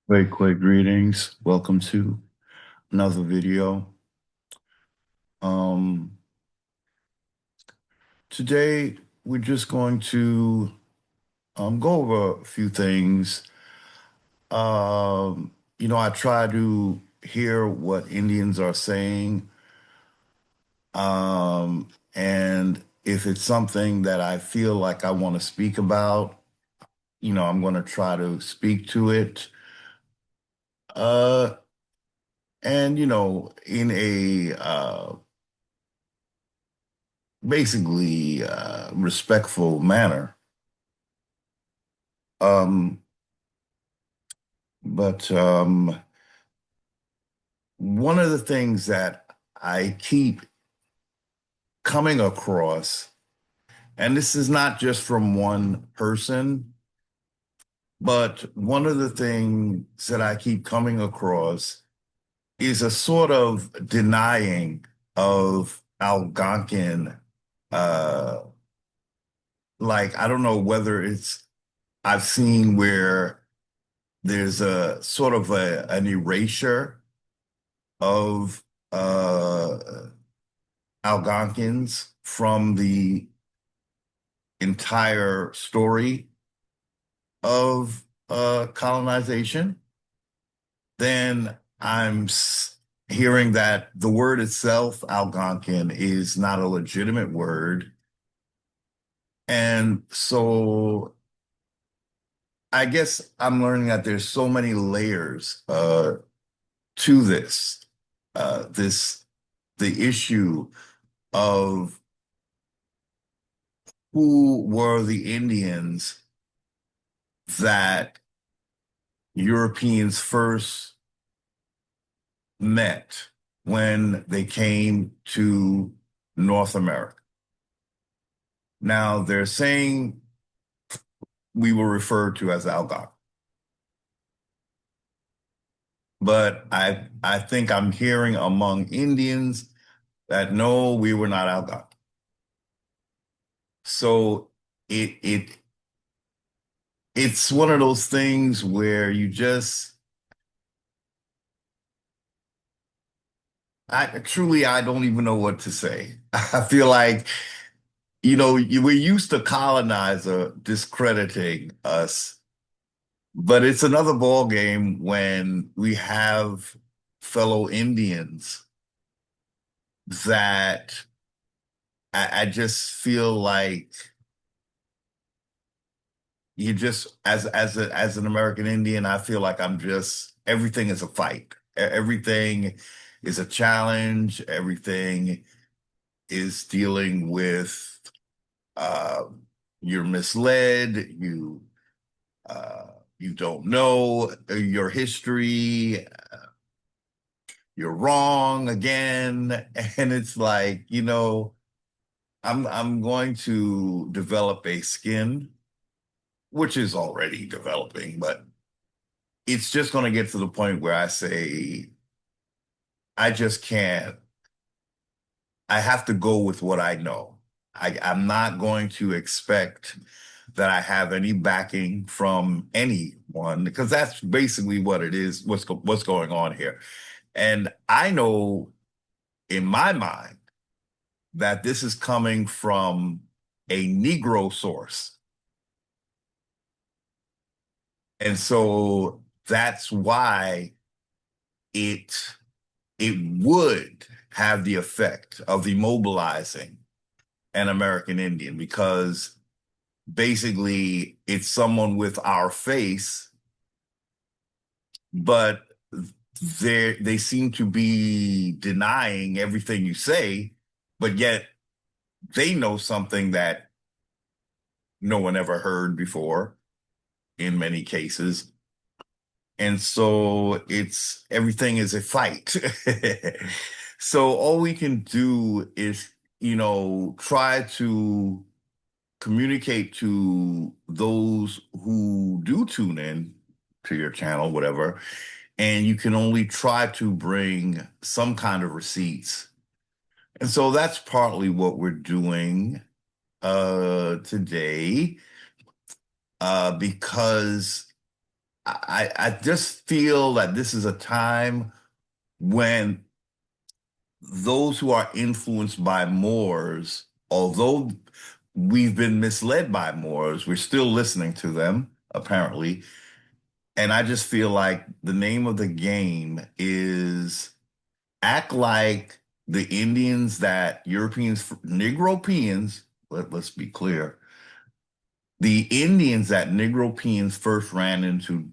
Quick greetings. Welcome to another video. Um, Today we're just going to go over a few things. I try to hear what Indians are saying, and if it's something that I feel like I want to speak about, I'm going to try to speak to it. Uh, and in a basically respectful manner. Um, but one of the things that I keep coming across, and this is not just from one person, but one of the things that I keep coming across is a sort of denying of Algonquin, uh, like, I don't know whether I've seen where there's a sort of an erasure of uh, Algonquins from the entire story of colonization. Then hearing that the word itself, Algonquin, is not a legitimate word. And so I guess I'm learning that there's so many layers to this. This the issue of who were the Indians that Europeans first met when they came to North America. Now they're saying we were referred to as Algonquin, but I think I'm hearing among Indians that no, we were not Algonquin. So it it's one of those things where I don't even know what to say. I feel like, we're used to colonizer discrediting us, but it's another ball game when we have fellow Indians that I just feel like you just as an American Indian, I feel like I'm just everything is a fight. Everything is a challenge. Everything is dealing with uh, you're misled, uh, you don't know your history, you're wrong again, and it's like, I'm going to develop a skin, which is already developing, but it's just going to get to the point where I say I just can't. I have to go with what I know. I'm not going to expect that I have any backing from anyone because that's basically what it is, what's going on here. And I know in my mind that this is coming from a Negro source. And so that's why it it would have the effect of immobilizing an American Indian because basically it's someone with our face, but they seem to be denying everything you say, but yet they know something that no one ever heard before in many cases. And so it's everything is a fight. So all we can do is, try to communicate to those who do tune in to your channel, whatever, and you can only try to bring some kind of receipts. And so that's partly what we're doing today, because I just feel that this is a time when those who are influenced by Moors, although we've been misled by Moors, we're still listening to them, apparently. And I just feel like the name of the game is act like the Indians that Europeans, Negropeans, let's be clear, the Indians that Negropeans first ran into,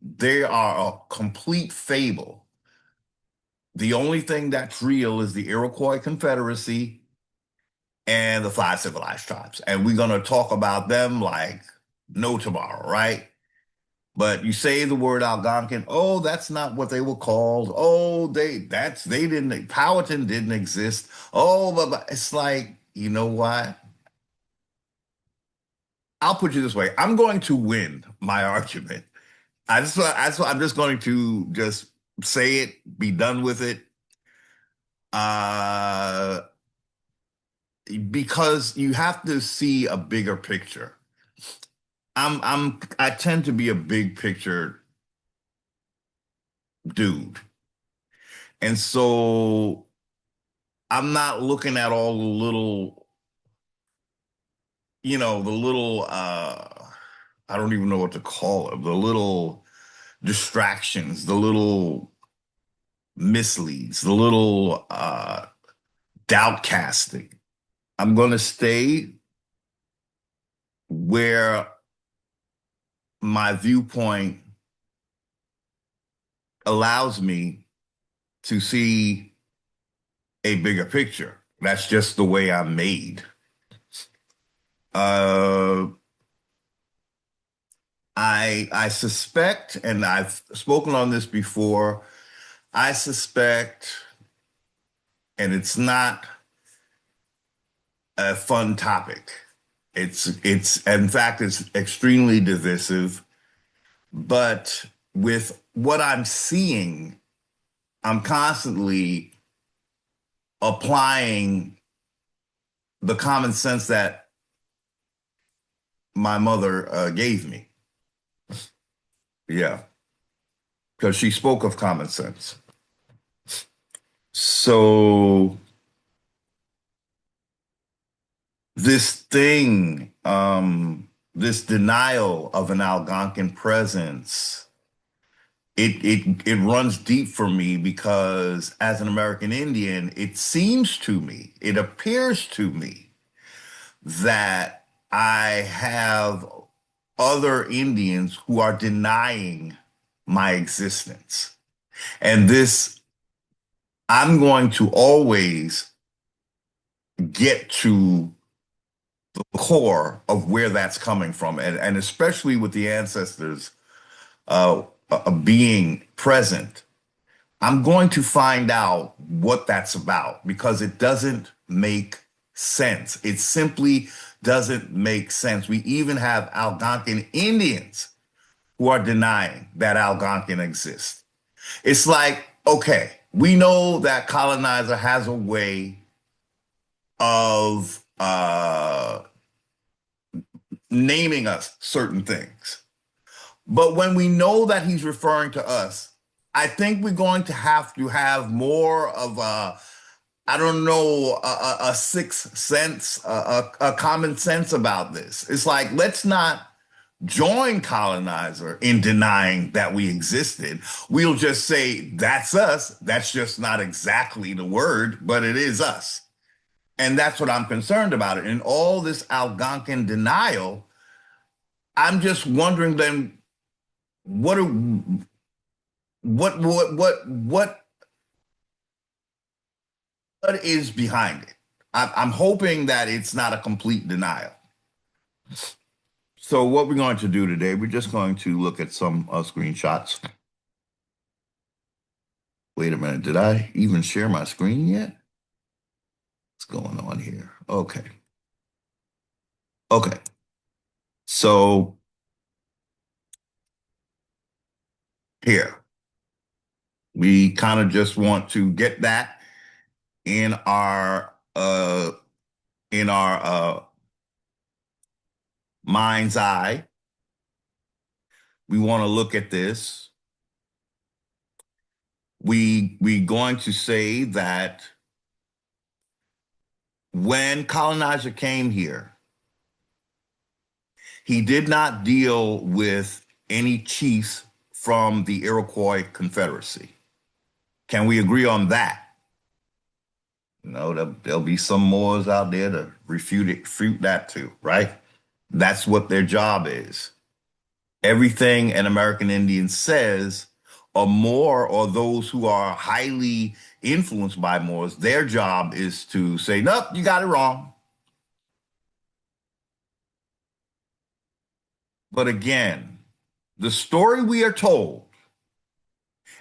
they are a complete fable. The only thing that's real is the Iroquois Confederacy and the five civilized tribes. And we're going to talk about them like no tomorrow, right? But you say the word Algonquin, oh, that's not what they were called. Oh, they didn't, Powhatan didn't exist. Oh, but it's like, you know what? I'll put you this way. I'm going to win my argument. I'm just going to just say it, be done with it. Uh, because you have to see a bigger picture. I tend to be a big picture dude. And so I'm not looking at all the little, the little I don't even know what to call it, the little distractions, the little misleads, the little doubt casting. I'm going to stay where my viewpoint allows me to see a bigger picture. That's just the way I'm made. Uh, I suspect, and I've spoken on this before, I suspect, and it's not a fun topic. In fact, it's extremely divisive. But with what I'm seeing, I'm constantly applying the common sense that my mother gave me. Yeah, because she spoke of common sense. So this thing, this denial of an Algonquin presence, it runs deep for me because as an American Indian, it seems to me, it appears to me that I have other Indians who are denying my existence. And this, I'm going to always get to the core of where that's coming from. And especially with the ancestors being present, I'm going to find out what that's about because it doesn't make sense. It simply doesn't make sense. We even have Algonquian Indians who are denying that Algonquin exists. It's like, okay, we know that colonizer has a way of naming us certain things. But when we know that he's referring to us, I think we're going to have more of a, I don't know, a sixth sense, a common sense about this. It's like, let's not join colonizer in denying that we existed. We'll just say, that's us. That's just not exactly the word, but it is us. And that's what I'm concerned about. In all this Algonquin denial, I'm just wondering then what are, what is behind it? I'm hoping that it's not a complete denial. So what we're going to do today, we're just going to look at some screenshots. Wait a minute, did I even share my screen yet? What's going on here? Okay. Okay. So here, we kind of just want to get that in our mind's eye. we want to look at this. We going to say that when colonizer came here, he did not deal with any chiefs from the Iroquois Confederacy. Can we agree on that? No, there'll be some Moors out there to refute that too, right? That's what their job is. Everything an American Indian says, a Moor or those who are highly influenced by Moors, their job is to say, nope, you got it wrong. But again, the story we are told,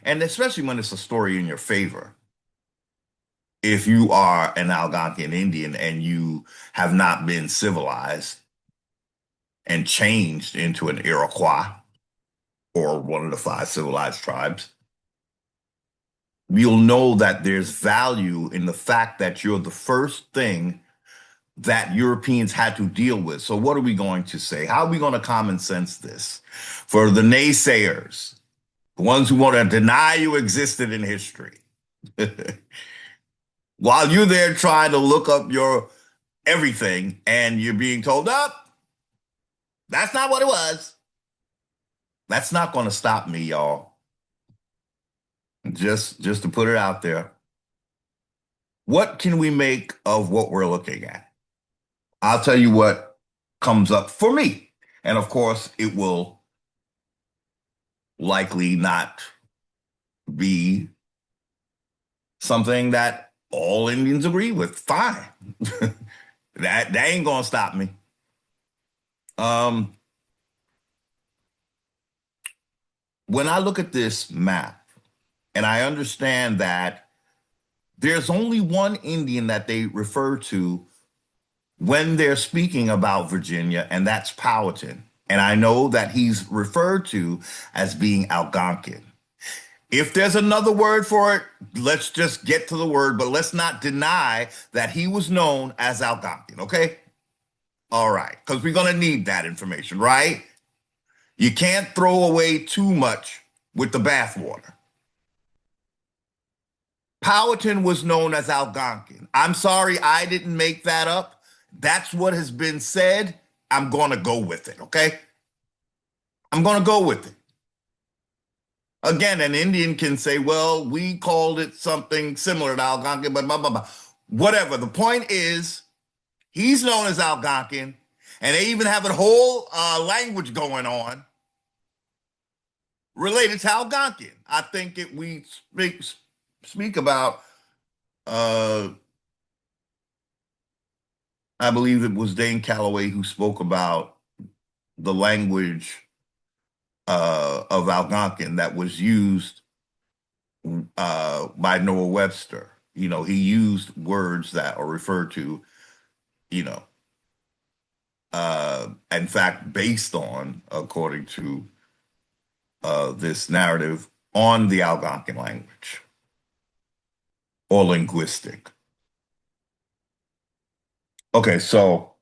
and especially when it's a story in your favor, if you are an Algonquian Indian and you have not been civilized and changed into an Iroquois or one of the five civilized tribes, you'll know that there's value in the fact that you're the first thing that Europeans had to deal with. So what are we going to say? How are we going to common sense this? For the naysayers, the ones who want to deny you existed in history, while you're there trying to look up your everything and you're being told, up, that's not what it was. That's not going to stop me, y'all. Just to put it out there. What can we make of what we're looking at? I'll tell you what comes up for me. And of course, it will likely not be something that all Indians agree with. Fine. That ain't gonna stop me. When I look at this map, and I understand that there's only one Indian that they refer to when they're speaking about Virginia, and that's Powhatan. And I know that he's referred to as being Algonquian. If there's another word for it, let's just get to the word, but let's not deny that he was known as Algonquian, okay? All right, because we're going to need that information, right? You can't throw away too much with the bathwater. Powhatan was known as Algonquian. I'm sorry, I didn't make that up. That's what has been said. I'm going to go with it, okay? I'm going to go with it. Again, an Indian can say, well, we called it something similar to Algonquian, but blah, blah, blah. Whatever. The point is, he's known as Algonquian, and they even have a whole language going on related to Algonquian. I think we speak about, I believe it was Dane Calloway who spoke about the language of Algonquian that was used by Noah Webster. You know, he used words that are referred to, you know, in fact, based on, according to this narrative, on the Algonquian language or linguistic. Okay, so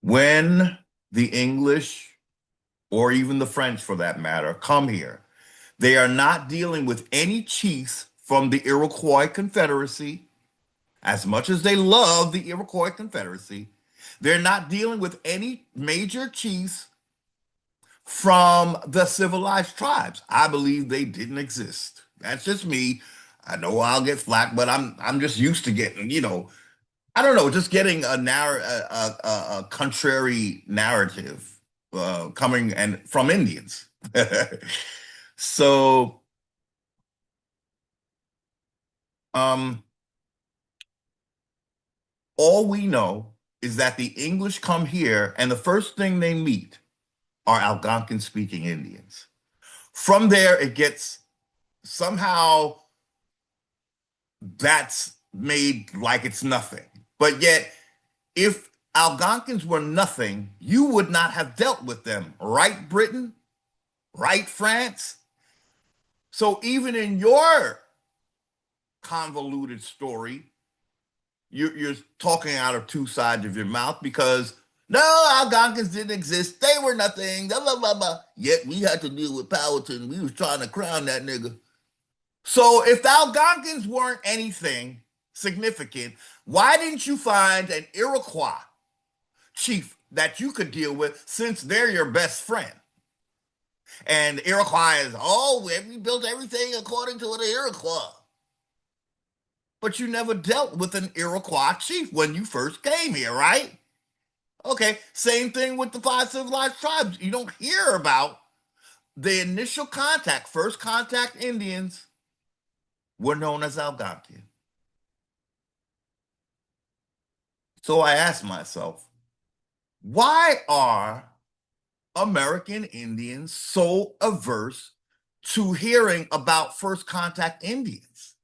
when the English, or even the French for that matter, come here, they are not dealing with any chiefs from the Iroquois Confederacy. As much as they love the Iroquois Confederacy, they're not dealing with any major chiefs from the civilized tribes. I believe they didn't exist. That's just me. I know I'll get flack, but I'm just used to getting, you know, I don't know, just getting a contrary narrative coming and from Indians. So, all we know is that the English come here, and the first thing they meet are Algonquin-speaking Indians. From there, it gets somehow that's made like it's nothing. But yet, if Algonquins were nothing, you would not have dealt with them, right, Britain? Right, France? So even in your convoluted story, you're talking out of two sides of your mouth because No, Algonquins didn't exist. They were nothing. Blah, blah, blah, blah. Yet we had to deal with Powhatan. We was trying to crown that nigga. So if the Algonquins weren't anything significant, why didn't you find an Iroquois chief that you could deal with since they're your best friend? And Iroquois is, oh, we built everything according to the Iroquois. But you never dealt with an Iroquois chief when you first came here, right? Okay, same thing with the five civilized tribes. You don't hear about the initial contact, first contact Indians were known as Algonquian. So I asked myself, why are American Indians so averse to hearing about first contact Indians?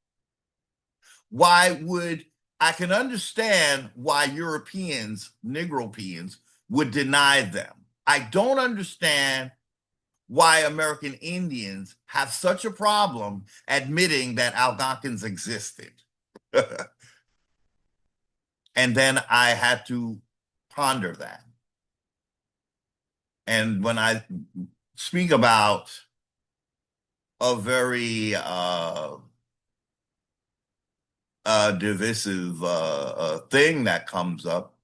Why would I can understand why Europeans, Negropeans, would deny them. I don't understand why American Indians have such a problem admitting that Algonquins existed. And then I had to ponder that. And when I speak about a very divisive thing that comes up,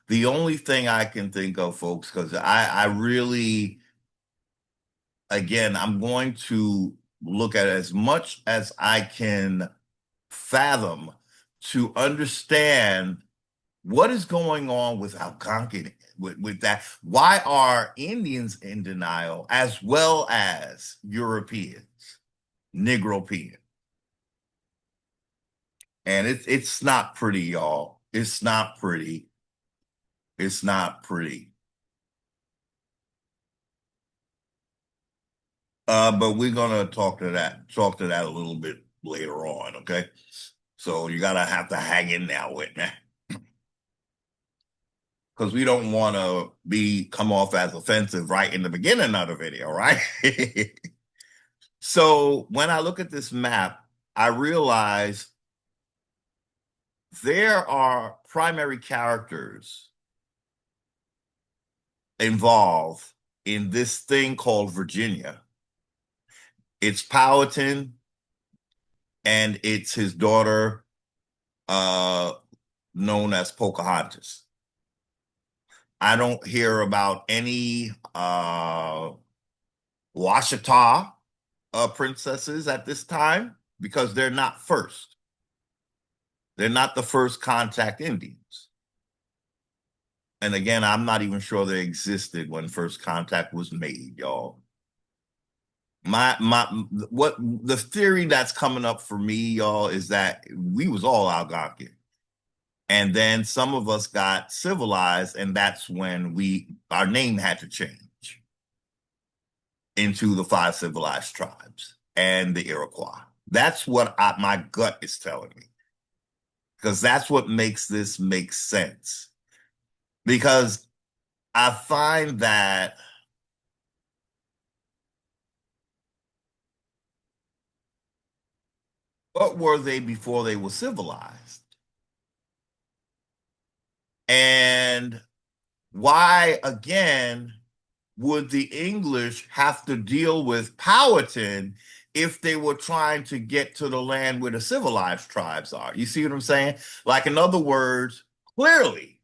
the only thing I can think of, folks, because I really, again, I'm going to look at as much as I can fathom to understand what is going on with Algonquin, with that. Why are Indians in denial as well as Europeans, Negropeans? And it's not pretty, y'all. It's not pretty. It's not pretty. But we're gonna talk to that a little bit later on, okay? So you gotta have to hang in there with me. Because we don't want to come off as offensive right in the beginning of the video, right? So when I look at this map, I realize there are primary characters involved in this thing called Virginia. It's Powhatan and it's his daughter, known as Pocahontas. I don't hear about any Washita princesses at this time because they're not first. They're not the first contact Indians. And again, I'm not even sure they existed when first contact was made, y'all. What the theory that's coming up for me, y'all, is that we was all Algonquian. And then some of us got civilized, and that's when our name had to change into the five civilized tribes and the Iroquois. That's what my gut is telling me, because that's what makes this make sense. Because I find that what were they before they were civilized? And why, again, would the English have to deal with Powhatan if they were trying to get to the land where the civilized tribes are? You see what I'm saying? Like, in other words, clearly,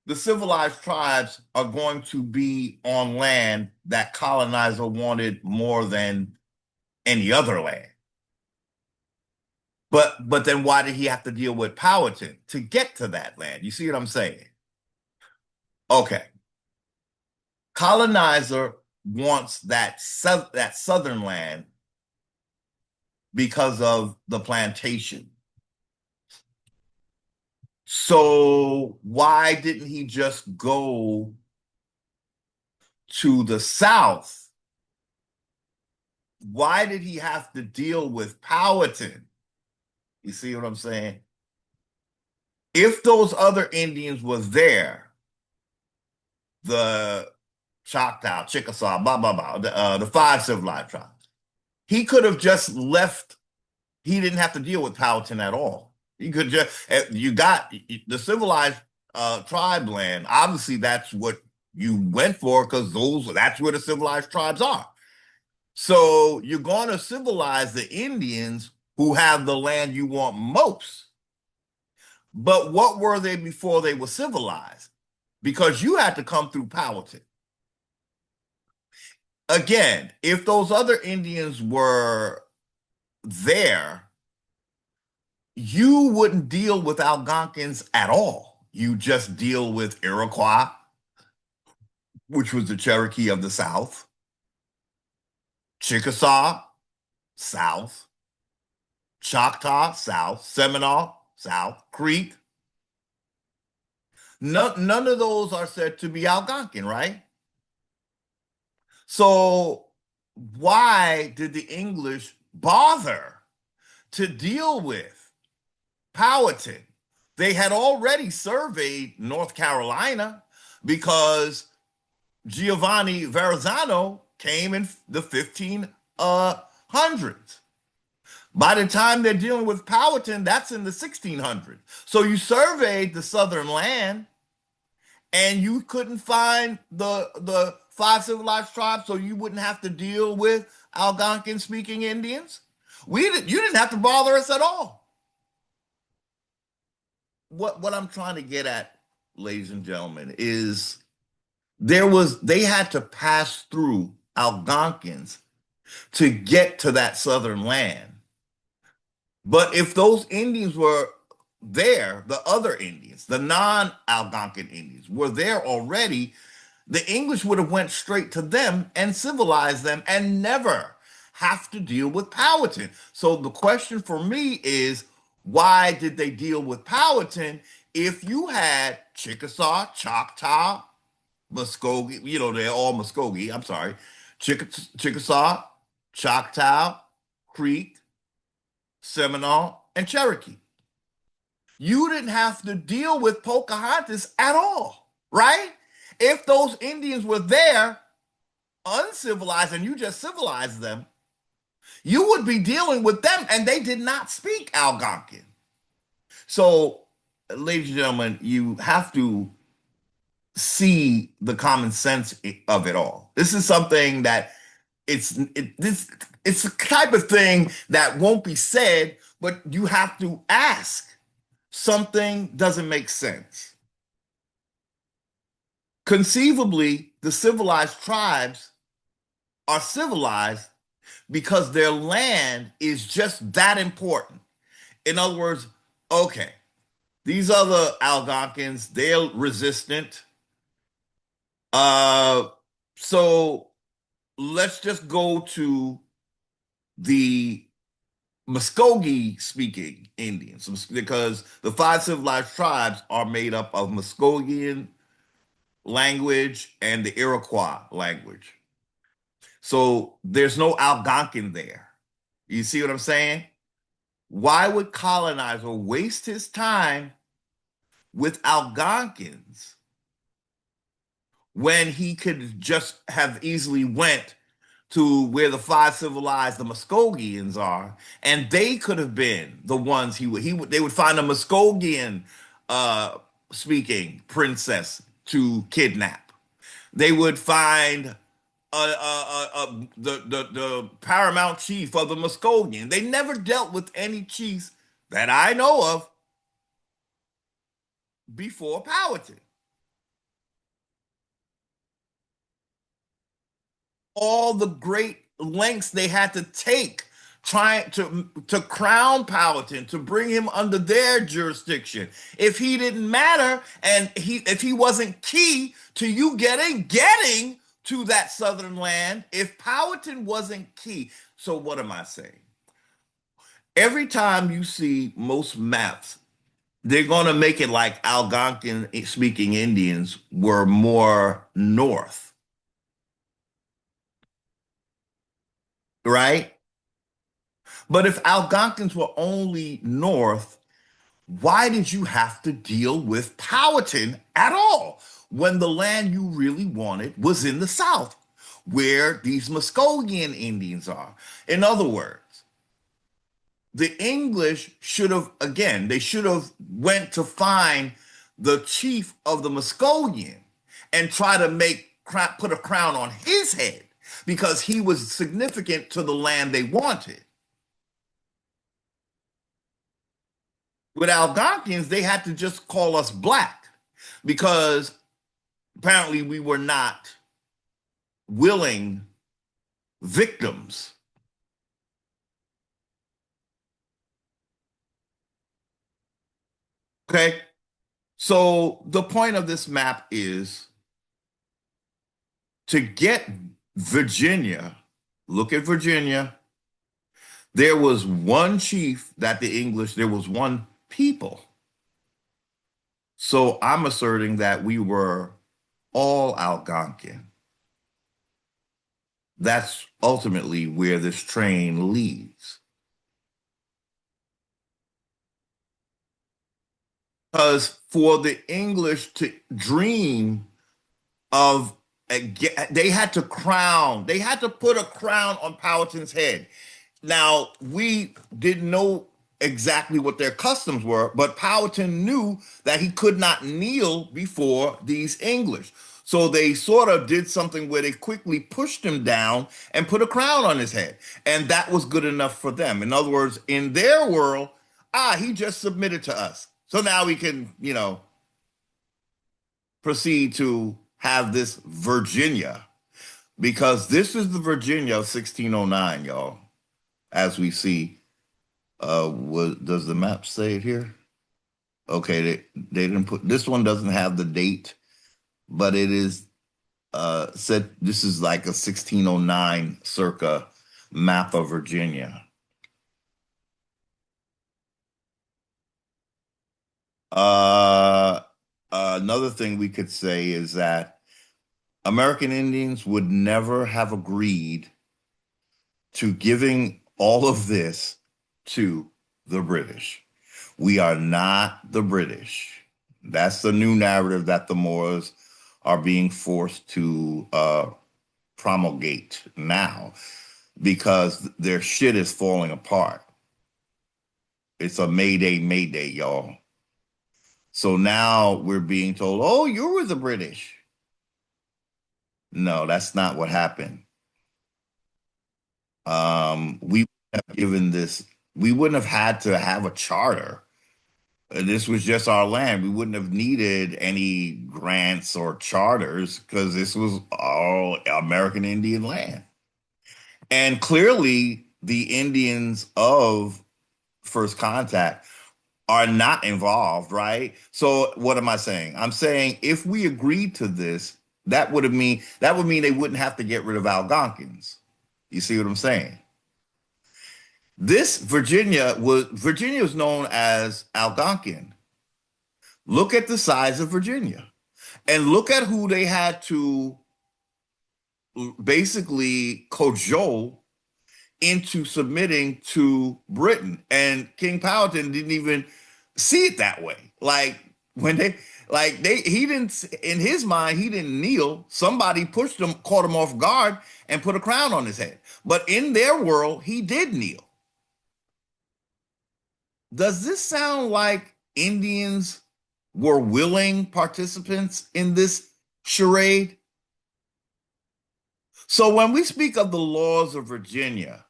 the civilized tribes are going to be on land that colonizer wanted more than any other land. But then why did he have to deal with Powhatan to get to that land? You see what I'm saying? Okay. Colonizer wants that southern land because of the plantation. So why didn't he just go to the south? Why did he have to deal with Powhatan? You see what I'm saying? If those other Indians was there, the Choctaw, Chickasaw, blah, blah, blah, the five civilized tribes, he could have just left. He didn't have to deal with Powhatan at all. He could just, you got the civilized tribe land. Obviously, that's what you went for because that's where the civilized tribes are. So you're going to civilize the Indians who have the land you want most. But what were they before they were civilized? Because you had to come through Powhatan. Again, if those other Indians were there, you wouldn't deal with Algonquins at all. You just deal with Iroquois, which was the Cherokee of the South, Chickasaw, South, Choctaw, South, Seminole, South, Creek. None of those are said to be Algonquin, right? So why did the English bother to deal with Powhatan? They had already surveyed North Carolina because Giovanni Verrazzano came in the 1500s. By the time they're dealing with Powhatan, that's in the 1600s. So you surveyed the southern land and you couldn't find the five civilized tribes, so you wouldn't have to deal with Algonquin speaking Indians. You didn't have to bother us at all. What I'm trying to get at, ladies and gentlemen, is they had to pass through Algonquins to get to that southern land. But if those Indians were there, the other Indians, the non-Algonquin Indians, were there already, the English would have went straight to them and civilized them and never have to deal with Powhatan. So the question for me is, why did they deal with Powhatan if you had Chickasaw, Choctaw, Muskogee, they're all Muskogee, I'm sorry, Chickasaw, Choctaw, Creek, Seminole, and Cherokee? You didn't have to deal with Pocahontas at all, right? If those Indians were there, uncivilized, and you just civilized them, you would be dealing with them, and they did not speak Algonquin. So, ladies and gentlemen, you have to see the common sense of it all. This is something that it's a type of thing that won't be said, but you have to ask. Something doesn't make sense. Conceivably, the civilized tribes are civilized because their land is just that important. In other words, okay, these other Algonquins, they're resistant. So let's just go to the Muskogee speaking Indians, because the five civilized tribes are made up of Muskogean language and the Iroquois language. So there's no Algonquin there. You see what I'm saying? Why would colonizer waste his time with Algonquins when he could just have easily went to where the five civilized, the Muskogeans are, and they could have been the ones they would find a Muskogean speaking princess to kidnap. They would find the paramount chief of the Muskogean. They never dealt with any chiefs that I know of before Powhatan. All the great lengths they had to take trying to crown Powhatan, to bring him under their jurisdiction. If he didn't matter, and if he wasn't key to you getting to that southern land, if Powhatan wasn't key. So what am I saying? Every time you see most maps, they're going to make it like Algonquin speaking Indians were more north, right? But if Algonquins were only north, why did you have to deal with Powhatan at all when the land you really wanted was in the south, where these Muskogean Indians are? In other words, the English should have, again, they should have went to find the chief of the Muscolian and try to put a crown on his head because he was significant to the land they wanted. With Algonquians, they had to just call us black because apparently we were not willing victims. Okay. So the point of this map is to get Virginia, look at Virginia. There was one chief that the English, there was one people. So I'm asserting that we were all Algonquin. That's ultimately where this train leads. Because for the English to dream of, they had to put a crown on Powhatan's head. Now, we didn't know exactly what their customs were, but Powhatan knew that he could not kneel before these English. So they sort of did something where they quickly pushed him down and put a crown on his head. And that was good enough for them. In other words, in their world, he just submitted to us. So now we can, proceed to have this Virginia, because this is the Virginia of 1609, y'all, as we see. Does the map say it here? Okay, they didn't put, this one doesn't have the date, but it is said this is like a 1609 circa map of Virginia. Another thing we could say is that American Indians would never have agreed to giving all of this to the British. We are not the British. That's the new narrative that the Moors are being forced to promulgate now, because their shit is falling apart. It's a Mayday, Mayday, y'all. So now we're being told, oh, you were the British. No, that's not what happened. We have given this, we wouldn't have had to have a charter. This was just our land. We wouldn't have needed any grants or charters because this was all American Indian land. And clearly, the Indians of First Contact are not involved, right? So what am I saying? I'm saying if we agreed to this, that would mean they wouldn't have to get rid of Algonquins. You see what I'm saying? This Virginia was known as Algonquian. Look at the size of Virginia and look at who they had to basically cajole into submitting to Britain. And King Powhatan didn't even see it that way. Like when he didn't, in his mind, he didn't kneel. Somebody pushed him, caught him off guard, and put a crown on his head. But in their world, he did kneel. Does this sound like Indians were willing participants in this charade? So when we speak of the laws of Virginia,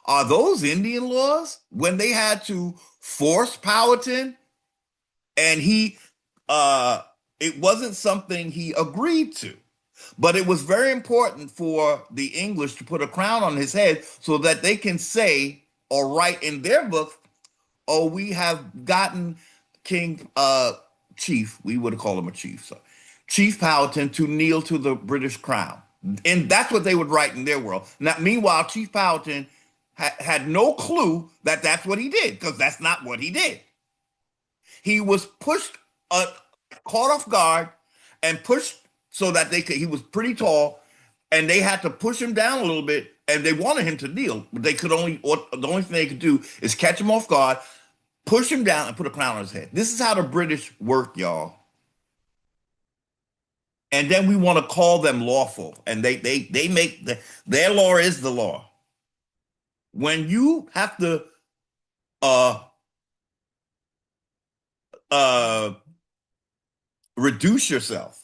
are those Indian laws when they had to force Powhatan and it wasn't something he agreed to, but it was very important for the English to put a crown on his head so that they can say or write in their book, oh, we have gotten King Chief, we would call him a chief, so Chief Powhatan to kneel to the British crown. And that's what they would write in their world. Now, meanwhile, Chief Powhatan had no clue that that's what he did, because that's not what he did. He was pushed, caught off guard, and pushed so that he was pretty tall, and they had to push him down a little bit, and they wanted him to kneel, but the only thing they could do is catch him off guard, push him down, and put a crown on his head. This is how the British work, y'all. And then we want to call them lawful, and they make their law is the law. When you have to uh reduce yourself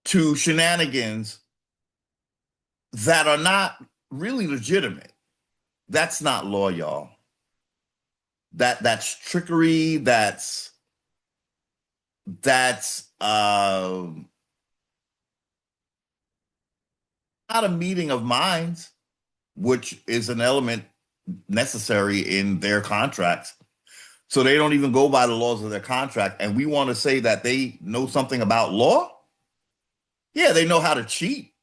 to shenanigans that are not really legitimate. That's not law, y'all. That's trickery. That's not a meeting of minds, which is an element necessary in their contracts. So they don't even go by the laws of their contract. And we want to say that they know something about law? Yeah, they know how to cheat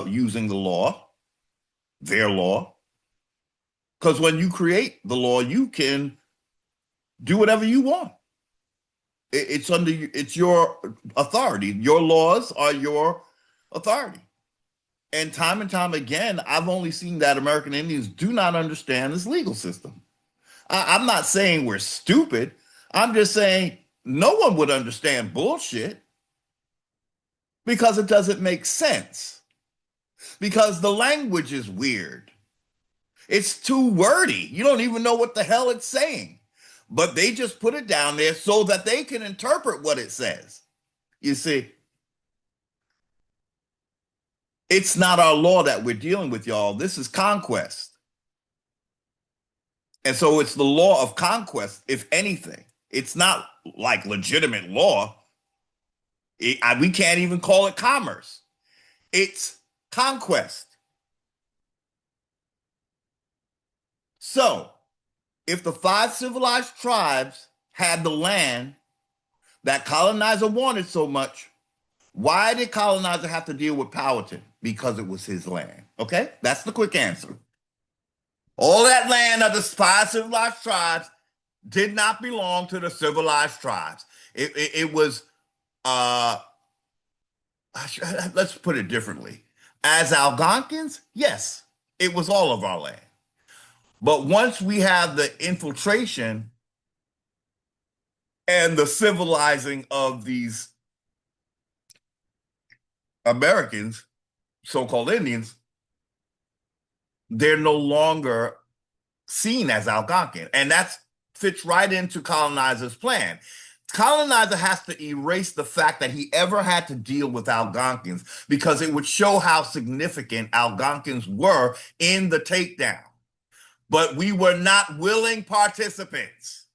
using the law, their law. Because when you create the law, you can do whatever you want. It's your authority. Your laws are your authority. And time again, I've only seen that American Indians do not understand this legal system. I'm not saying we're stupid. I'm just saying no one would understand bullshit because it doesn't make sense. Because the language is weird. It's too wordy. You don't even know what the hell it's saying. But they just put it down there so that they can interpret what it says. You see, it's not our law that we're dealing with, y'all. This is conquest. And so it's the law of conquest, if anything. It's not like legitimate law. We can't even call it commerce. It's conquest. So if the 5 civilized tribes had the land that colonizer wanted so much, why did colonizer have to deal with Powhatan? Because it was his land. Okay? That's the quick answer. All that land of the 5 civilized tribes did not belong to the civilized tribes. It was, let's put it differently. As Algonquins, yes, it was all of our land. But once we have the infiltration and the civilizing of these Americans, so-called Indians, they're no longer seen as Algonquin. And that fits right into colonizer's plan. Colonizer has to erase the fact that he ever had to deal with Algonquins because it would show how significant Algonquins were in the takedown. But we were not willing participants.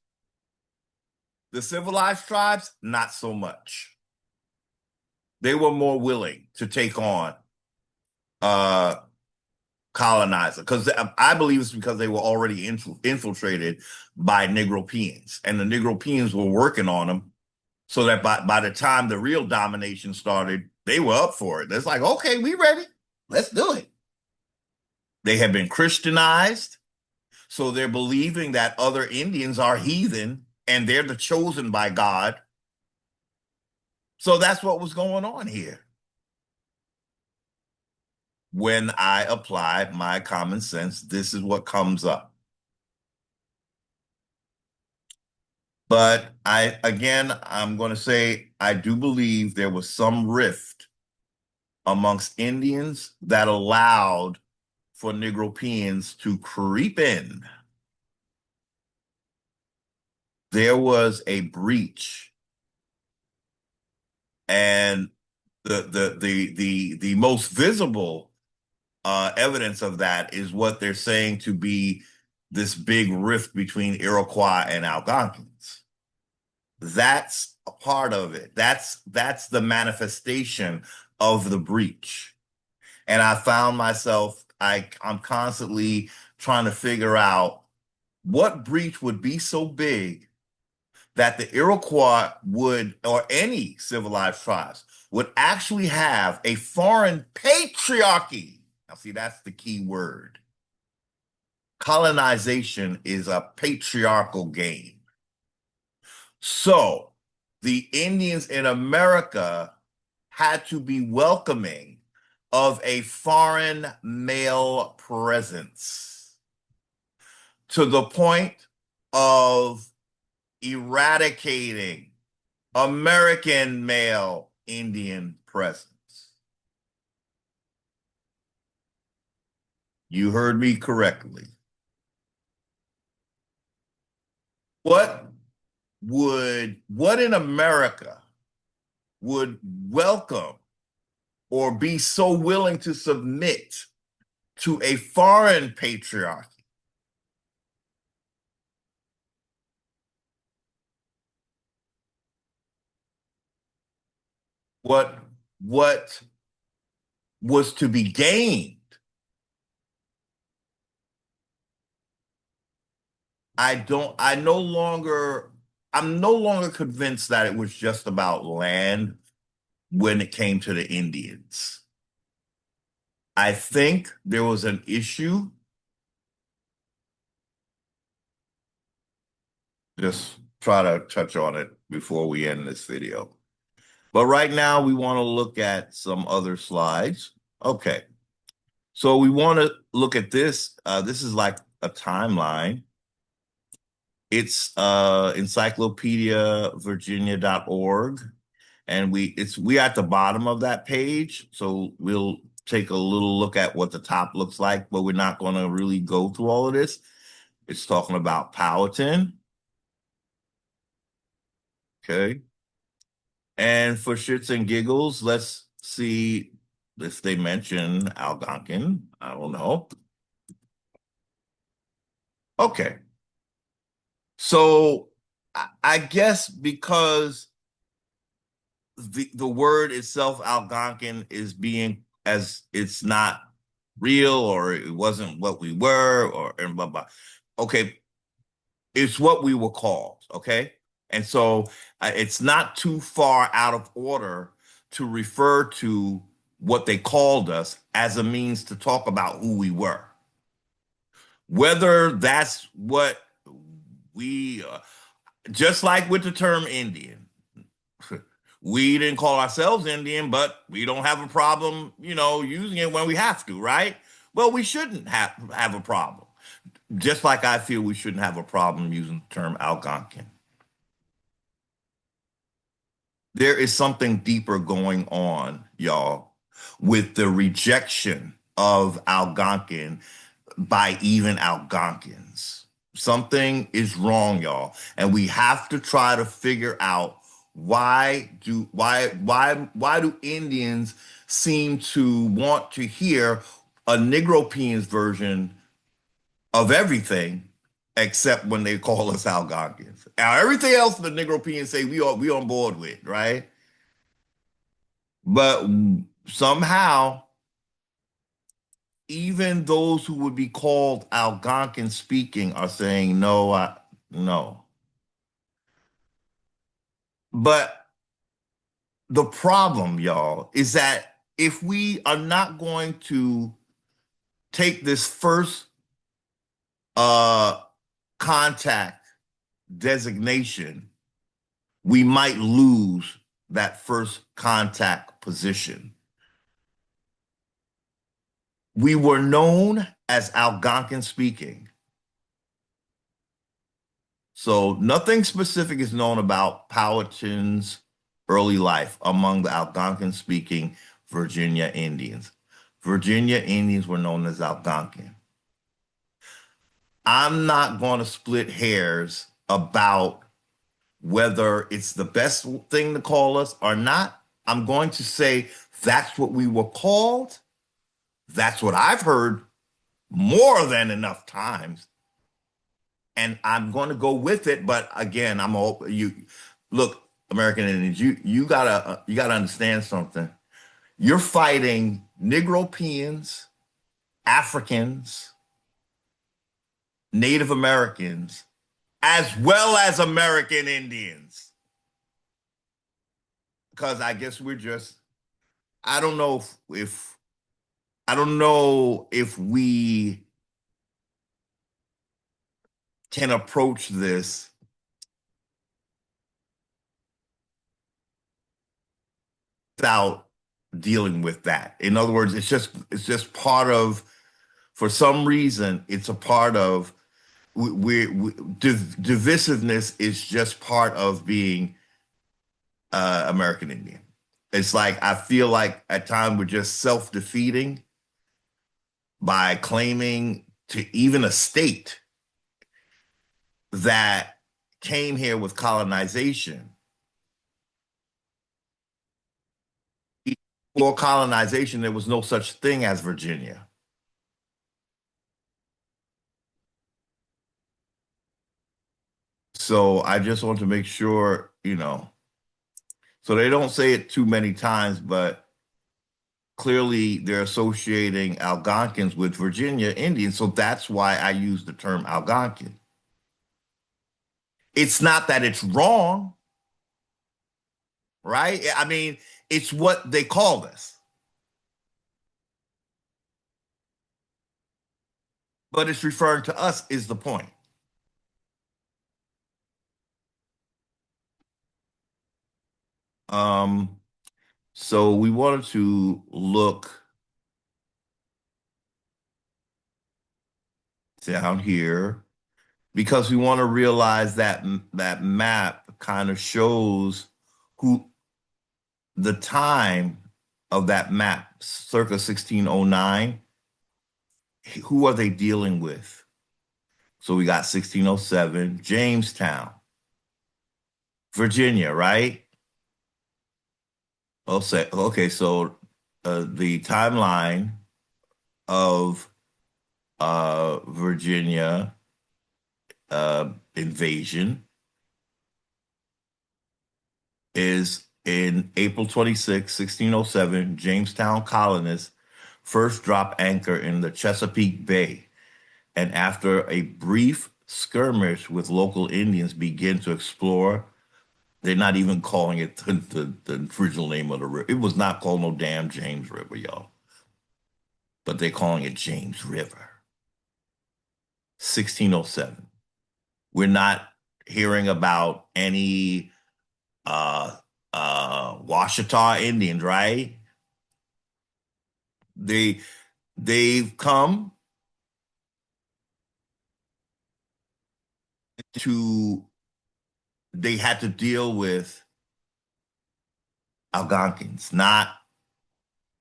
The civilized tribes, not so much. They were more willing to take on colonizer because I believe it's because they were already infiltrated by Negropeans, and the Negropeans were working on them so that by the time the real domination started, they were up for it. It's like, okay, we ready. Let's do it. They have been Christianized, so they're believing that other Indians are heathen and they're the chosen by God. So that's what was going on here. When I apply my common sense, this is what comes up. But I'm going to say, I do believe there was some rift amongst Indians that allowed for Negropeans to creep in. There was a breach, and the most visible evidence of that is what they're saying to be this big rift between Iroquois and Algonquins. That's a part of it. That's the manifestation of the breach. And I found myself, I'm constantly trying to figure out what breach would be so big that the Iroquois would, or any civilized tribes, would actually have a foreign patriarchy. Now, see, that's the key word. Colonization is a patriarchal game. So the Indians in America had to be welcoming of a foreign male presence to the point of eradicating American male Indian presence. You heard me correctly. What in America would welcome or be so willing to submit to a foreign patriarchy. What was to be gained? I'm no longer convinced that it was just about land when it came to the Indians. I think there was an issue. Just try to touch on it before we end this video. But right now, we want to look at some other slides. Okay. So we want to look at this. This is like a timeline. It's encyclopediavirginia.org. And we at the bottom of that page. So we'll take a little look at what the top looks like, but we're not going to really go through all of this. It's talking about Powhatan. Okay. And for shits and giggles, let's see if they mention Algonquin. I don't know. Okay. So I guess because the word itself, Algonquin, is being as it's not real or it wasn't what we were or and blah blah. Okay, it's what we were called. Okay, and so it's not too far out of order to refer to what they called us as a means to talk about who we were. Whether that's what we, just like with the term Indian, we didn't call ourselves Indian, but we don't have a problem, using it when we have to, right? Well, we shouldn't have a problem. Just like I feel we shouldn't have a problem using the term Algonquin. There is something deeper going on, y'all, with the rejection of Algonquin by even Algonquins. Something is wrong, y'all, and we have to try to figure out why do Indians seem to want to hear a Negropeans version of everything except when they call us Algonquins. Now everything else the Negropeans say we on board with, right? But somehow even those who would be called Algonquin speaking are saying no, no. But the problem, y'all, is that if we are not going to take this first contact designation, we might lose that first contact position. We were known as Algonquin speaking. So nothing specific is known about Powhatan's early life among the Algonquin speaking Virginia Indians. Virginia Indians were known as Algonquin. I'm not going to split hairs about whether it's the best thing to call us or not. I'm going to say that's what we were called. That's what I've heard more than enough times. And I'm going to go with it. But again, look, American Indians, you gotta understand something. You're fighting Negropeans, Africans, Native Americans, as well as American Indians. Because I guess I don't know if we can approach this without dealing with that. In other words, it's just part of, for some reason, it's a part of divisiveness is just part of being American Indian. It's like I feel like at times we're just self-defeating by claiming to even a state that came here with colonization Before colonization, there was no such thing as Virginia. So I just want to make sure, so they don't say it too many times, but clearly they're associating Algonquins with Virginia Indians. So that's why I use the term Algonquin. It's not that it's wrong, right? I mean, it's what they call us, but it's referring to us is the point. Um, so we wanted to look down here because we want to realize that that map kind of shows who the time of that map, circa 1609, who are they dealing with? So we got 1607, Jamestown, Virginia, right? Okay, so the timeline of Virginia invasion is in April 26, 1607, Jamestown colonists first drop anchor in the Chesapeake Bay, and after a brief skirmish with local Indians begin to explore. They're not even calling it the original name of the river. It was not called no damn James River, y'all. But they're calling it James River. 1607. We're not hearing about any Washita Indians, right? They they've come to they had to deal with Algonquins, not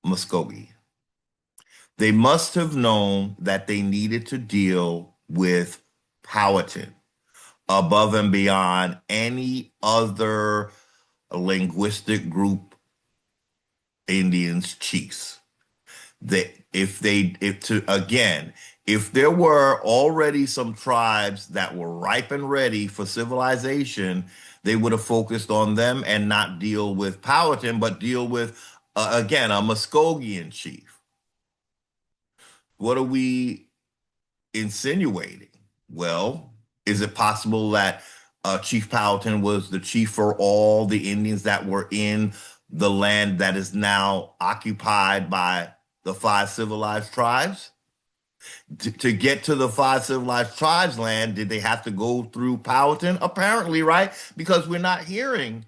Muskogee. They must have known that they needed to deal with Powhatan above and beyond any other linguistic group Indians chiefs. If there were already some tribes that were ripe and ready for civilization, they would have focused on them and not deal with Powhatan, but deal with again a Muskogean chief. What are we insinuating? Well, is it possible that Chief Powhatan was the chief for all the Indians that were in the land that is now occupied by the five civilized tribes? To get to the five civilized tribes land, did they have to go through Powhatan? Apparently, right? Because we're not hearing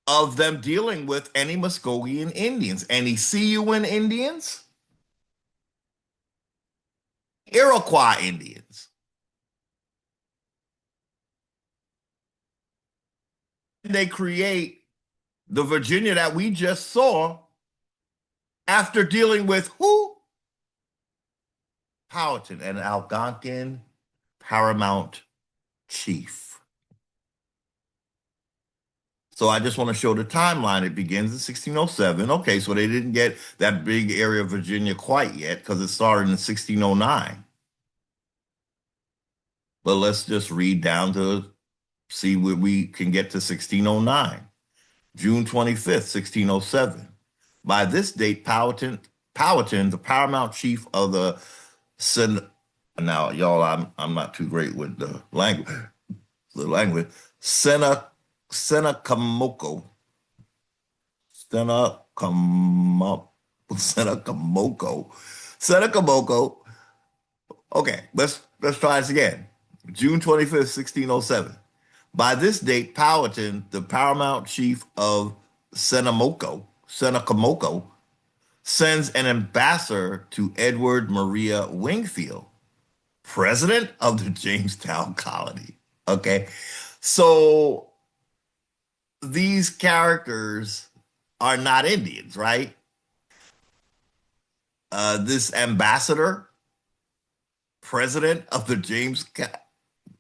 of them dealing with any Muskogean Indians, any Siouan Indians, Iroquois Indians. They create the Virginia that we just saw after dealing with who? Powhatan, an Algonquin paramount chief. So I just want to show the timeline. It begins in 1607. Okay, so they didn't get that big area of Virginia quite yet because it started in 1609. But let's just read down to see where we can get to 1609. June 25th, 1607. By this date, Powhatan, the paramount chief of the Sen now, y'all, I'm not too great with the language. Sena Senakamoko. Senakamoko. Senakamoko. Okay, let's try this again. June 25th, 1607. By this date, Powhatan, the paramount chief of Senakamoko, sends an ambassador to Edward Maria Wingfield, president of the Jamestown colony. Okay. So these characters are not Indians, right? This ambassador, president of the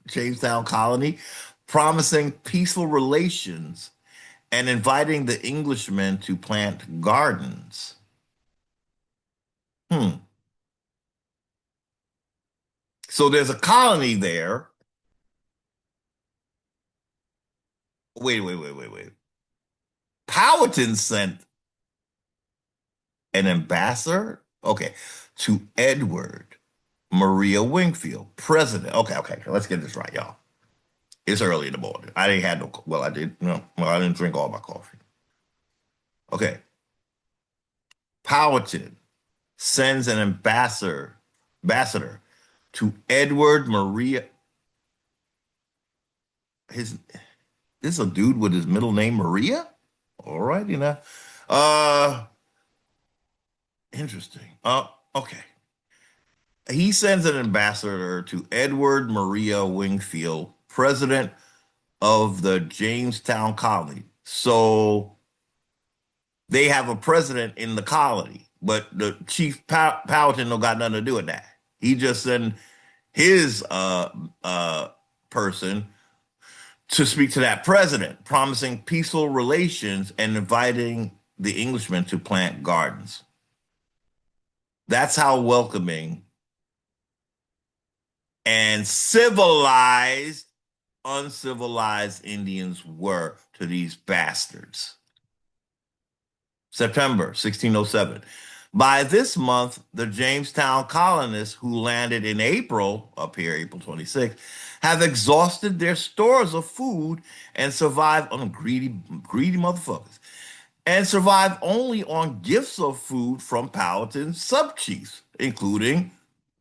Jamestown colony, promising peaceful relations and inviting the Englishmen to plant gardens. Hmm. So there's a colony there. Wait. Powhatan sent an ambassador, okay, to Edward Maria Wingfield, president. Okay. Let's get this right, y'all. It's early in the morning. I didn't have no, well, I did, no, well, I didn't drink all my coffee. Okay. Powhatan sends an ambassador to Edward Maria. His This is a dude with his middle name Maria? All right, you know. Uh Interesting. Okay. He sends an ambassador to Edward Maria Wingfield, president of the Jamestown colony. So they have a president in the colony, but the chief Powhatan don't got nothing to do with that. He just sent his person to speak to that president, promising peaceful relations and inviting the Englishmen to plant gardens. That's how welcoming and civilized, uncivilized Indians were to these bastards. September 1607. By this month, the Jamestown colonists who landed in April, up here, April 26th, have exhausted their stores of food and survive on greedy motherfuckers, and survive only on gifts of food from Powhatan sub-chiefs, including,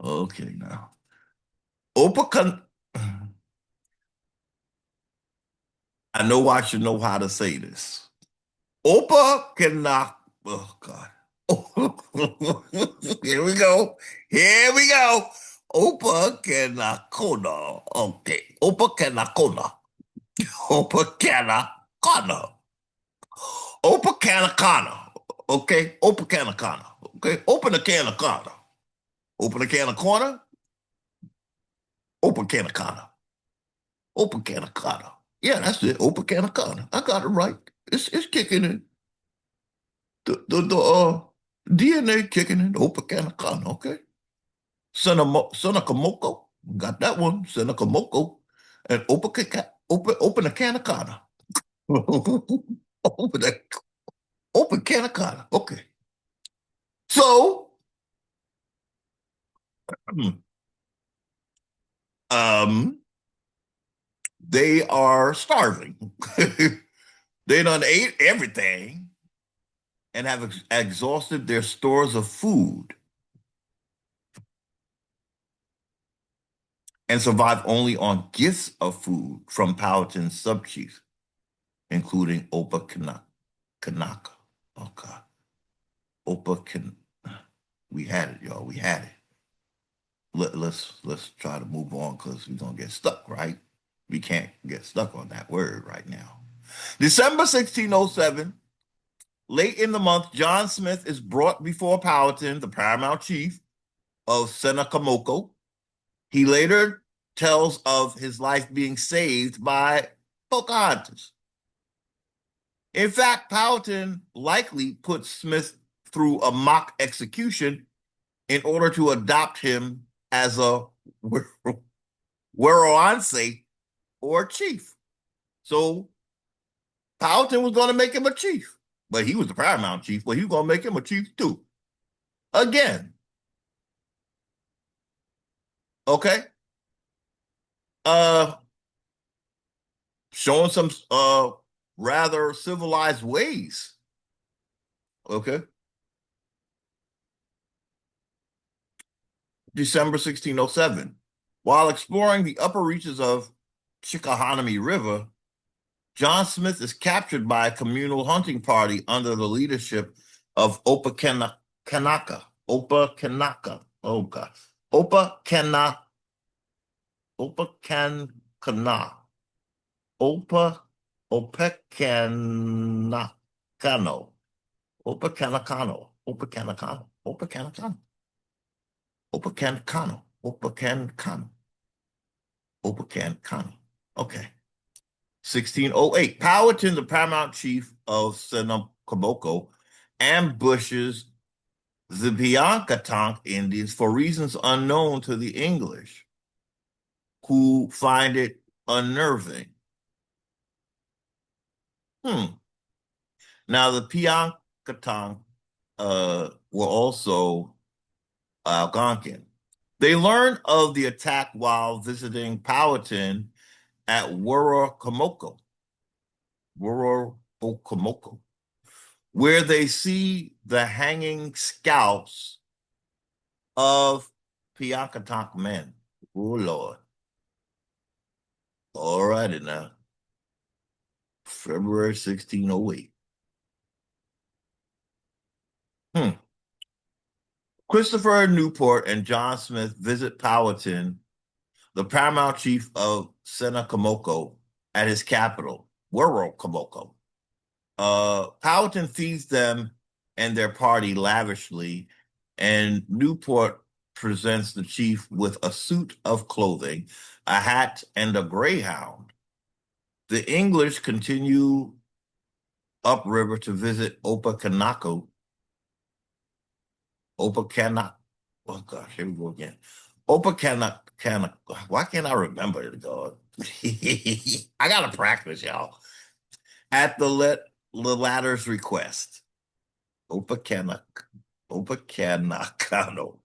okay now, Opa. I know I should know how to say this. Opa cannot. Oh God. Here we go. Here we go. Opa Kanakona. Okay. Opa Kanakona. Opa Kanakana. Opa Kanakana. Okay. Opa Kanakana. Okay. Open a can of corner. Open a can of corner. Open can of corner. Open can of corner. Yeah, that's it. Open can of corner. I got it right. It's kicking in. The DNA kicking in. Open can of corner. Okay. Seneca Moko. Got that one. Seneca Moko. And open a can of corner. open a open can of corner. Okay. So um they are starving. They done ate everything and have exhausted their stores of food and survive only on gifts of food from Powhatan sub-chiefs, including Opa Kanaka. Oh God. Opa Kan. We had it, y'all. We had it. Let's try to move on because we're gonna get stuck, right? We can't get stuck on that word right now. December 1607, late in the month, John Smith is brought before Powhatan, the paramount chief of Senecamoco. He later tells of his life being saved by Pocahontas. In fact, Powhatan likely put Smith through a mock execution in order to adopt him as a Weroanse or chief. So Powhatan was going to make him a chief, but he was the paramount chief, but he was going to make him a chief too. Again. Okay. Showing some rather civilized ways. Okay. December 1607. While exploring the upper reaches of Chickahominy River, John Smith is captured by a communal hunting party under the leadership of Opa Kanaka. Opa Kanaka. Oh God. Opa Kana. Opa Kana. Opa Opekanakano. Opekanakano. Opekanakano. Opekanakano. Opekanakano. Opekanakano. Opekanakano. Okay. 1608, Powhatan, the paramount chief of Sennacomoco, ambushes the Piankatonk Indians for reasons unknown to the English, who find it unnerving. Now, the Piankatonk were also Algonquian. They learned of the attack while visiting Powhatan at Worokomoko, where they see the hanging scalps of Piankatonk men. Oh, Lord. All righty now. February 1608. Christopher Newport and John Smith visit Powhatan, the paramount chief of Sennacomoco, at his capital, Worokomoko. Powhatan feeds them and their party lavishly, and Newport presents the chief with a suit of clothing, a hat, and a greyhound. The English continue upriver to visit Opakanako. Oh gosh, here we go again. Opakanak. Why can't I remember it, God? I gotta practice, y'all. At the latter's request. Opakanakano, Opakanakano,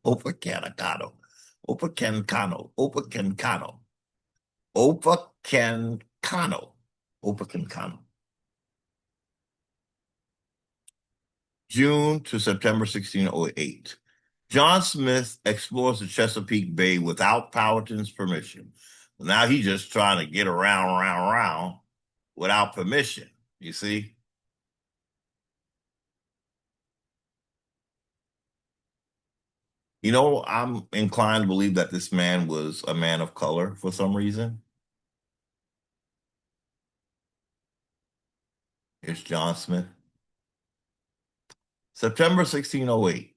Opakankano, Opakankano. June to September 1608. John Smith explores the Chesapeake Bay without Powhatan's permission. Now he's just trying to get around without permission, you see? You know, I'm inclined to believe that this man was a man of color for some reason. Here's John Smith. September 1608.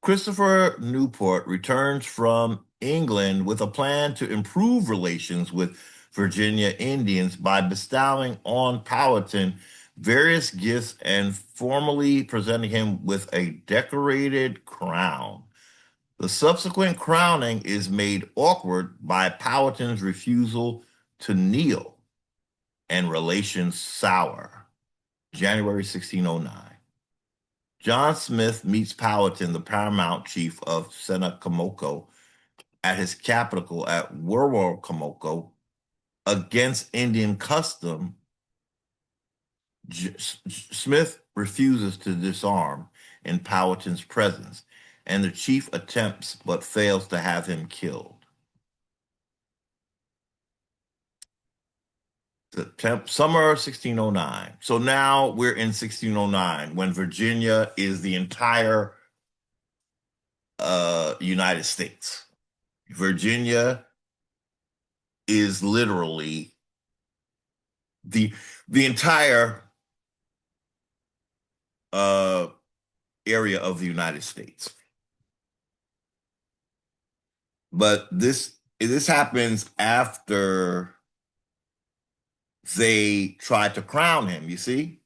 Christopher Newport returns from England with a plan to improve relations with Virginia Indians by bestowing on Powhatan various gifts and formally presenting him with a decorated crown. The subsequent crowning is made awkward by Powhatan's refusal to kneel and relations sour. January 1609. John Smith meets Powhatan, the paramount chief of Sennacomoco, at his capital at Worokomoko. Against Indian custom, Smith refuses to disarm in Powhatan's presence, and the chief attempts but fails to have him killed. Summer 1609. So now we're in 1609 when Virginia is the entire United States. Virginia is literally the entire area of the United States. But this happens after they tried to crown him, you see?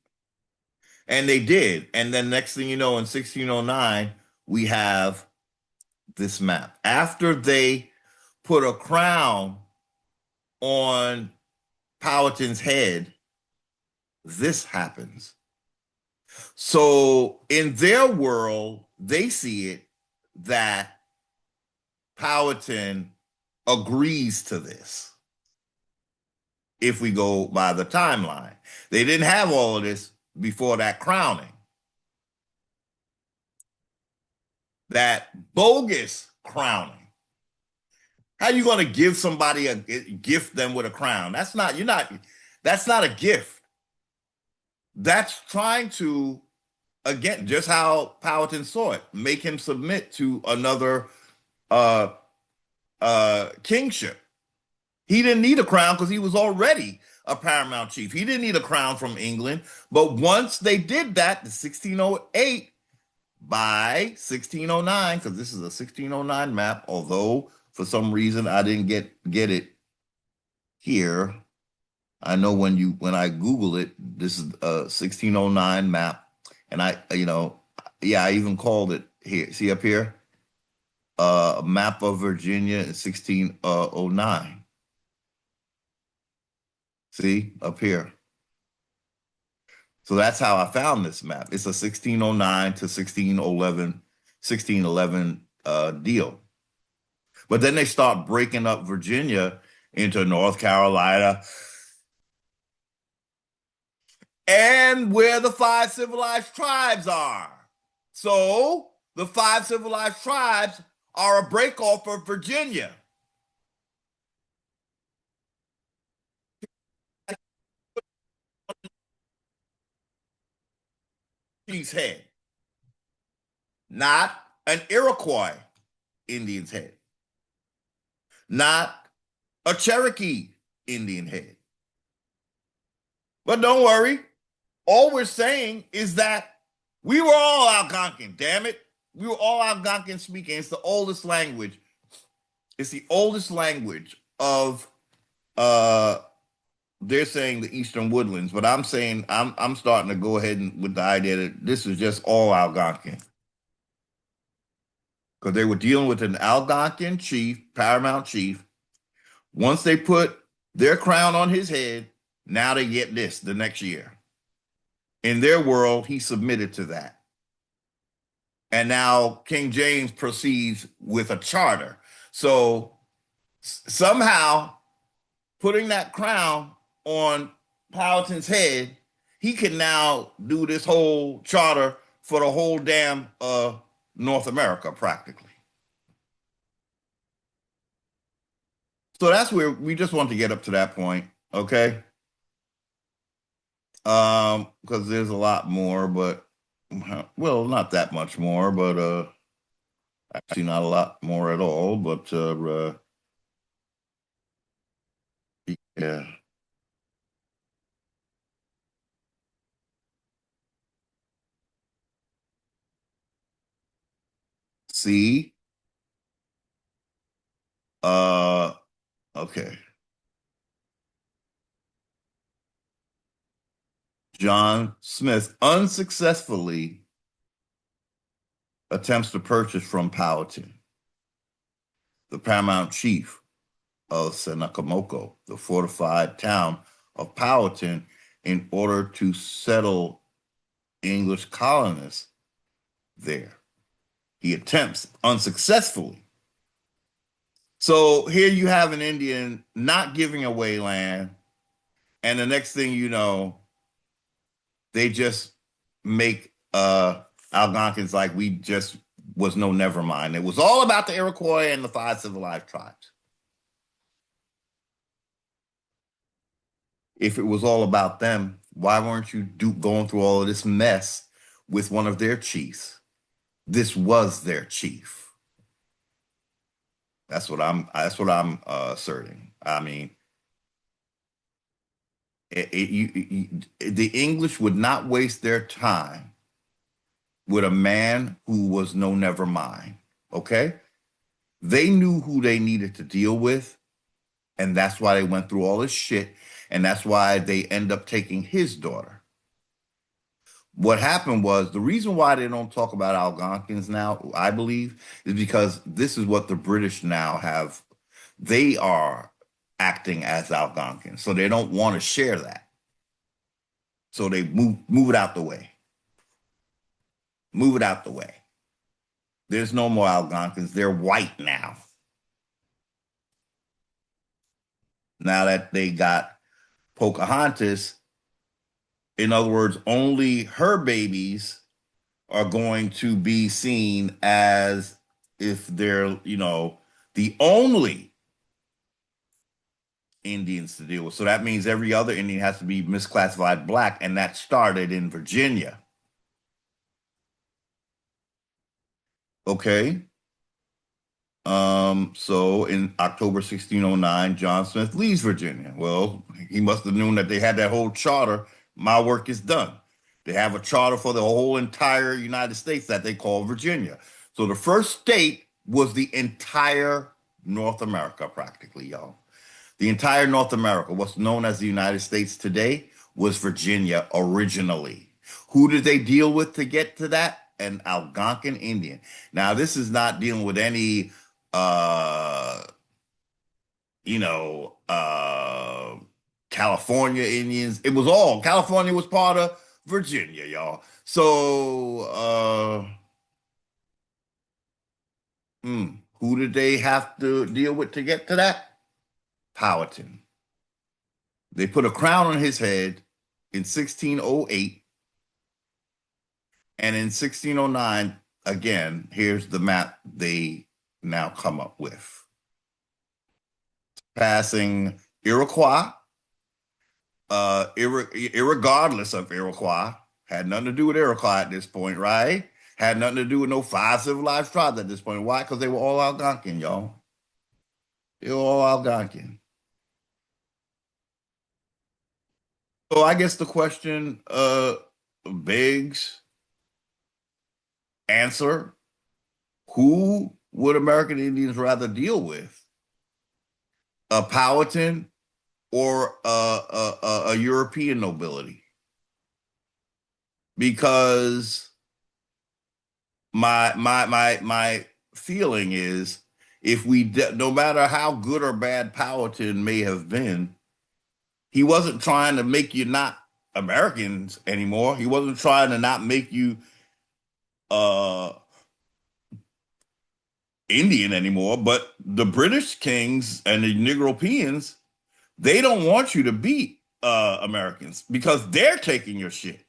And they did. And then next thing you know, in 1609, we have this map. After they put a crown on Powhatan's head, this happens. So in their world, they see it that Powhatan agrees to this. If we go by the timeline, they didn't have all of this before that crowning. That bogus crowning. How are you going to give somebody gift them with a crown? That's not a gift. That's trying to, again, just how Powhatan saw it, make him submit to another kingship. He didn't need a crown because he was already a paramount chief. He didn't need a crown from England. But once they did that, in 1608, by 1609, because this is a 1609 map, although for some reason I didn't get it here. I know when I Google it, this is a 1609 map, and yeah, I even called it here. See up here, a map of Virginia in 1609. See up here. So that's how I found this map. It's a 1609 to 1611 deal. But then they start breaking up Virginia into North Carolina and where the 5 civilized tribes are. So the 5 civilized tribes are a breakoff of Virginia. Chief's head, not an Iroquois Indian's head, not a Cherokee Indian head. But don't worry, all we're saying is that we were all Algonquin, damn it. We were all Algonquin speaking. It's the oldest language. It's the oldest language of they're saying the Eastern Woodlands, but I'm saying I'm starting to go ahead and with the idea that this is just all Algonquin. Because they were dealing with an Algonquin chief, paramount chief. Once they put their crown on his head, now they get this the next year. In their world, he submitted to that. And now King James proceeds with a charter. So somehow putting that crown on Powhatan's head, he can now do this whole charter for the whole damn North America, practically. So that's where we just want to get up to that point, okay? Because there's a lot more, but well, not that much more, but actually not a lot more at all, but yeah. See, okay. John Smith unsuccessfully attempts to purchase from Powhatan, the paramount chief of Senacamoco, the fortified town of Powhatan, in order to settle English colonists there. He attempts unsuccessfully. So here you have an Indian not giving away land, and the next thing you know, they just make Algonquins like we just was no never mind. It was all about the Iroquois and the 5 civilized tribes. If it was all about them, why weren't you going through all of this mess with one of their chiefs? This was their chief. That's what I'm asserting. I mean, the English would not waste their time with a man who was no never mind. Okay? They knew who they needed to deal with, and that's why they went through all this shit, and that's why they end up taking his daughter. What happened was, the reason why they don't talk about Algonquins now, I believe, is because this is what the British now have. They are acting as Algonquins, so they don't want to share that. So they move it out the way. Move it out the way. There's no more Algonquins. They're white now. Now that they got Pocahontas, in other words, only her babies are going to be seen as if they're, the only Indians to deal with. So that means every other Indian has to be misclassified black, and that started in Virginia. Okay. So in October 1609, John Smith leaves Virginia. Well, he must have known that they had that whole charter. My work is done. They have a charter for the whole entire United States that they call Virginia. So the first state was the entire North America, practically, y'all. The entire North America, what's known as the United States today, was Virginia originally. Who did they deal with to get to that? An Algonquin Indian. Now, this is not dealing with any, uh, you know, California Indians. It was all California was part of Virginia, y'all. So, who did they have to deal with to get to that? Powhatan. They put a crown on his head in 1608, and in 1609, again, here's the map they now come up with. Passing Iroquois, irregardless of Iroquois, had nothing to do with Iroquois at this point, right? Had nothing to do with no five civilized tribes at this point. Why? Because they were all Algonquian, y'all. They were all Algonquian. So I guess the question begs answer, who would American Indians rather deal with? A Powhatan or a European nobility? Because my feeling is, if no matter how good or bad Powhatan may have been, he wasn't trying to make you not Americans anymore. He wasn't trying to not make you uh Indian anymore. But the British kings and the Negropeans, they don't want you to be Americans because they're taking your shit.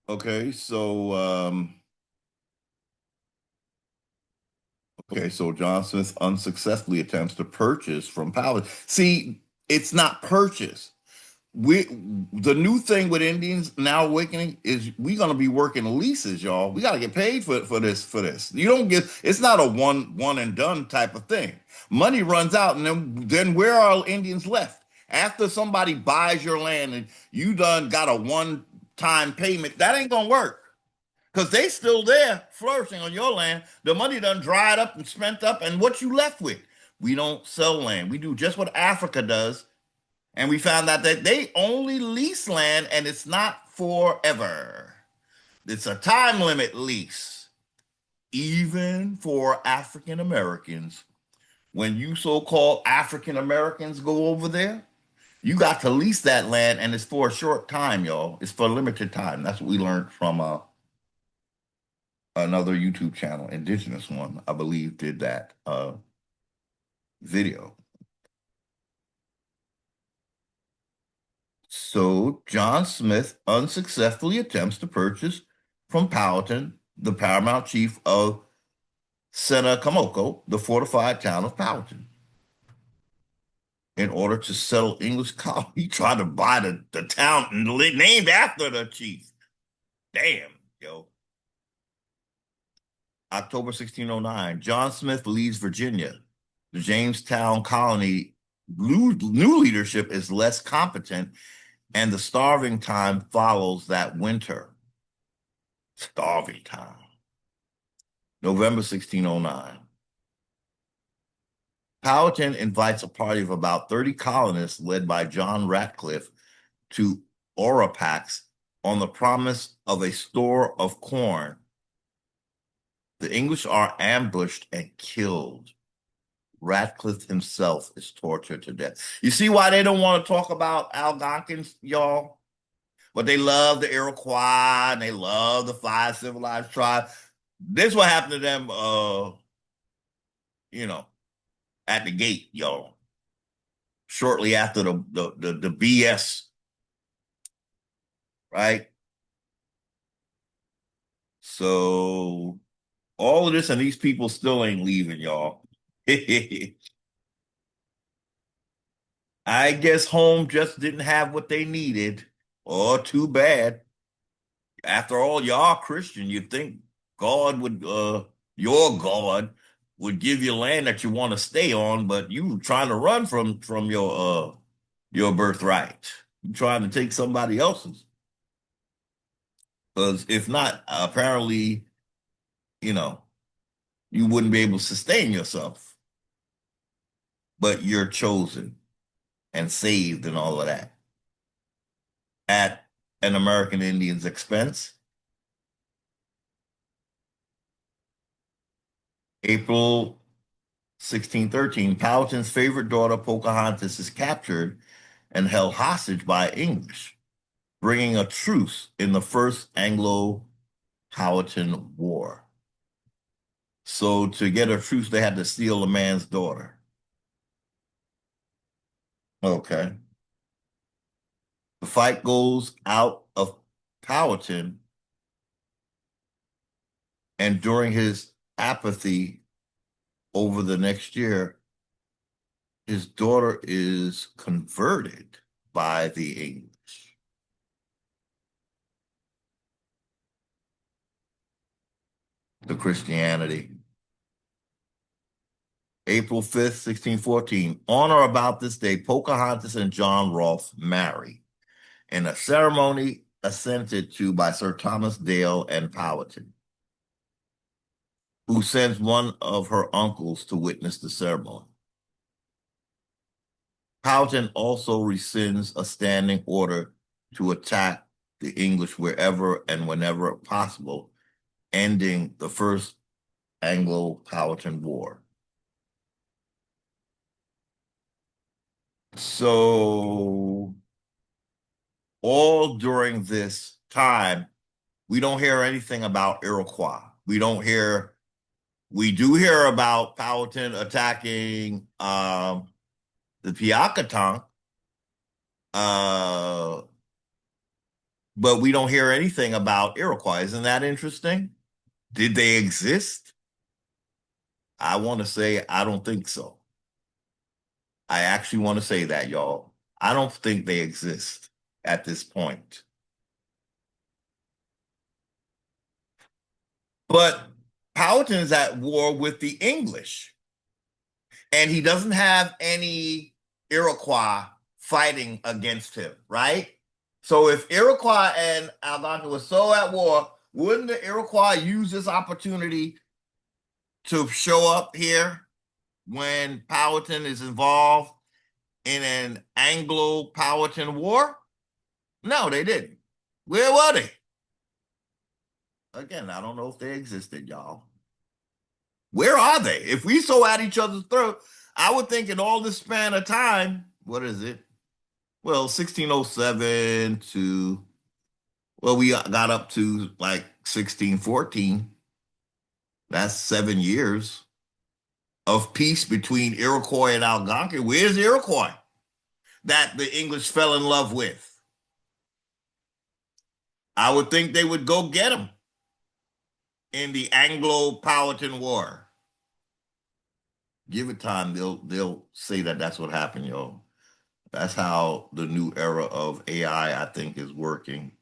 Okay, so John Smith unsuccessfully attempts to purchase from Powell. See, it's not purchase. We The new thing with Indians now awakening is we're gonna be working leases, y'all. We gotta get paid for this. You don't get, it's not a one and done type of thing. Money runs out, and then where are Indians left? After somebody buys your land and you done got a one time payment, that ain't gonna work. Because they still there flourishing on your land. The money done dried up and spent up, and what you left with? We don't sell land. We do just what Africa does, and we found out that they only lease land, and it's not forever. It's a time limit lease. Even for African Americans, when you so-called African Americans go over there, you got to lease that land, and it's for a short time, y'all. It's for a limited time. That's what we learned from another YouTube channel, indigenous one, I believe, did that video. So John Smith unsuccessfully attempts to purchase from Powhatan, the paramount chief of Senacomoco, the fortified town of Powhatan, in order to settle English colony. He tried to buy the town named after the chief. Damn, yo. October 1609, John Smith leaves Virginia. The Jamestown colony new leadership is less competent, and the starving time follows that winter. Starving time. November 1609. Powhatan invites a party of about 30 colonists led by John Ratcliffe to Orapax on the promise of a store of corn. The English are ambushed and killed. Ratcliffe himself is tortured to death. You see why they don't want to talk about Algonquins, y'all? But they love the Iroquois and they love the five civilized tribes. This is what happened to them, you know, at the gate, y'all. Shortly after the BS, right? So all of this, and these people still ain't leaving, y'all. I guess home just didn't have what they needed. Oh, too bad. After all, y'all Christian. You'd think God would, your God would give you land that you want to stay on, but you trying to run from your birthright. You trying to take somebody else's. Because if not, apparently you know, you wouldn't be able to sustain yourself, but you're chosen and saved and all of that at an American Indian's expense. April 1613, Powhatan's favorite daughter, Pocahontas, is captured and held hostage by English, bringing a truce in the First Anglo-Powhatan War. So to get a truce, they had to steal a man's daughter. Okay. The fight goes out of Powhatan, and during his apathy over the next year, his daughter is converted by the English. To Christianity. April 5th, 1614. On or about this day, Pocahontas and John Rolfe marry in a ceremony assented to by Sir Thomas Dale and Powhatan, who sends one of her uncles to witness the ceremony. Powhatan also rescinds a standing order to attack the English wherever and whenever possible, ending the First Anglo-Powhatan War. So all during this time, we don't hear anything about Iroquois. We do hear about Powhatan attacking the Piakatonk, but we don't hear anything about Iroquois. Isn't that interesting? Did they exist? I want to say I don't think so. I actually want to say that, y'all. I don't think they exist at this point. But Powhatan is at war with the English, and he doesn't have any Iroquois fighting against him, right? So if Iroquois and Algonquin were so at war, wouldn't the Iroquois use this opportunity to show up here when Powhatan is involved in an Anglo-Powhatan war? No, they didn't. Where were they? Again, I don't know if they existed, y'all. Where are they? If we so at each other's throat, I would think in all this span of time, what is it? Well, 1607 to, well, we got up to like 1614. That's 7 years of peace between Iroquois and Algonquin. Where's Iroquois that the English fell in love with? I would think they would go get him in the Anglo-Powhatan War. Give it time, they'll say that that's what happened, yo. That's how the new era of AI, I think, is working.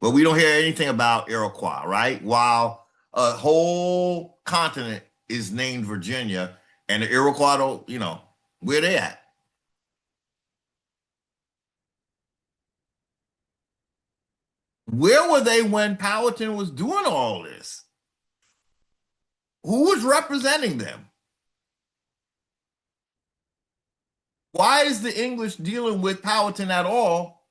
But we don't hear anything about Iroquois, right? While a whole continent is named Virginia, and the Iroquois don't, where they at? Where were they when Powhatan was doing all this? Who was representing them? Why is the English dealing with Powhatan at all?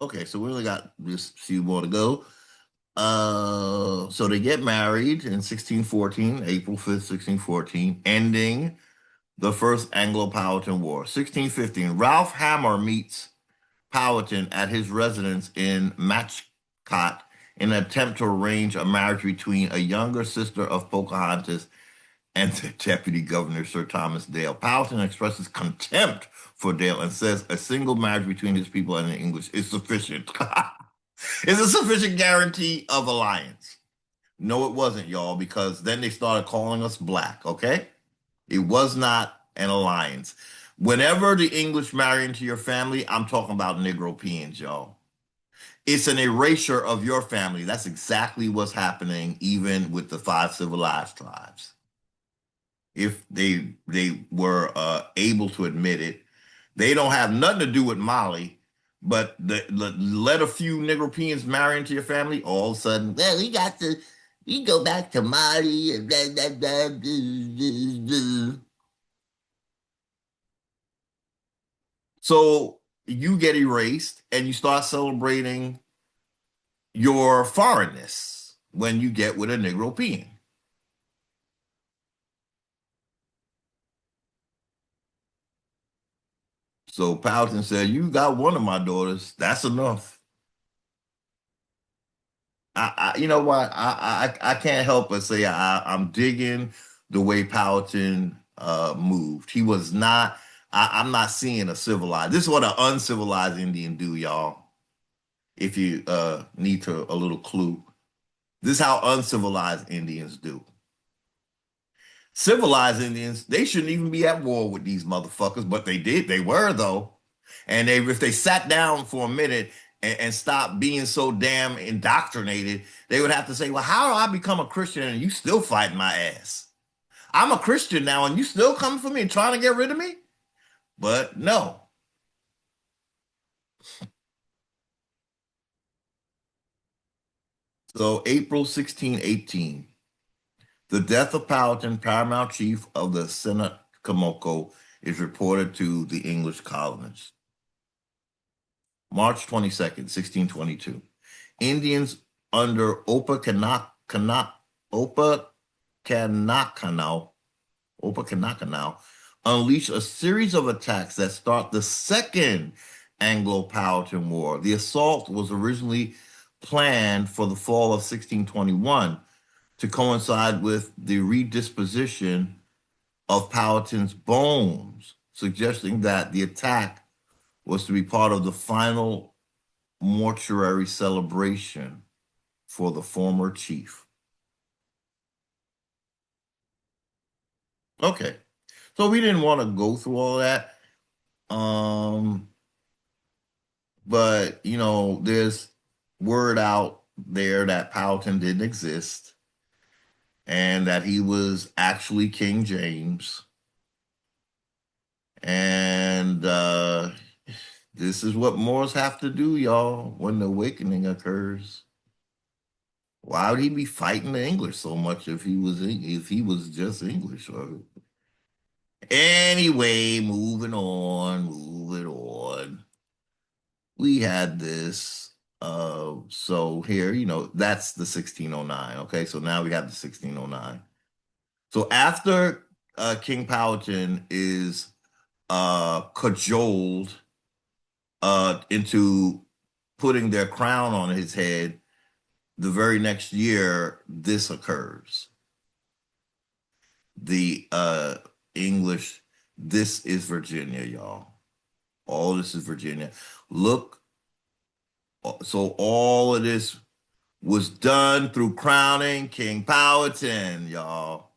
Okay, so we only got just a few more to go. So they get married in 1614, April 5th, 1614, ending the First Anglo-Powhatan War. 1615, Ralph Hammer meets Powhatan at his residence in Matchcot in an attempt to arrange a marriage between a younger sister of Pocahontas and the Deputy Governor, Sir Thomas Dale. Powhatan expresses contempt for Dale and says a single marriage between his people and the English is sufficient. Is a sufficient guarantee of alliance. No, it wasn't, y'all, because then they started calling us black, okay? It was not an alliance. Whenever the English marry into your family, I'm talking about Negropeans, y'all. It's an erasure of your family. That's exactly what's happening even with the 5 civilized tribes. If they were able to admit it, they don't have nothing to do with Mali, but let a few Negropeans marry into your family, all of a sudden, well, we go back to Mali and blah, blah, blah, blah, blah. So you get erased and you start celebrating your foreignness when you get with a Negropean. So Powelton said, "You got one of my daughters. That's enough." You know what? I can't help but say I'm digging the way Powelton moved. He was not. I'm not seeing a civilized. This is what an uncivilized Indian do, y'all. If you need to a little clue, this is how uncivilized Indians do. Civilized Indians, they shouldn't even be at war with these motherfuckers, but they did. They were though, and if they sat down for a minute and stopped being so damn indoctrinated, they would have to say, "Well, how do I become a Christian and you still fighting my ass? I'm a Christian now, and you still coming for me and trying to get rid of me?" But no. So April 1618, the death of Powhatan, paramount chief of the Senate Kamoko, is reported to the English colonists. March 22nd, 1622. Indians under Opa unleash a series of attacks that start the Second Anglo-Powhatan War. The assault was originally planned for the fall of 1621 to coincide with the redisposition of Powhatan's bones, suggesting that the attack was to be part of the final mortuary celebration for the former chief. Okay, so we didn't want to go through all that. Um, but there's word out there that Powhatan didn't exist and that he was actually King James. And this is what Moors have to do, y'all, when the awakening occurs. Why would he be fighting the English so much if he was just English? Anyway, moving on. We had this. So here, that's the 1609. Okay, so now we have the 1609. So after King Powhatan is cajoled into putting their crown on his head, the very next year, this occurs. The English, this is Virginia, y'all. All this is Virginia. Look, so all of this was done through crowning King Powhatan, y'all.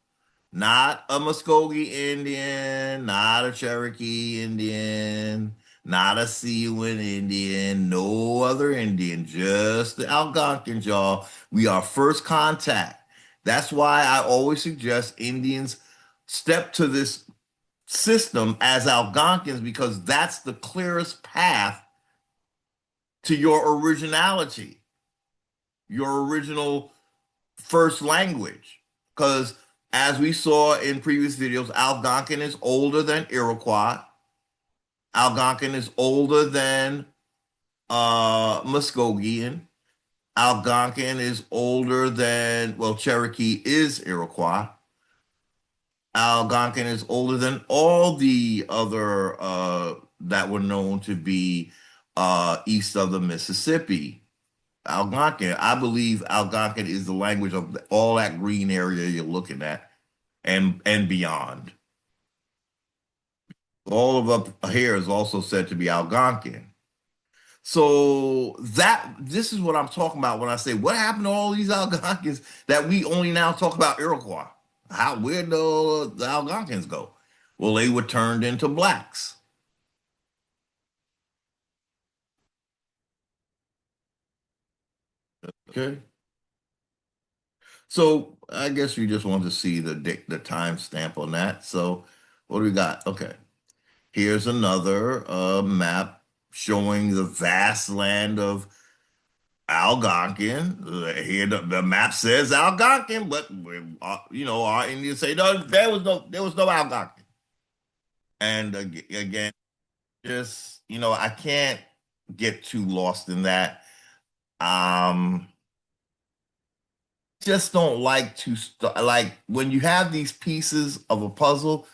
Not a Muskogee Indian, not a Cherokee Indian, not a Siouan Indian, no other Indian, just the Algonquins, y'all. We are first contact. That's why I always suggest Indians step to this system as Algonquins, because that's the clearest path to your originality, your original first language. Because as we saw in previous videos, Algonquin is older than Iroquois. Algonquin is older than Muskogean. Algonquin is older than, well, Cherokee is Iroquois. Algonquin is older than all the other that were known to be east of the Mississippi. Algonquin, I believe Algonquin is the language of all that green area you're looking at and beyond. All of up here is also said to be Algonquin. So this is what I'm talking about when I say, what happened to all these Algonquins that we only now talk about Iroquois? Where'd the Algonquins go? Well, they were turned into blacks. Okay. So I guess you just want to see the timestamp on that. So what do we got? Okay. Here's another map showing the vast land of Algonquin. Here the map says Algonquin, but our Indians say no, there was no Algonquin. And again, just I can't get too lost in that. Um, just don't like to like when you have these pieces of a puzzle.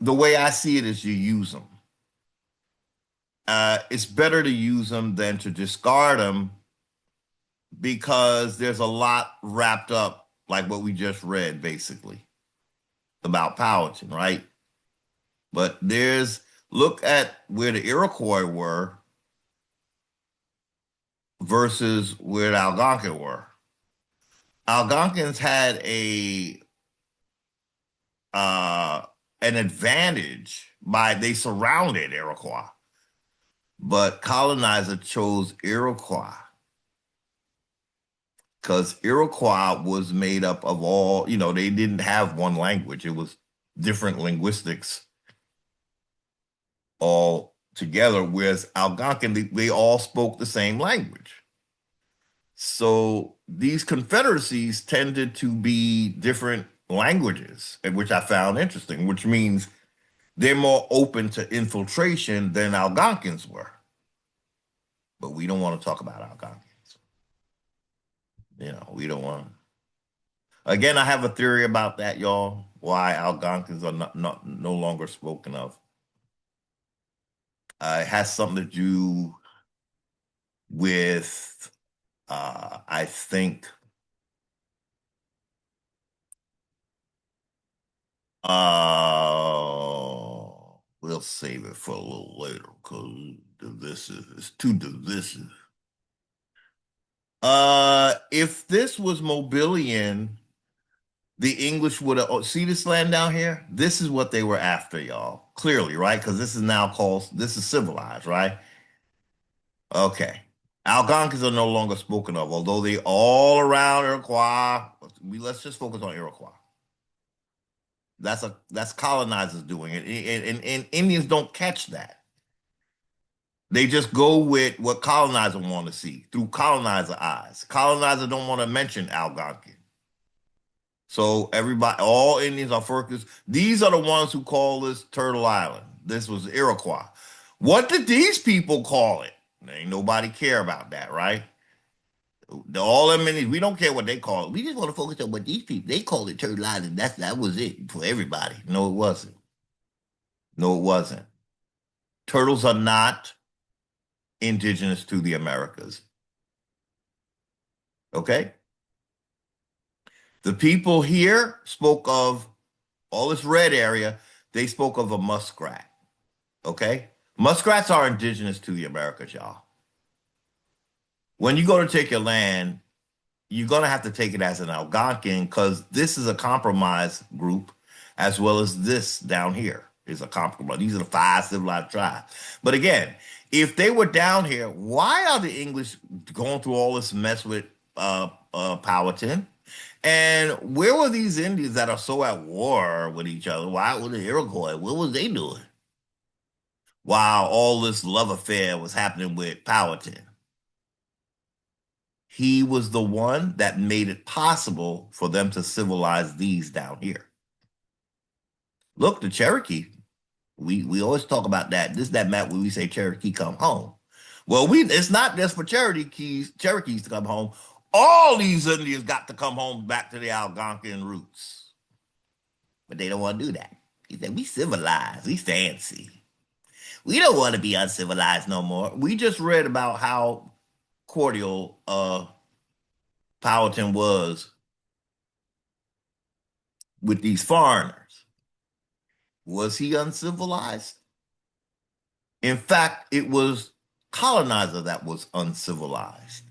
The way I see it is you use them. It's better to use them than to discard them because there's a lot wrapped up, like what we just read, basically about Powhatan, right? But look at where the Iroquois were versus where the Algonquin were. Algonquins had uh, an advantage by they surrounded Iroquois, but colonizer chose Iroquois because Iroquois was made up of they didn't have one language. It was different linguistics all together, whereas Algonquin, they all spoke the same language. So these confederacies tended to be different languages, which I found interesting, which means they're more open to infiltration than Algonquins were. But we don't want to talk about Algonquins. We don't want to. Again, I have a theory about that, y'all. Why Algonquins are no longer spoken of. It has something to do with, I think, we'll save it for a little later because it's too divisive. If this was Mobilian, the English would have see this land down here. This is what they were after, y'all. Clearly, right? Because this is civilized, right? Okay. Algonquins are no longer spoken of, although they all around Iroquois. Let's just focus on Iroquois. That's colonizers doing it, and Indians don't catch that. They just go with what colonizer want to see through colonizer eyes. Colonizer don't want to mention Algonquin. So everybody, all Indians are focused. These are the ones who call this Turtle Island. This was Iroquois. What did these people call it? Ain't nobody care about that, right? All them Indians, we don't care what they call it. We just want to focus on what these people they called it Turtle Island. That was it for everybody. No, it wasn't. No, it wasn't. Turtles are not indigenous to the Americas. Okay? The people here spoke of all this red area, they spoke of a muskrat. Okay? Muskrats are indigenous to the Americas, y'all. When you go to take your land, you're going to have to take it as an Algonquin because this is a compromise group, as well as this down here is a compromise. These are the 5 civilized tribes. But again, if they were down here, why are the English going through all this mess with Powhatan? And where were these Indians that are so at war with each other? Why were the Iroquois? What was they doing? While all this love affair was happening with Powhatan. He was the one that made it possible for them to civilize these down here. Look, the Cherokee, we always talk about that. This is that map where we say Cherokee come home. Well, it's not just for Cherokees to come home. All these Indians got to come home back to the Algonquin roots. But they don't want to do that. He said, we civilized, we fancy. We don't want to be uncivilized no more. We just read about how cordial Powhatan was with these foreigners. Was he uncivilized? In fact, it was colonizer that was uncivilized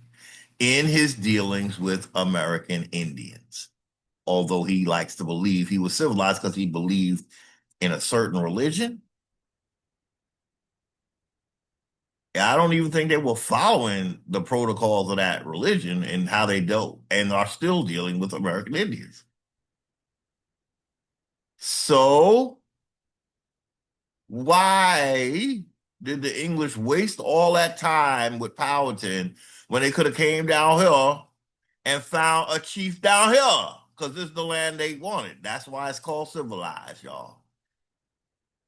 in his dealings with American Indians. Although he likes to believe he was civilized because he believed in a certain religion, I don't even think they were following the protocols of that religion and how they dealt and are still dealing with American Indians. So why did the English waste all that time with Powhatan when they could have came down here and found a chief down here? Because this is the land they wanted. That's why it's called civilized, y'all.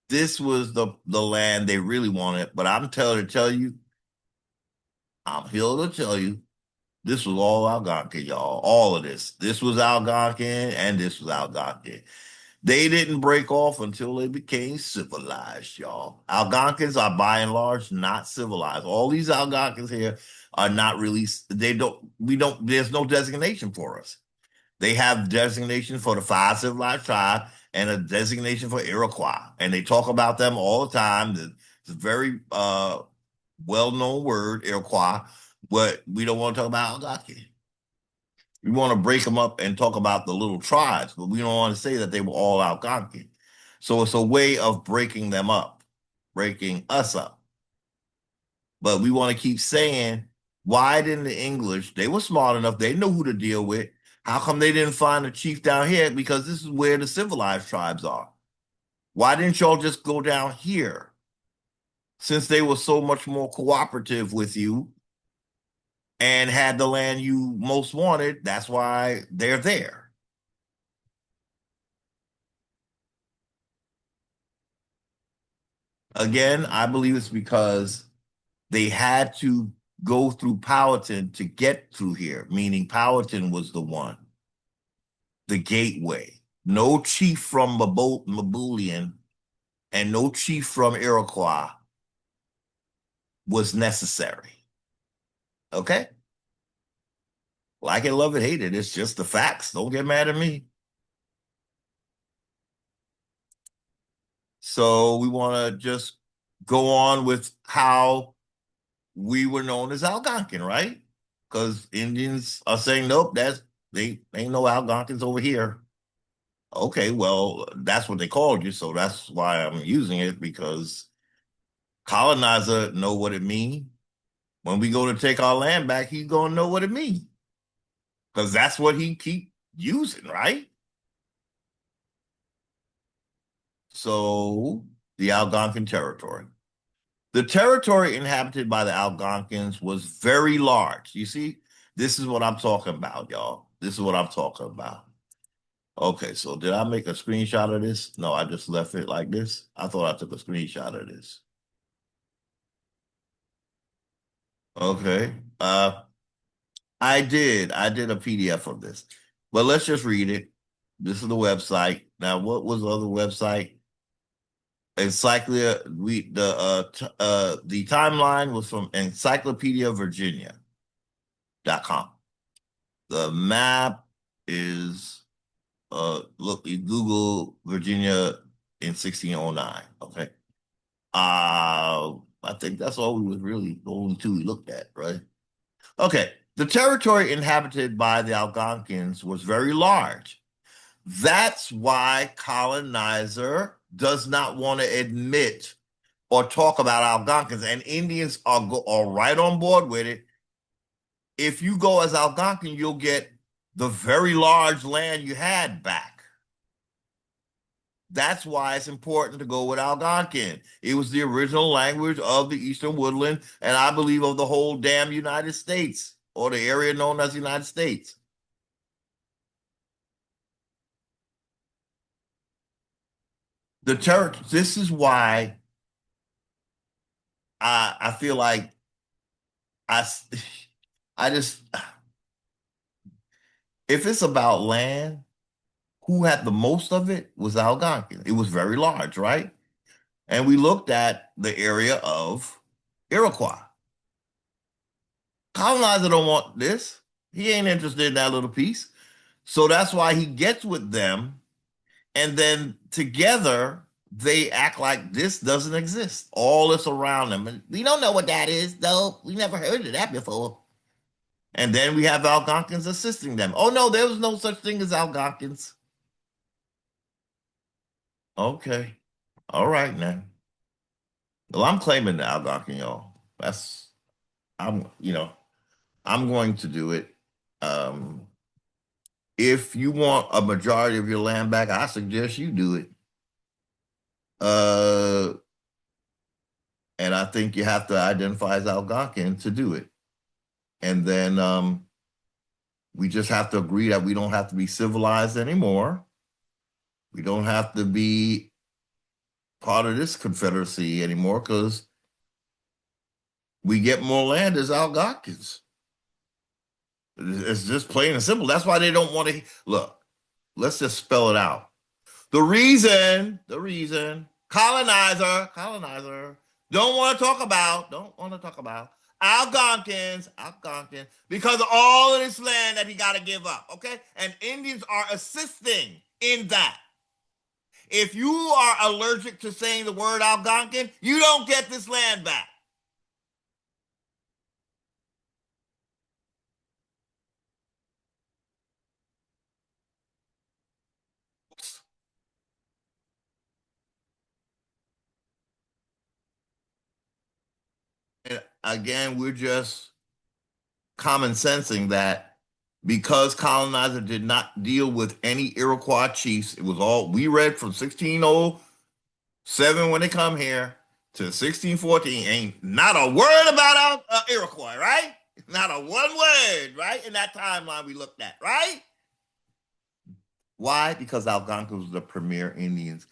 This was the land they really wanted. But I'm telling to tell you, I'm here to tell you, this was all Algonquin, y'all. All of this. This was Algonquin and this was Algonquin. They didn't break off until they became civilized, y'all. Algonquins are by and large not civilized. All these Algonquins here are not really, there's no designation for us. They have designation for the 5 civilized tribes and a designation for Iroquois. And they talk about them all the time. It's a very well-known word, Iroquois, but we don't want to talk about Algonquin. We want to break them up and talk about the little tribes, but we don't want to say that they were all Algonquin. So it's a way of breaking them up, breaking us up. But we want to keep saying, why didn't the English, they were smart enough, they know who to deal with. How come they didn't find a chief down here? Because this is where the civilized tribes are. Why didn't y'all just go down here? Since they were so much more cooperative with you and had the land you most wanted, that's why they're there. Again, I believe it's because they had to go through Powhatan to get through here, meaning Powhatan was the one, the gateway. No chief from Mabulian and no chief from Iroquois was necessary. Okay? Like it, love it, hate it. It's just the facts. Don't get mad at me. So we want to just go on with how we were known as Algonquin, right? Because Indians are saying, nope, they ain't no Algonquins over here. Okay, well, that's what they called you, so that's why I'm using it, because colonizer know what it means. When we go to take our land back, he's gonna know what it means. Because that's what he keep using, right? So the Algonquin territory. The territory inhabited by the Algonquins was very large. You see, this is what I'm talking about, y'all. This is what I'm talking about. Okay, so did I make a screenshot of this? No, I just left it like this. I thought I took a screenshot of this. Okay. I did. I did a PDF of this. But let's just read it. This is the website. Now, what was the other website? Encyclopedia. The timeline was from encyclopediavirginia.com. The map is look, you Google Virginia in 1609. Okay. I think that's all we was really the only two we looked at, right? Okay. The territory inhabited by the Algonquins was very large. That's why colonizer does not want to admit or talk about Algonquins, and Indians are right on board with it. If you go as Algonquin, you'll get the very large land you had back. That's why it's important to go with Algonquin. It was the original language of the Eastern Woodland, and I believe of the whole damn United States, or the area known as the United States. The church, this is why I feel like I I just, if it's about land, who had the most of it was Algonquin. It was very large, right? And we looked at the area of Iroquois. Colonizer don't want this. He ain't interested in that little piece. So that's why he gets with them, and then together they act like this doesn't exist. All that's around them. And we don't know what that is, though. We never heard of that before. And then we have Algonquins assisting them. Oh no, there was no such thing as Algonquins. Okay. All right now. Well, I'm claiming the Algonquin, y'all. That's I'm going to do it. Um, if you want a majority of your land back, I suggest you do it. Uh, and I think you have to identify as Algonquin to do it. And then we just have to agree that we don't have to be civilized anymore. We don't have to be part of this confederacy anymore because we get more land as Algonquins. It's just plain and simple. That's why they don't want to look. Let's just spell it out. The reason, colonizer, don't want to talk about Algonquins, because of all of this land that he got to give up, okay? And Indians are assisting in that. If you are allergic to saying the word Algonquin, you don't get this land back. And again, we're just common sensing that because colonizer did not deal with any Iroquois chiefs, it was all we read from 1607 when they come here to 1614. Ain't not a word about Iroquois, right? Not a one word, right? In that timeline we looked at, right? Why? Because Algonquins were the premier Indians.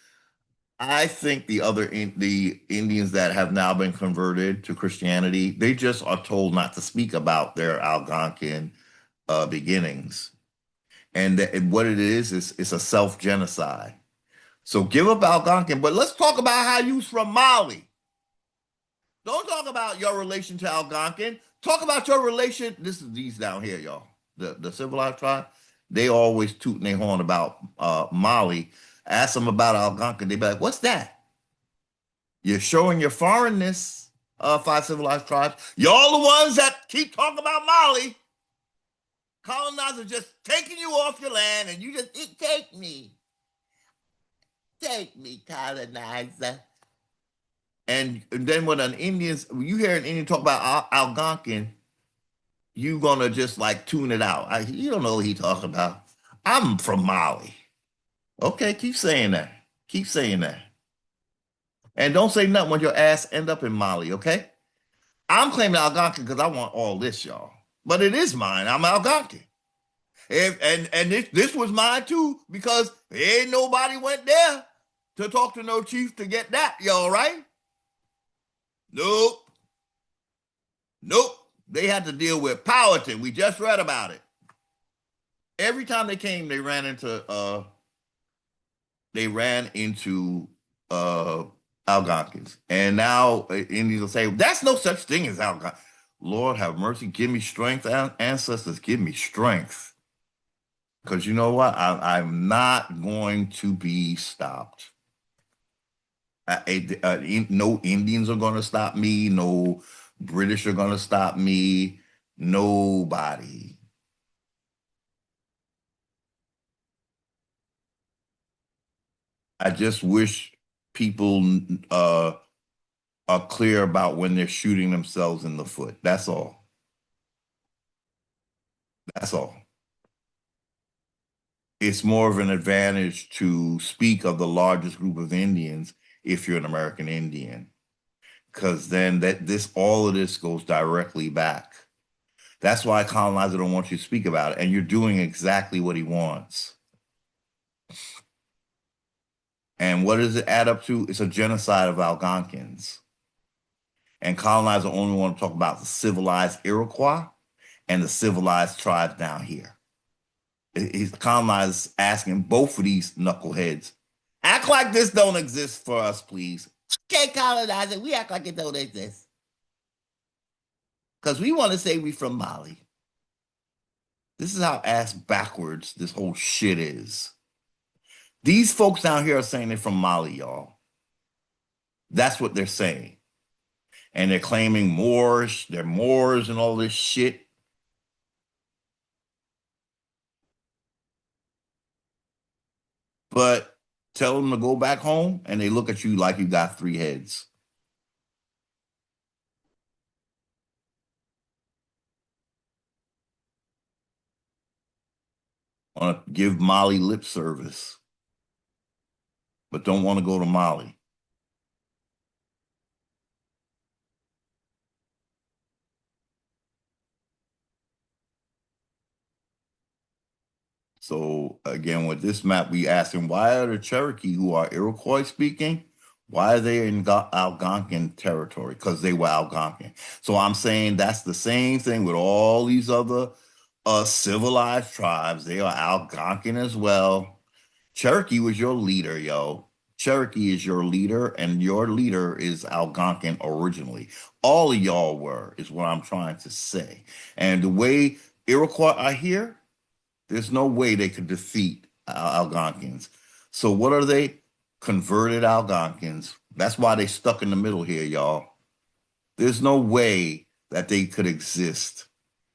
I think the Indians that have now been converted to Christianity, they just are told not to speak about their Algonquin beginnings. And what it is it's a self genocide. So give up Algonquin, but let's talk about how you's from Mali. Don't talk about your relation to Algonquin. Talk about your relation. This is these down here, y'all. The civilized tribe. They always tooting their horn about Mali. Ask them about Algonquin. They be like, "What's that?" You're showing your foreignness. Five civilized tribes. Y'all the ones that keep talking about Mali. Colonizers just taking you off your land, and you just take me, colonizer. And then when you hear an Indian talk about Algonquin, you gonna just like tune it out. You don't know what he talking about. I'm from Mali. Okay, keep saying that. Keep saying that. And don't say nothing when your ass end up in Mali, okay? I'm claiming Algonquin because I want all this, y'all. But it is mine. I'm Algonquin. And this was mine too, because ain't nobody went there to talk to no chief to get that, y'all, right? Nope. Nope. They had to deal with Powhatan. We just read about it. Every time they came, they ran into Algonquins. And now Indians will say, that's no such thing as Algonquin. Lord have mercy, give me strength, ancestors, give me strength. Because you know what? I'm not going to be stopped. No Indians are going to stop me. No British are going to stop me. Nobody. I just wish people uh, are clear about when they're shooting themselves in the foot. That's all. That's all. It's more of an advantage to speak of the largest group of Indians if you're an American Indian, because then all of this goes directly back. That's why colonizer don't want you to speak about it, and you're doing exactly what he wants. And what does it add up to? It's a genocide of Algonquins. And colonizer only want to talk about the civilized Iroquois and the civilized tribes down here. He's colonizers asking both of these knuckleheads, act like this don't exist for us, please. Okay, colonizer, we act like it don't exist. Because we want to say we from Mali. This is how ass backwards this whole shit is. These folks down here are saying they're from Mali, y'all. That's what they're saying. And they're claiming Moors, they're Moors and all this shit. But tell them to go back home and they look at you like you got three heads. Want to give Mali lip service, but don't want to go to Mali. So again, with this map, we asked him, why are the Cherokee, who are Iroquois speaking, why are they in Algonquin territory? Because they were Algonquin. So I'm saying that's the same thing with all these other civilized tribes. They are Algonquin as well. Cherokee was your leader, yo. Cherokee is your leader, and your leader is Algonquin originally. All of y'all were, is what I'm trying to say. And the way Iroquois are here, there's no way they could defeat Algonquins. So what are they? Converted Algonquins. That's why they stuck in the middle here, y'all. There's no way that they could exist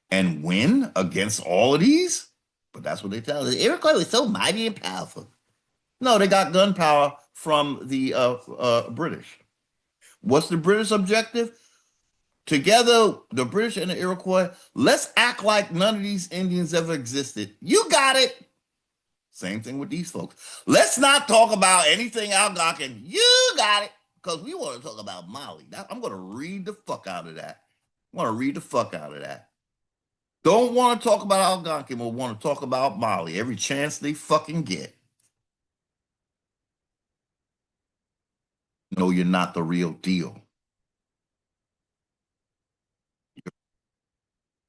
and win against all of these. But that's what they tell us. The Iroquois was so mighty and powerful. No, they got gunpowder from the British. What's the British objective? Together, the British and the Iroquois, let's act like none of these Indians ever existed. You got it. Same thing with these folks. Let's not talk about anything Algonquin. You got it. Because we want to talk about Mali. I'm going to read the fuck out of that. I want to read the fuck out of that. Don't want to talk about Algonquin, but want to talk about Mali every chance they fucking get. No, you're not the real deal.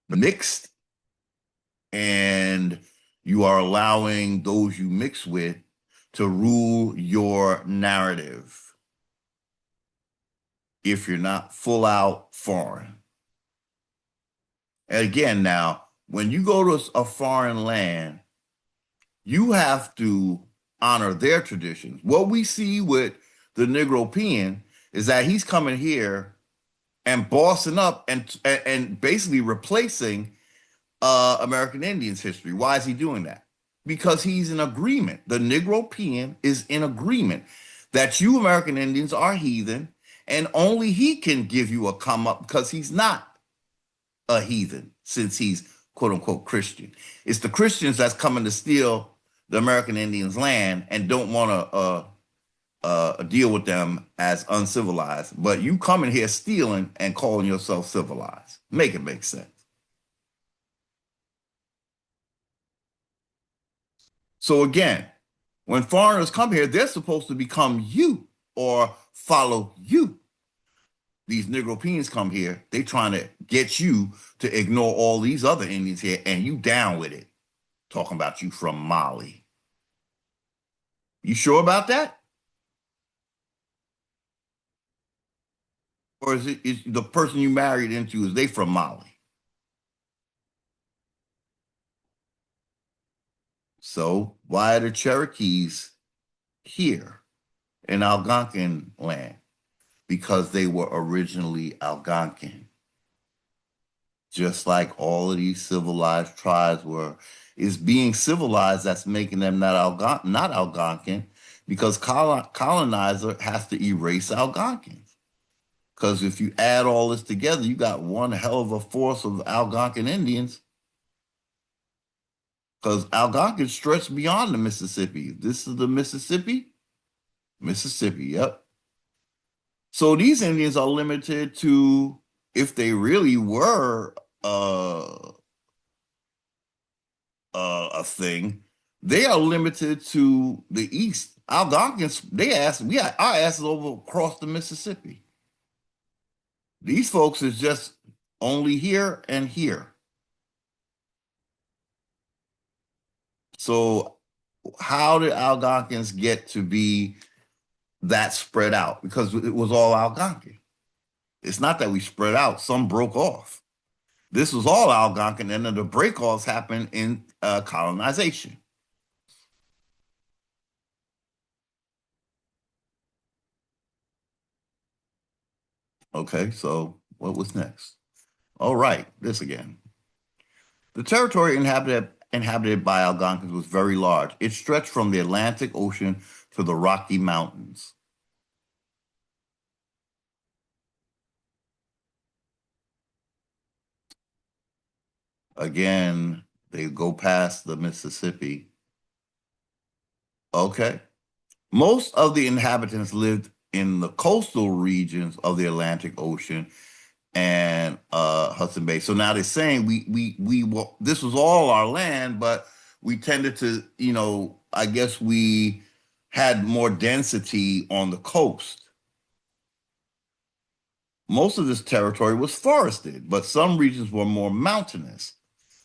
You're mixed, and you are allowing those you mix with to rule your narrative if you're not full out foreign. And again, now, when you go to a foreign land, you have to honor their traditions. What we see with the Negro Peon is that he's coming here and bossing up and basically replacing American Indians history. Why is he doing that? Because he's in agreement. The Negro Peon is in agreement that you American Indians are heathen, and only he can give you a come up because he's not a heathen, since he's quote unquote Christian. It's the Christians that's coming to steal the American Indians' land and don't want to deal with them as uncivilized. But you coming here stealing and calling yourself civilized. Make it make sense. So again, when foreigners come here, they're supposed to become you or follow you. These Negro Peons come here, they trying to get you to ignore all these other Indians here, and you down with it. Talking about you from Mali. You sure about that? Or is the person you married into, is they from Mali? So why are the Cherokees here in Algonquin land? Because they were originally Algonquin. Just like all of these civilized tribes were. It's being civilized that's making them not Algonquin, because colonizer has to erase Algonquins. Because if you add all this together, you got one hell of a force of Algonquin Indians. Because Algonquins stretch beyond the Mississippi. This is the Mississippi? Mississippi, yep. So these Indians are limited to, if they really were a thing, they are limited to the east. Algonquins, our asses over across the Mississippi. These folks is just only here and here. So how did Algonquins get to be that spread out? Because it was all Algonquin. It's not that we spread out, some broke off. This was all Algonquin, and then the break-offs happened in colonization. Okay, so what was next? All right, this again. The territory inhabited by Algonquins was very large. It stretched from the Atlantic Ocean to the Rocky Mountains. Again, They go past the Mississippi. Okay. Most of the inhabitants lived in the coastal regions of the Atlantic Ocean and Hudson Bay. So now they're saying this was all our land, but we tended to, I guess we had more density on the coast. Most of this territory was forested, but some regions were more mountainous.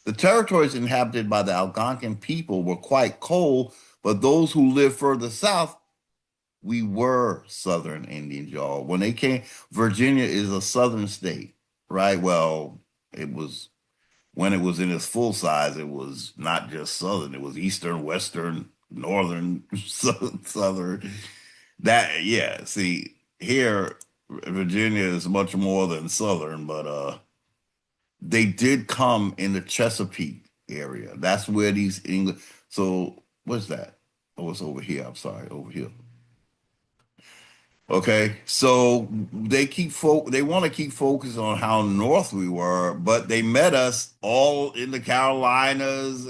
The territories inhabited by the Algonquin people were quite cold, but those who lived further south, we were Southern Indians, y'all. When they came, Virginia is a Southern state, right? Well, it was when it was in its full size, it was not just Southern, it was Eastern, Western, Northern, Southern. That, yeah, see, here, Virginia is much more than Southern, but they did come in the Chesapeake area. That's where these English. So what's that? Oh, it's over here. I'm sorry, over here. Okay, so they want to keep focus on how north we were, but they met us all in the Carolinas,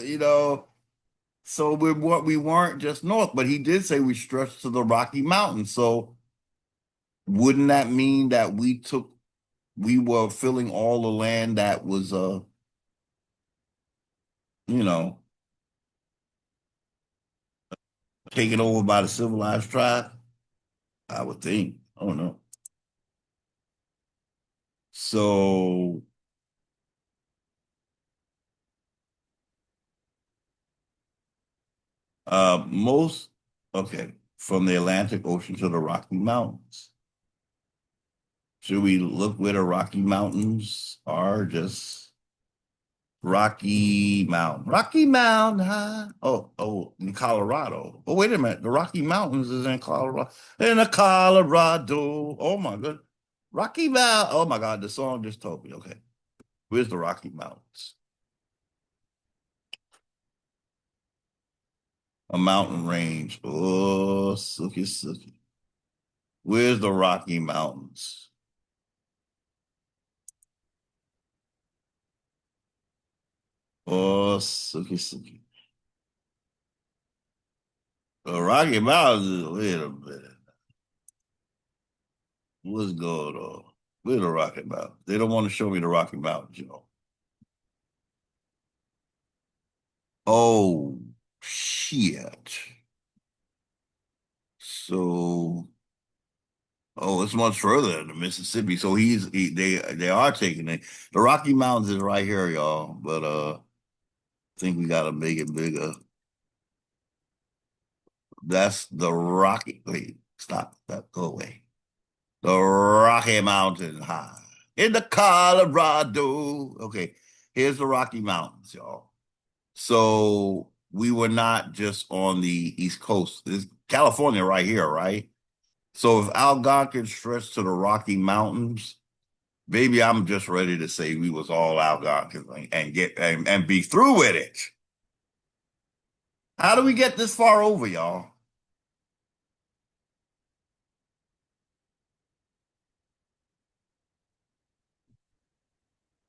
So we weren't just north, but he did say we stretched to the Rocky Mountains. So wouldn't that mean that we were filling all the land that was you know, taken over by the civilized tribe? I would think. I don't know. So most okay, from the Atlantic Ocean to the Rocky Mountains. Should we look where the Rocky Mountains are? Just Rocky Mountain High. Oh, in Colorado. Oh, wait a minute. The Rocky Mountains is in Colorado. In the Colorado. Oh my God. Rocky Mountain. Oh my God, the song just told me. Okay. Where's the Rocky Mountains? A mountain range. Oh, sookie, sookie. Where's the Rocky Mountains? Oh, sookie, sookie. The Rocky Mountains. Wait a minute. What's going on? Where's the Rocky Mountains? They don't want to show me the Rocky Mountains. Oh, shit. So, oh, it's much further than the Mississippi. So they are taking it. The Rocky Mountains is right here, y'all. But I think we gotta make it bigger. That's the Rocky. Wait, stop. That go away. The Rocky Mountain High in the Colorado. Okay, here's the Rocky Mountains, y'all. So we were not just on the East Coast. There's California right here, right? So if Algonquin stretched to the Rocky Mountains, baby, I'm just ready to say we was all Algonquins and get and be through with it. How do we get this far over, y'all?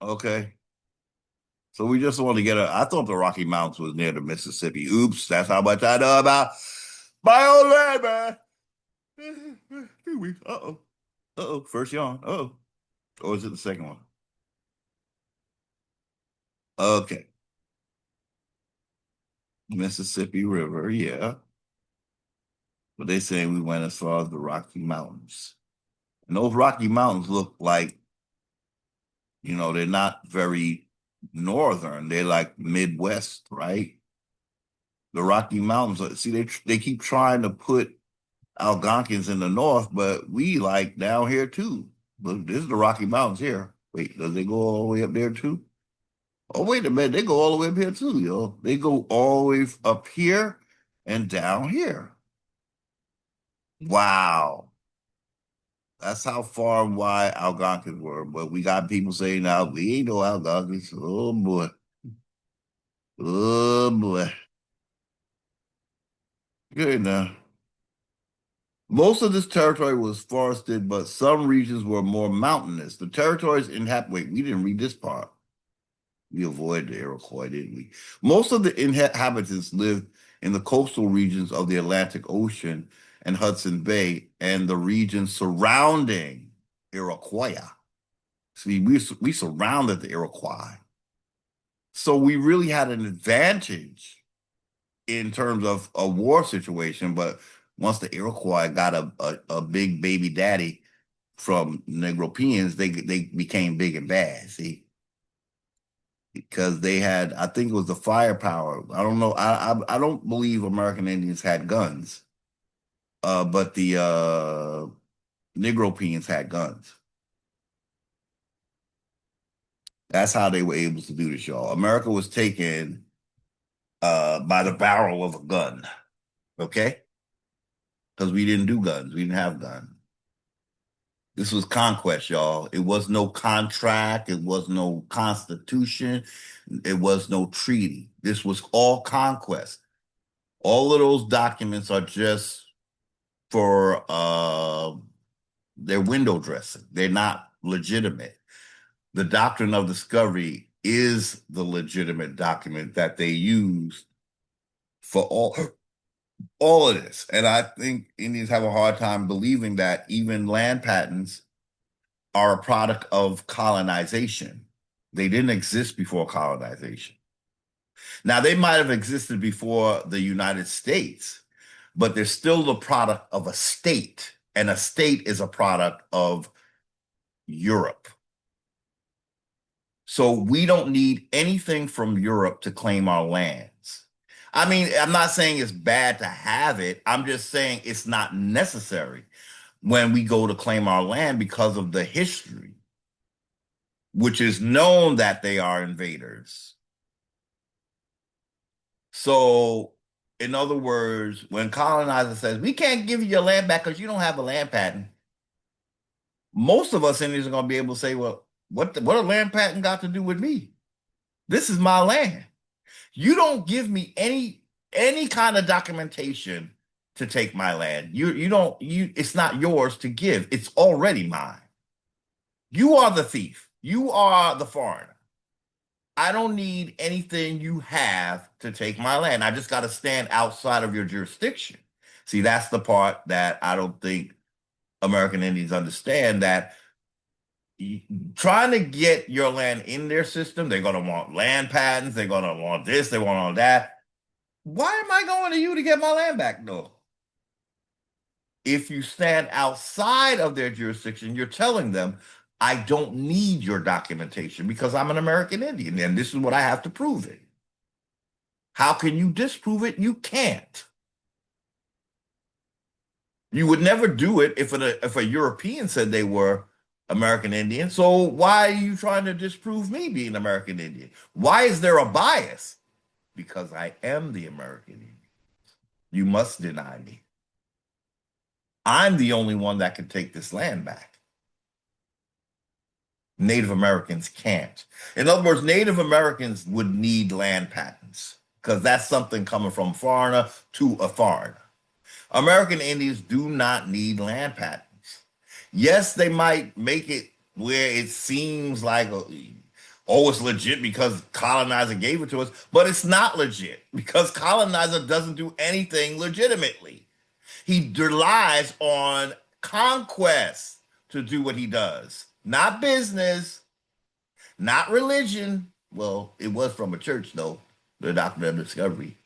Okay. So we just want to I thought the Rocky Mountains was near the Mississippi. Oops, that's how much I know about my old land, man. 2 weeks. Uh-oh. Uh-oh. First yawn. Uh-oh. Or is it the second one? Okay. Mississippi River, yeah. But they saying we went as far as the Rocky Mountains. And those Rocky Mountains look like, they're not very northern. They're like Midwest, right? The Rocky Mountains, see, they keep trying to put Algonquins in the north, but we like down here too. Look, this is the Rocky Mountains here. Wait, does they go all the way up there too? Oh, wait a minute, they go all the way up here too, yo. They go all the way up here and down here. Wow. That's how far and wide Algonquins were. But we got people saying now we ain't no Algonquins. Oh boy. Oh boy. Good now. Most of this territory was forested, but some regions were more mountainous. The territories inhabit. Wait, we didn't read this part. We avoided the Iroquois, didn't we? Most of the inhabitants lived in the coastal regions of the Atlantic Ocean and Hudson Bay and the regions surrounding Iroquois. See, we surrounded the Iroquois. So we really had an advantage in terms of a war situation. But once the Iroquois got a big baby daddy from Negropeans, they became big and bad. See, because they had, I think it was the firepower. I don't know. I don't believe American Indians had guns, but the Negropeans had guns. That's how they were able to do this, y'all. America was taken by the barrel of a gun, okay? Because we didn't do guns. We didn't have guns. This was conquest, y'all. It was no contract. It was no constitution. It was no treaty. This was all conquest. All of those documents are just for their window dressing. They're not legitimate. The doctrine of discovery is the legitimate document that they use for all of this. And I think Indians have a hard time believing that even land patents are a product of colonization. They didn't exist before colonization. Now, they might have existed before the United States, but they're still the product of a state, and a state is a product of Europe. So we don't need anything from Europe to claim our lands. I mean, I'm not saying it's bad to have it. I'm just saying it's not necessary when we go to claim our land because of the history, which is known that they are invaders. So, in other words, when colonizer says, we can't give you your land back because you don't have a land patent, most of us Indians are going to be able to say, well, what a land patent got to do with me? This is my land. You don't give me any kind of documentation to take my land. It's not yours to give. It's already mine. You are the thief. You are the foreigner. I don't need anything you have to take my land. I just got to stand outside of your jurisdiction. See, that's the part that I don't think American Indians understand, that trying to get your land in their system, they're going to want land patents, they're going to want this, they want all that. Why am I going to you to get my land back, though? If you stand outside of their jurisdiction, you're telling them, I don't need your documentation because I'm an American Indian, and this is what I have to prove it. How can you disprove it? You can't. You would never do it if a European said they were American Indian. So why are you trying to disprove me being American Indian? Why is there a bias? Because I am the American Indian. You must deny me. I'm the only one that can take this land back. Native Americans can't. In other words, Native Americans would need land patents because that's something coming from a foreigner to a foreigner. American Indians do not need land patents. Yes, they might make it where it seems like, oh, it's legit because colonizer gave it to us, but it's not legit because colonizer doesn't do anything legitimately. He relies on conquest to do what he does, not business, not religion. Well, it was from a church, though, the Doctrine of Discovery.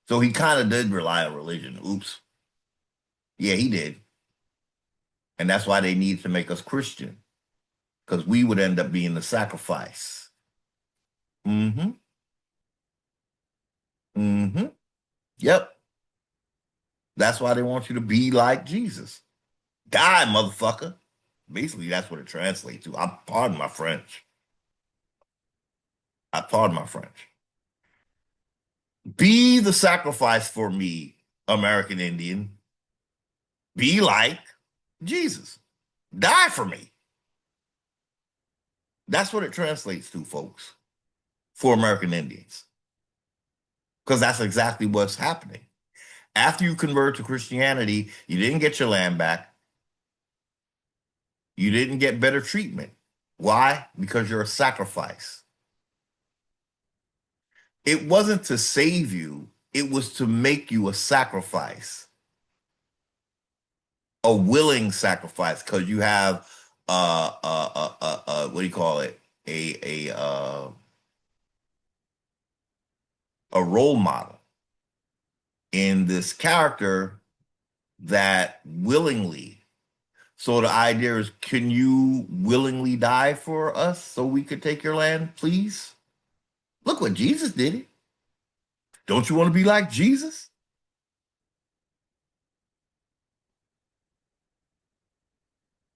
So he kind of did rely on religion. Oops. Yeah, he did. And that's why they need to make us Christian, because we would end up being the sacrifice. Mm-hmm. Mm-hmm. Yep. That's why they want you to be like Jesus. Die, motherfucker. Basically, that's what it translates to. I pardon my French. I pardon my French. Be the sacrifice for me, American Indian. Be like Jesus. Die for me. That's what it translates to, folks, for American Indians. Because that's exactly what's happening. After you convert to Christianity, you didn't get your land back. You didn't get better treatment. Why? Because you're a sacrifice. It wasn't to save you, it was to make you a sacrifice, a willing sacrifice, because you have what do you call it? A role model in this character that willingly. So the idea is, can you willingly die for us so we could take your land, please? Look what Jesus did it. Don't you want to be like Jesus?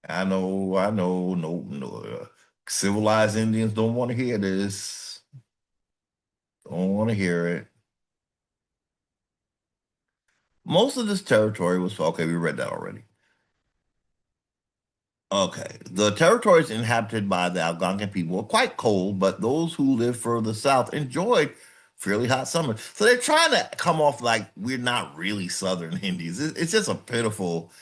No. Civilized Indians don't want to hear this. Don't want to hear it. Most of this territory was okay. We read that already. Okay, the territories inhabited by the Algonquin people were quite cold, but those who lived further south enjoyed fairly hot summers. So they're trying to come off like we're not really Southern Indians. It's just a pitiful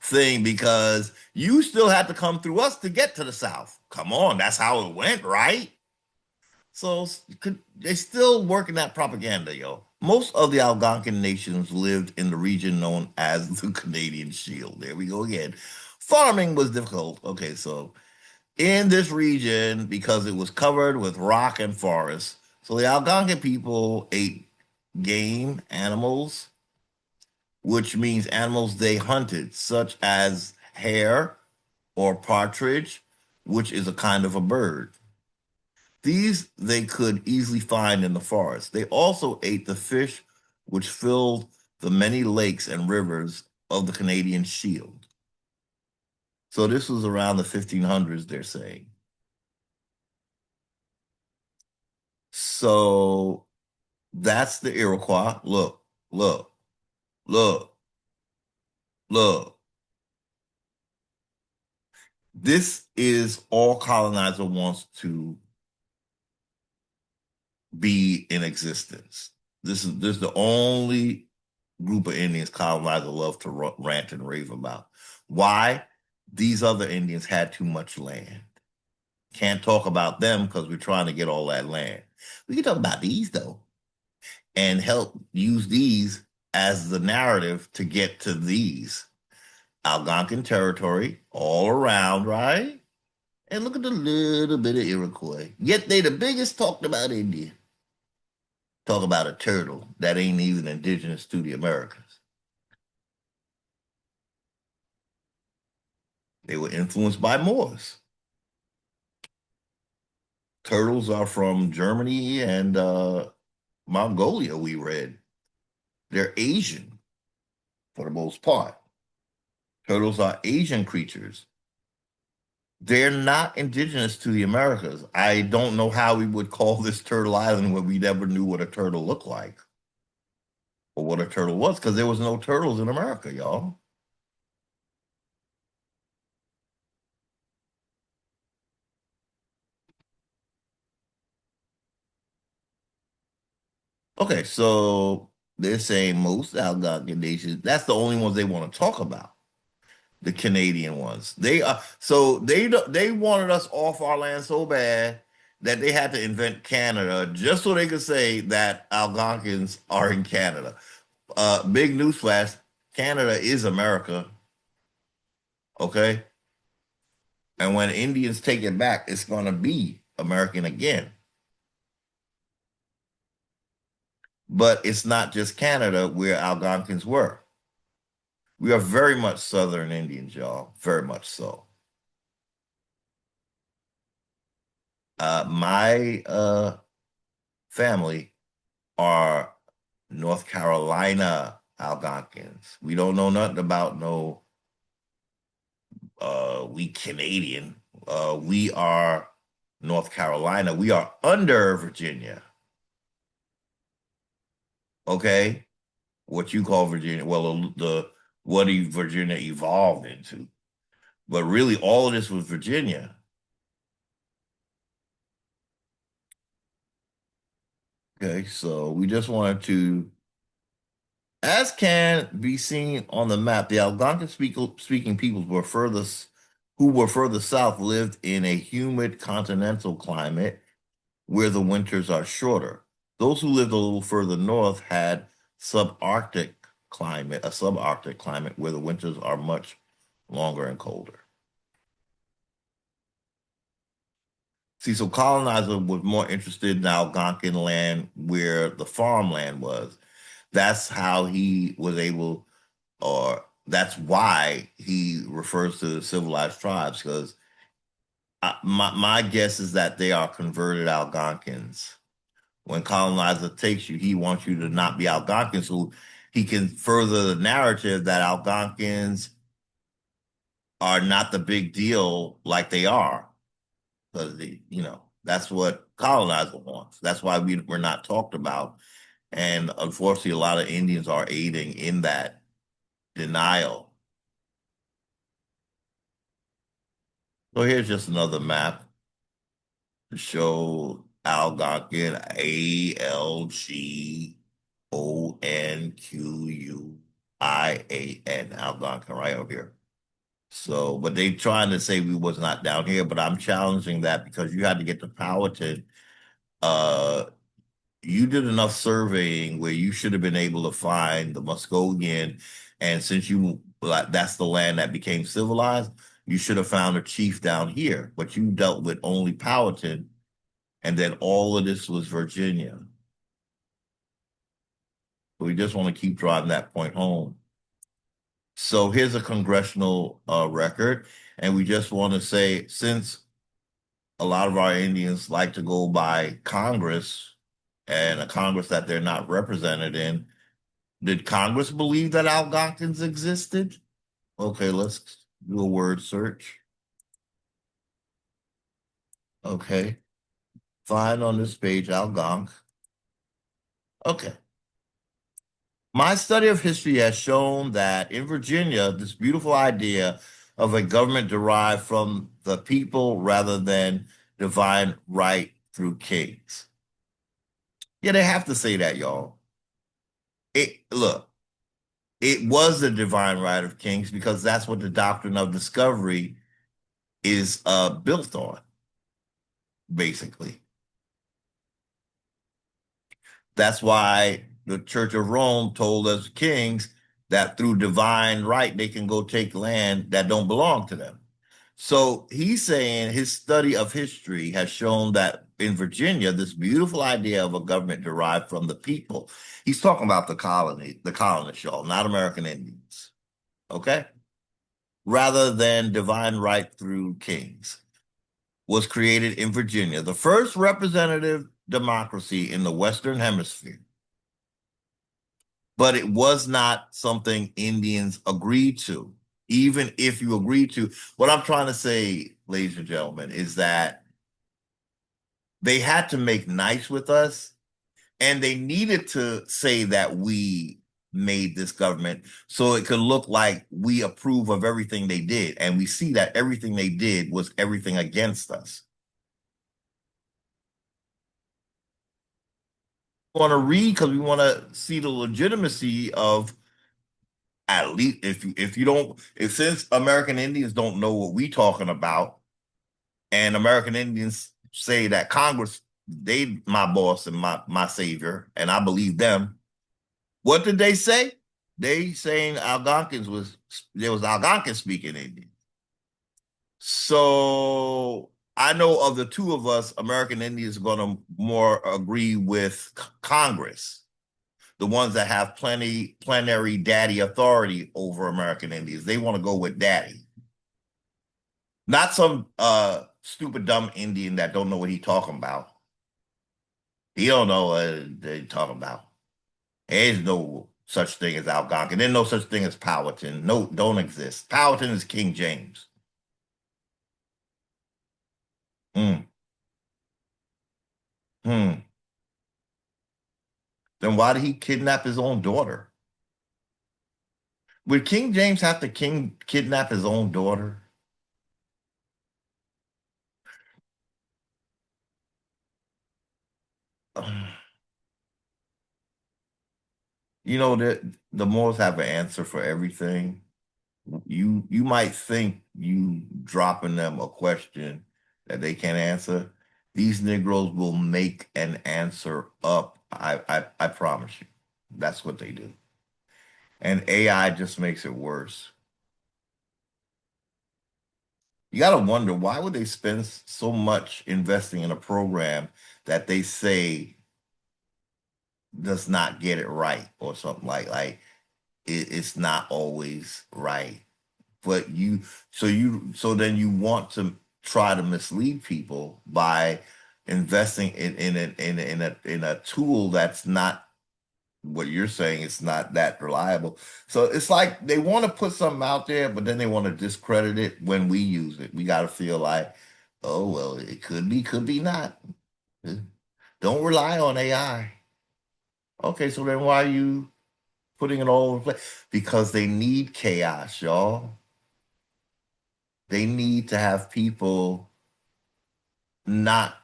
thing because you still had to come through us to get to the South. Come on, that's how it went, right? So they still working that propaganda, yo. Most of the Algonquin nations lived in the region known as the Canadian Shield. There we go again. Farming was difficult. Okay, so in this region, because it was covered with rock and forest, so the Algonquin people ate game animals, which means animals they hunted, such as hare or partridge, which is a kind of a bird. These they could easily find in the forest. They also ate the fish which filled the many lakes and rivers of the Canadian Shield. So this was around the 1500s, they're saying. So that's the Iroquois. Look, look, look. This is all colonizer wants to be in existence. This is the only group of Indians colonizer love to rant and rave about. Why? These other Indians had too much land. Can't talk about them because we're trying to get all that land. We can talk about these though, and help use these as the narrative to get to these Algonquin territory all around, right? And look at the little bit of Iroquois. Yet they the biggest talked about Indian. Talk about a turtle that ain't even indigenous to the Americas. They were influenced by Moors. Turtles are from Germany and Mongolia, we read. They're Asian for the most part. Turtles are Asian creatures. They're not indigenous to the Americas. I don't know how we would call this Turtle Island when we never knew what a turtle looked like or what a turtle was because there was no turtles in America, y'all. Okay, so they're saying most Algonquin nations, that's the only ones they want to talk about. The Canadian ones. They wanted us off our land so bad that they had to invent Canada just so they could say that Algonquins are in Canada. Big newsflash: Canada is America. Okay, and when Indians take it back, it's going to be American again. But it's not just Canada where Algonquins were. We are very much Southern Indians, y'all. Very much so. My family are North Carolina Algonquins. We don't know nothing about no we Canadian. We are North Carolina. We are under Virginia. Okay? What you call Virginia, well, the what Virginia evolved into. But really all of this was Virginia. Okay, so we just wanted to, as can be seen on the map, the Algonquin speaking peoples who were further south lived in a humid continental climate where the winters are shorter. Those who lived a little further north had subarctic a subarctic climate where the winters are much longer and colder. See, so colonizer was more interested in Algonquin land where the farmland was. That's how he was able, or that's why he refers to the civilized tribes, because my guess is that they are converted Algonquins. When colonizer takes you, he wants you to not be Algonquin, so he can further the narrative that Algonquins are not the big deal like they are. Because that's what colonizer wants. That's why we're not talked about. And unfortunately, a lot of Indians are aiding in that denial. So here's just another map to show Algonquin, Algonquian, Algonquin, right over here. So, but they trying to say we was not down here, but I'm challenging that because you had to get to Powhatan. Uh, you did enough surveying where you should have been able to find the Muskogee, and since you like that's the land that became civilized, you should have found a chief down here. But you dealt with only Powhatan, and then all of this was Virginia. So we just want to keep driving that point home. So here's a congressional record, and we just want to say since a lot of our Indians like to go by Congress and a Congress that they're not represented in, did Congress believe that Algonquins existed? Okay, let's do a word search. Okay, find on this page Algonq. Okay. My study of history has shown that in Virginia, this beautiful idea of a government derived from the people rather than divine right through kings. Yeah, they have to say that, y'all. Look, it was the divine right of kings because that's what the doctrine of discovery is built on, basically. That's why the Church of Rome told us kings that through divine right they can go take land that don't belong to them. So he's saying his study of history has shown that in Virginia, this beautiful idea of a government derived from the people. He's talking about the colonists, y'all, not American Indians. Okay? Rather than divine right through kings, was created in Virginia, the first representative democracy in the Western Hemisphere. But it was not something Indians agreed to. Even if you agree to, what I'm trying to say, ladies and gentlemen, is that they had to make nice with us and they needed to say that we made this government so it could look like we approve of everything they did. And we see that everything they did was everything against us. We want to read because we want to see the legitimacy of at least if you don't if since American Indians don't know what we talking about and American Indians say that Congress they my boss and my savior and I believe them. What did they say? They saying Algonquins there was Algonquin speaking Indian. So I know of the two of us, American Indians are going to more agree with Congress, the ones that have plenary daddy authority over American Indians. They want to go with daddy. Not some stupid dumb Indian that don't know what he talking about. He don't know what they talking about. There's no such thing as Algonquin. There's no such thing as Powhatan. No, don't exist. Powhatan is King James. Hmm. Hmm. Then why did he kidnap his own daughter? Would King James have to kidnap his own daughter? You know that the Moors have an answer for everything. You might think you dropping them a question that they can't answer. These Negroes will make an answer up. I promise you. That's what they do. And AI just makes it worse. You got to wonder why would they spend so much investing in a program that they say does not get it right or something like it's not always right. But so then you want to try to mislead people by investing in a tool that's not what you're saying. It's not that reliable. So it's like they want to put something out there, but then they want to discredit it when we use it. We got to feel like, oh well, it could be not. Don't rely on AI. Okay, so then why are you putting it all over the place? Because they need chaos, y'all. They need to have people not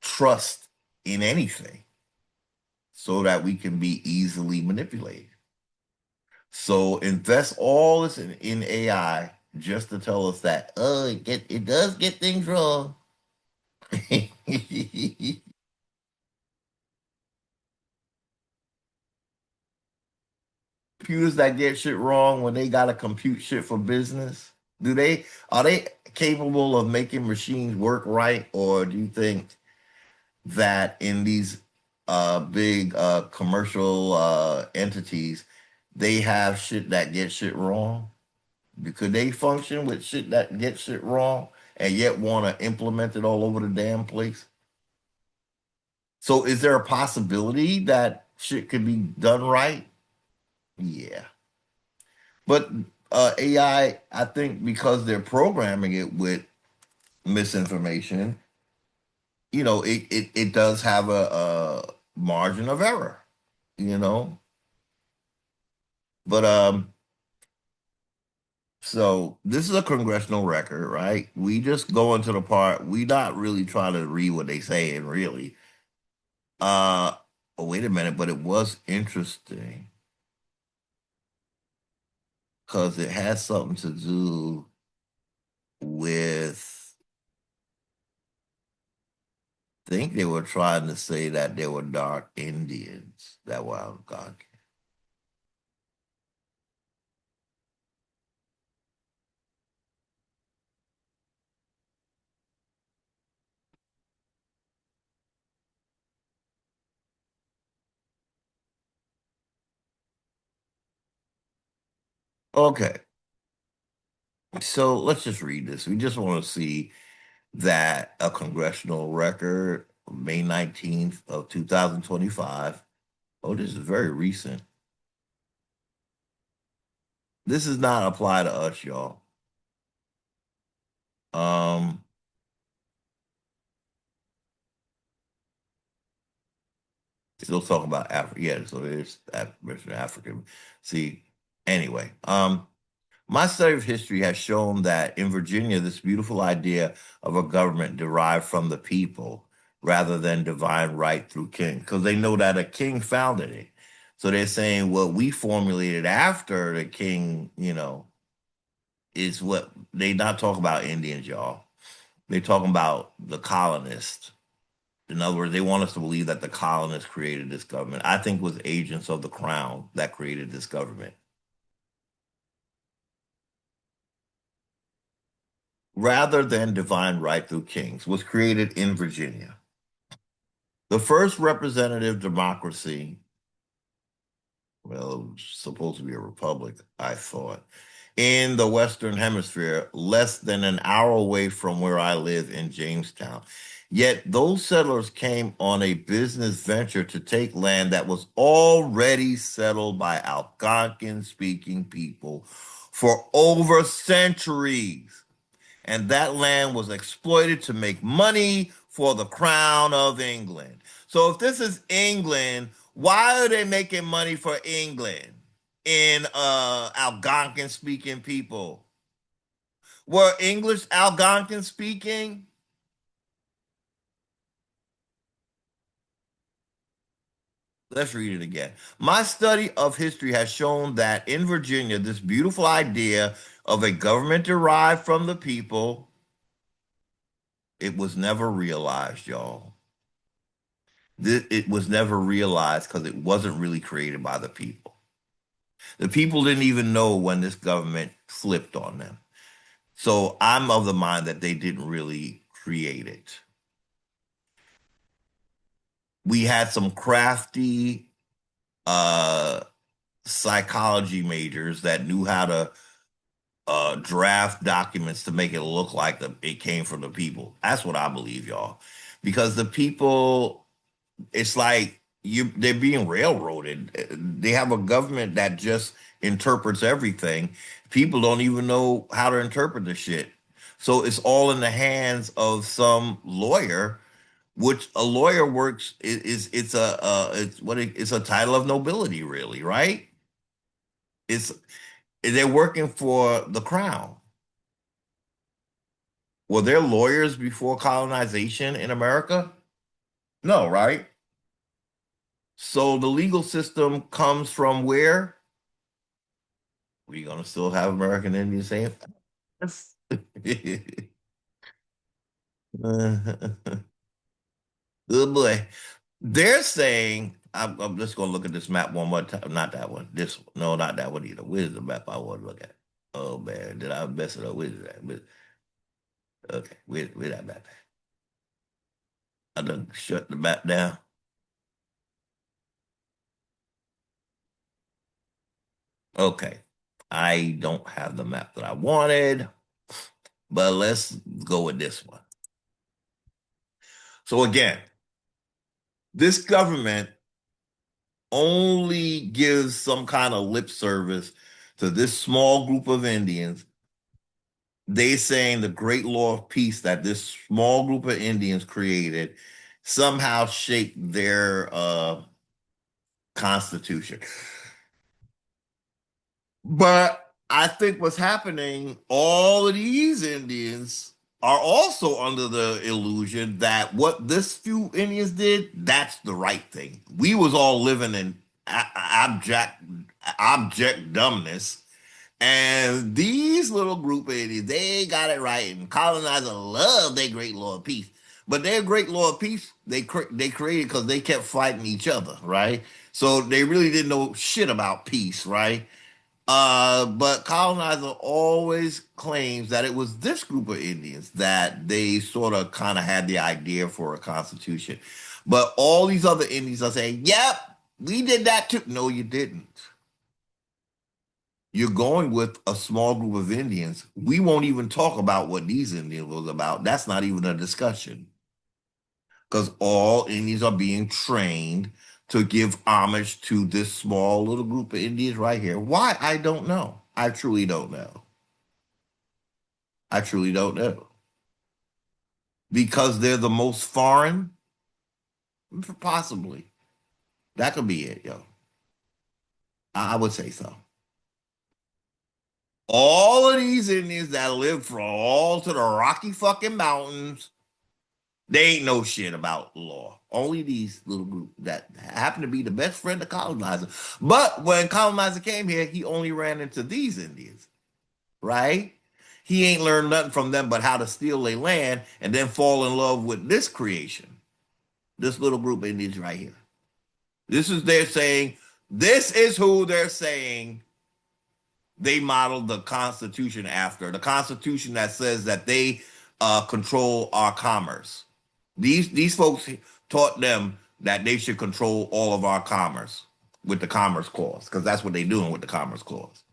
trust in anything so that we can be easily manipulated. So invest all this in AI just to tell us that it does get things wrong. Computers that get shit wrong when they gotta compute shit for business. Are they capable of making machines work right, or do you think that in these big commercial entities, they have shit that gets shit wrong? Could they function with shit that gets shit wrong and yet want to implement it all over the damn place? So is there a possibility that shit could be done right? Yeah. But AI, I think because they're programming it with misinformation, it does have a margin of error, you know? But so this is a congressional record, right? We just go into the part, we not really trying to read what they say and really. Oh, wait a minute, but it was interesting because it has something to do with, I think they were trying to say that there were dark Indians that were Algonquian. Okay, so let's just read this. We just want to see that a congressional record, May 19th of 2025. Oh, this is very recent. This does not apply to us, y'all. Um, Still talking about Africa. Yeah, so there's African. See, anyway, my study of history has shown that in Virginia, this beautiful idea of a government derived from the people rather than divine right through king, because they know that a king founded it. So they're saying what we formulated after the king, is what they not talk about Indians, y'all. They talking about the colonists. In other words, they want us to believe that the colonists created this government. I think it was agents of the crown that created this government. Rather than divine right through kings, was created in Virginia. The first representative democracy, well, it was supposed to be a republic, I thought, in the Western Hemisphere, less than an hour away from where I live in Jamestown. Yet those settlers came on a business venture to take land that was already settled by Algonquin speaking people for over centuries. And that land was exploited to make money for the crown of England. So if this is England, why are they making money for England in Algonquin speaking people? Were English Algonquin speaking? Let's read it again. My study of history has shown that in Virginia, this beautiful idea of a government derived from the people, it was never realized, y'all. It was never realized because it wasn't really created by the people. The people didn't even know when this government flipped on them. So I'm of the mind that they didn't really create it. We had some crafty uh, psychology majors that knew how to draft documents to make it look like it came from the people. That's what I believe, y'all. Because the people, it's like they're being railroaded. They have a government that just interprets everything. People don't even know how to interpret the shit. So it's all in the hands of some lawyer, which a lawyer works it's it's a title of nobility, really, right? It's they're working for the crown. Were there lawyers before colonization in America? No, right? So the legal system comes from where? We're gonna still have American Indians saying yes. Good boy. They're saying, I'm just gonna look at this map one more time. Not that one. This one. No, not that one either. Where's the map I want to look at? Oh man, did I mess it up? Where's that? Okay, where that map at? I done shut the map down. Okay. I don't have the map that I wanted, but let's go with this one. So again, this government only gives some kind of lip service to this small group of Indians. They saying the great law of peace that this small group of Indians created somehow shaped their constitution. But I think what's happening, all of these Indians are also under the illusion that what this few Indians did, that's the right thing. We was all living in abject dumbness. And these little group of Indians, they got it right. And colonizers love their great law of peace. But their great law of peace, they created because they kept fighting each other, right? So they really didn't know shit about peace, right? But colonizer always claims that it was this group of Indians that they sort of kind of had the idea for a constitution. But all these other Indians are saying, yep, we did that too. No, you didn't. You're going with a small group of Indians. We won't even talk about what these Indians was about. That's not even a discussion. Because all Indians are being trained to give homage to this small little group of Indians right here. Why? I don't know. I truly don't know. I truly don't know. Because they're the most foreign? Possibly. That could be it, yo. I would say so. All of these Indians that live from all to the Rocky fucking Mountains, they ain't no shit about law. Only these little group that happen to be the best friend of colonizer. But when colonizer came here, he only ran into these Indians, right? He ain't learned nothing from them but how to steal their land and then fall in love with this creation, this little group of Indians right here. This is they're saying, this is who they're saying they modeled the Constitution after. The Constitution that says that they control our commerce. These folks taught them that they should control all of our commerce with the Commerce Clause, because that's what they're doing with the Commerce Clause.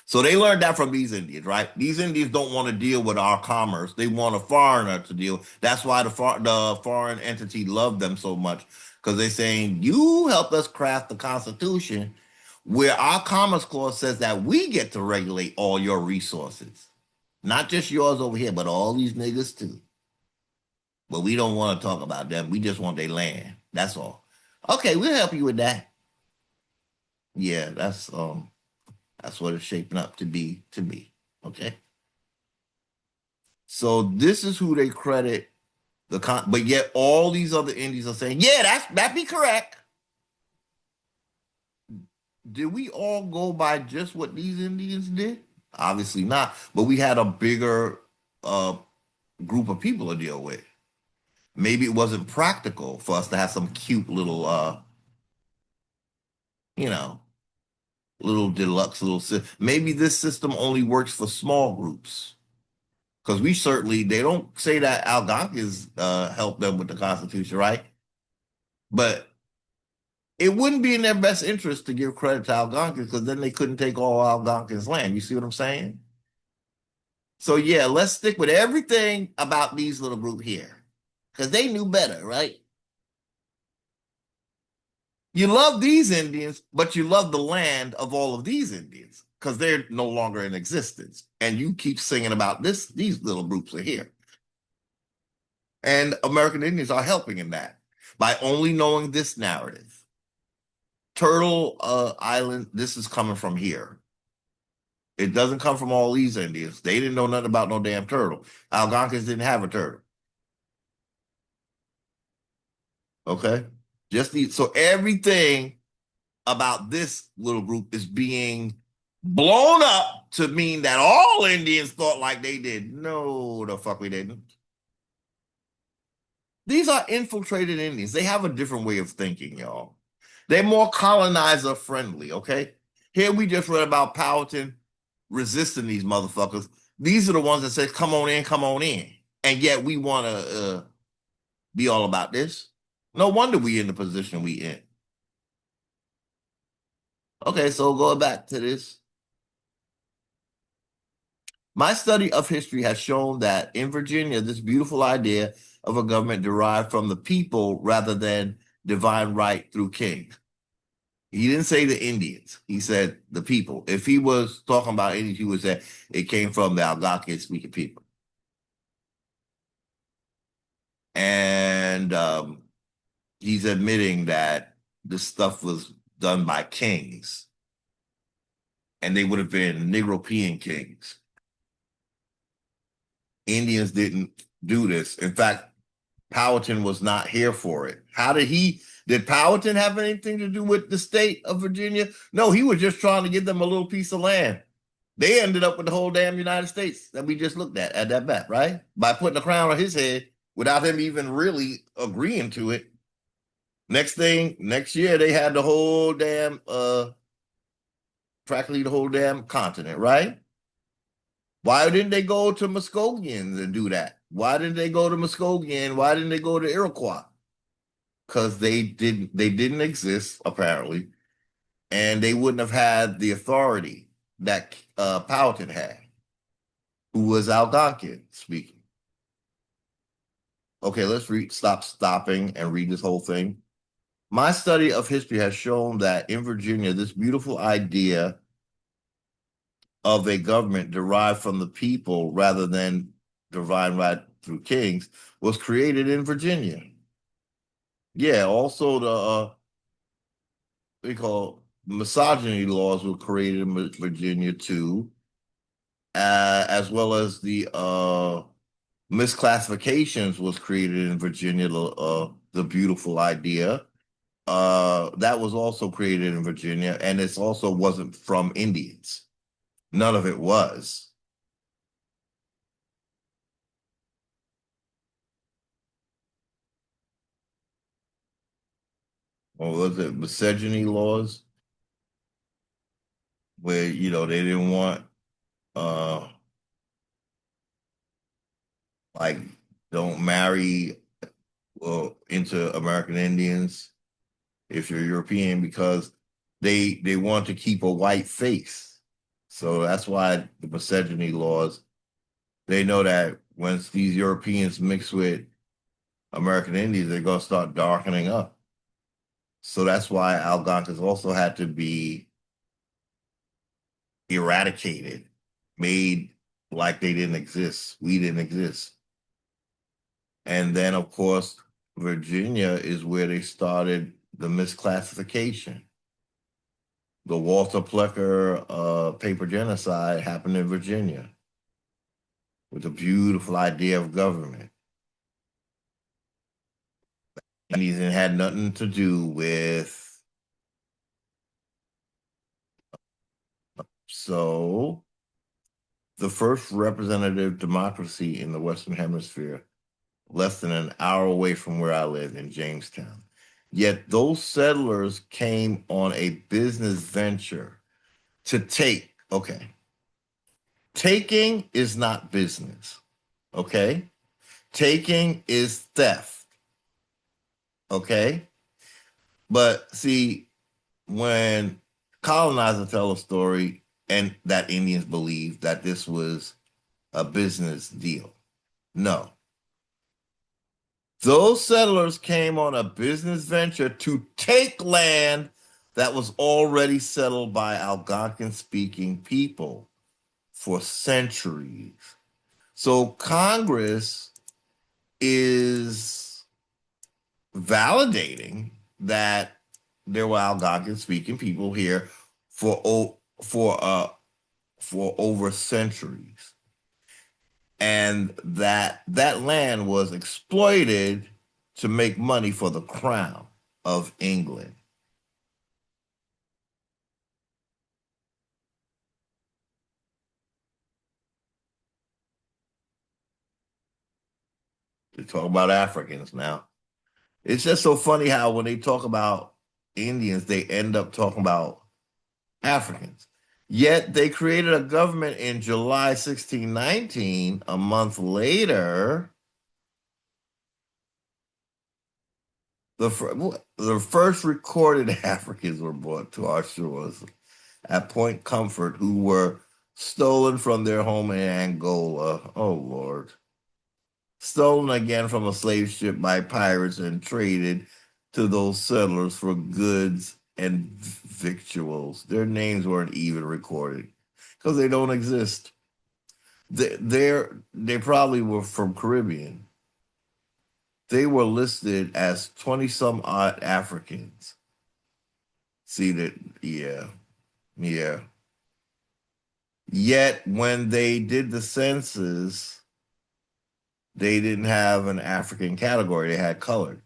So they learned that from these Indians, right? These Indians don't want to deal with our commerce. They want a foreigner to deal. That's why the foreign entity loved them so much, because they're saying, you helped us craft the Constitution where our Commerce Clause says that we get to regulate all your resources. Not just yours over here, but all these niggas too. But we don't want to talk about them. We just want their land. That's all. Okay, we'll help you with that. Yeah, that's what it's shaping up to be to me. Okay. So this is who they credit but yet all these other Indies are saying, yeah, that be correct. Did we all go by just what these Indians did? Obviously not. But we had a bigger group of people to deal with. maybe it wasn't practical for us to have some cute little, you know, little deluxe little. Maybe this system only works for small groups. Because we certainly, they don't say that Algonquins helped them with the Constitution, right? But it wouldn't be in their best interest to give credit to Algonquins because then they couldn't take all Algonquins' land. You see what I'm saying? So yeah, let's stick with everything about these little group here because they knew better, right? You love these Indians, but you love the land of all of these Indians because they're no longer in existence. And you keep singing about this, these little groups are here. And American Indians are helping in that by only knowing this narrative. Turtle Island, this is coming from here. It doesn't come from all these Indians. They didn't know nothing about no damn turtle. Algonquins didn't have a turtle. Okay? So everything about this little group is being blown up to mean that all Indians thought like they did. No, the fuck we didn't. These are infiltrated Indians. They have a different way of thinking, y'all. They're more colonizer friendly, okay? Here we just read about Powhatan resisting these motherfuckers. These are the ones that say, come on in, come on in. And yet we want to be all about this. No wonder we in the position we in. Okay, so going back to this. My study of history has shown that in Virginia, this beautiful idea of a government derived from the people rather than divine right through kings. He didn't say the Indians. He said the people. If he was talking about Indians, he would say it came from the Algonquian speaking people. And he's admitting that this stuff was done by kings. And they would have been Negropean kings. Indians didn't do this. In fact, Powhatan was not here for it. Did Powhatan have anything to do with the state of Virginia? No, he was just trying to give them a little piece of land. They ended up with the whole damn United States that we just looked at that map, right? By putting a crown on his head without him even really agreeing to it. Next year, they had the whole damn, practically the whole damn continent, right? Why didn't they go to Muskogeans and do that? Why didn't they go to Muskogee? Why didn't they go to Iroquois? Because they didn't exist, apparently, and they wouldn't have had the authority that Powhatan had, who was Algonquian speaking. Okay, let's stopping and read this whole thing. My study of history has shown that in Virginia, this beautiful idea of a government derived from the people rather than divine right through kings was created in Virginia. Yeah, also the we call misogyny laws were created in Virginia too, as well as the misclassifications was created in Virginia. The beautiful idea that was also created in Virginia, and it also wasn't from Indians. None of it was. Or was it misogyny laws? Where, they didn't want like don't marry into American Indians if you're European because they want to keep a white face. So that's why the misogyny laws, they know that once these Europeans mix with American Indians, they're going to start darkening up. So that's why Algonquins also had to be eradicated, made like they didn't exist. We didn't exist. And then, of course, Virginia is where they started the misclassification. The Walter Plecker paper genocide happened in Virginia with a beautiful idea of government. And it had nothing to do with. So the first representative democracy in the Western Hemisphere less than an hour away from where I live in Jamestown. Yet those settlers came on a business venture to take. Okay, taking is not business. Okay, taking is theft. Okay, but see, when colonizers tell a story and that Indians believe that this was a business deal. No. Those settlers came on a business venture to take land that was already settled by Algonquin speaking people for centuries. So Congress is validating that there were Algonquin speaking people here for over centuries, and that land was exploited to make money for the crown of England. To talk about Africans now. It's just so funny how when they talk about Indians, they end up talking about Africans. Yet they created a government in July 1619. A month later, the first recorded Africans were brought to our shores at Point Comfort, who were stolen from their home in Angola. Oh, Lord. Stolen again from a slave ship by pirates and traded to those settlers for goods and victuals. Their names weren't even recorded because they don't exist. They probably were from Caribbean. They were listed as 20 some odd Africans. See that? Yeah, yeah. Yet when they did the census, they didn't have an African category. They had colored.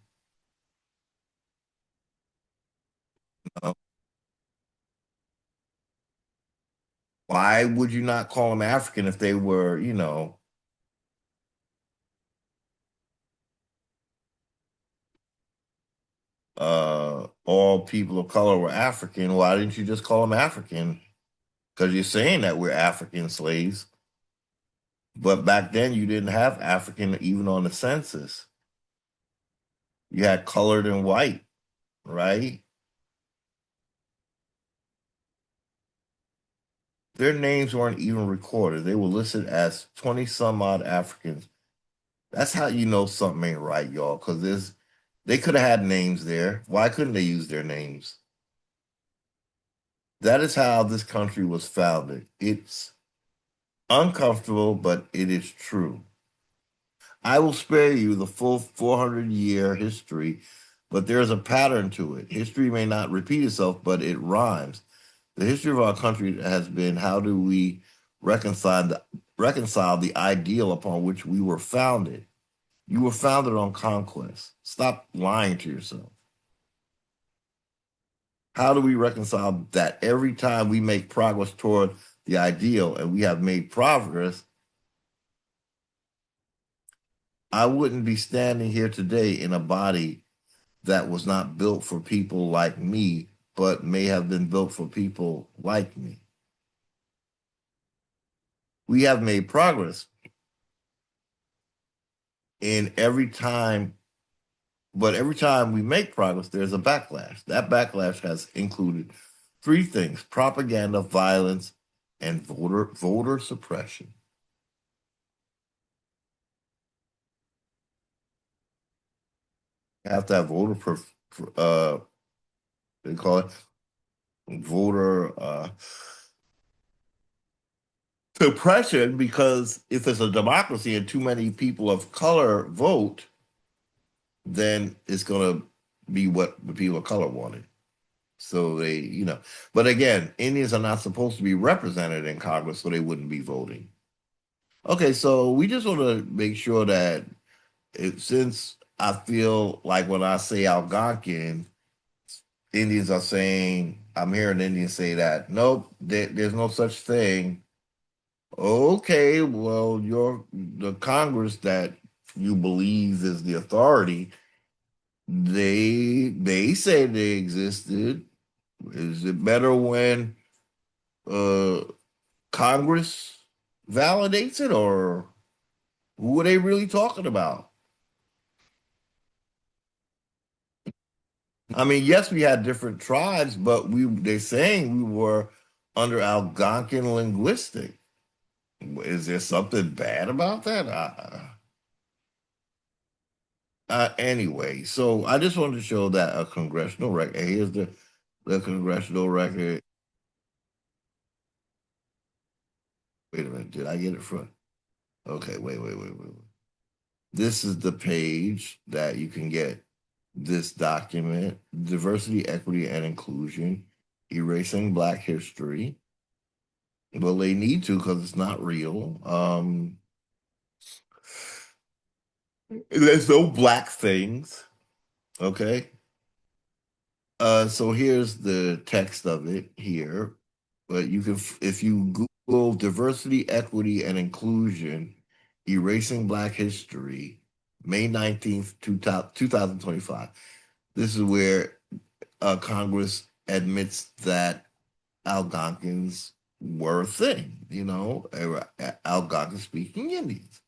Uh, Why would you not call them African if they were, all people of color were African? Why didn't you just call them African? Because you're saying that we're African slaves. But back then you didn't have African even on the census. You had colored and white, right? Their names weren't even recorded. They were listed as 20 some odd Africans. That's how you know something ain't right, y'all, because they could have had names there. Why couldn't they use their names? That is how this country was founded. It's uncomfortable, but it is true. I will spare you the full 400-year history, but there's a pattern to it. History may not repeat itself, but it rhymes. The history of our country has been how do we reconcile the ideal upon which we were founded? You were founded on conquest. Stop lying to yourself. How do we reconcile that every time we make progress toward the ideal and we have made progress, I wouldn't be standing here today in a body that was not built for people like me, but may have been built for people like me. We have made progress in every time, but every time we make progress, there's a backlash. That backlash has included three things: propaganda, violence, and voter suppression. You have to have they call it voter suppression, because if it's a democracy and too many people of color vote, then it's going to be what the people of color wanted. So but again, Indians are not supposed to be represented in Congress, so they wouldn't be voting. Okay, so we just want to make sure that since I feel like when I say Algonquian, Indians are saying, I'm hearing Indians say that, nope, there's no such thing. Okay, well, the Congress that you believe is the authority, they say they existed. Is it better when uh Congress validates it, or who are they really talking about? I mean, yes, we had different tribes, but they're saying we were under Algonquian linguistic. Is there something bad about that? Anyway, so I just wanted to show that a congressional record. Here's the congressional record. Wait a minute, did I get it from? Okay, wait. This is the page that you can get this document: diversity, equity, and inclusion, erasing Black history. Well, they need to because it's not real. There's no black things. Okay. So here's the text of it here. But you can, if you Google diversity, equity, and inclusion, erasing Black history, May 19th, 2025. This is where Congress admits that Algonquins were a thing, Algonquin speaking Indians.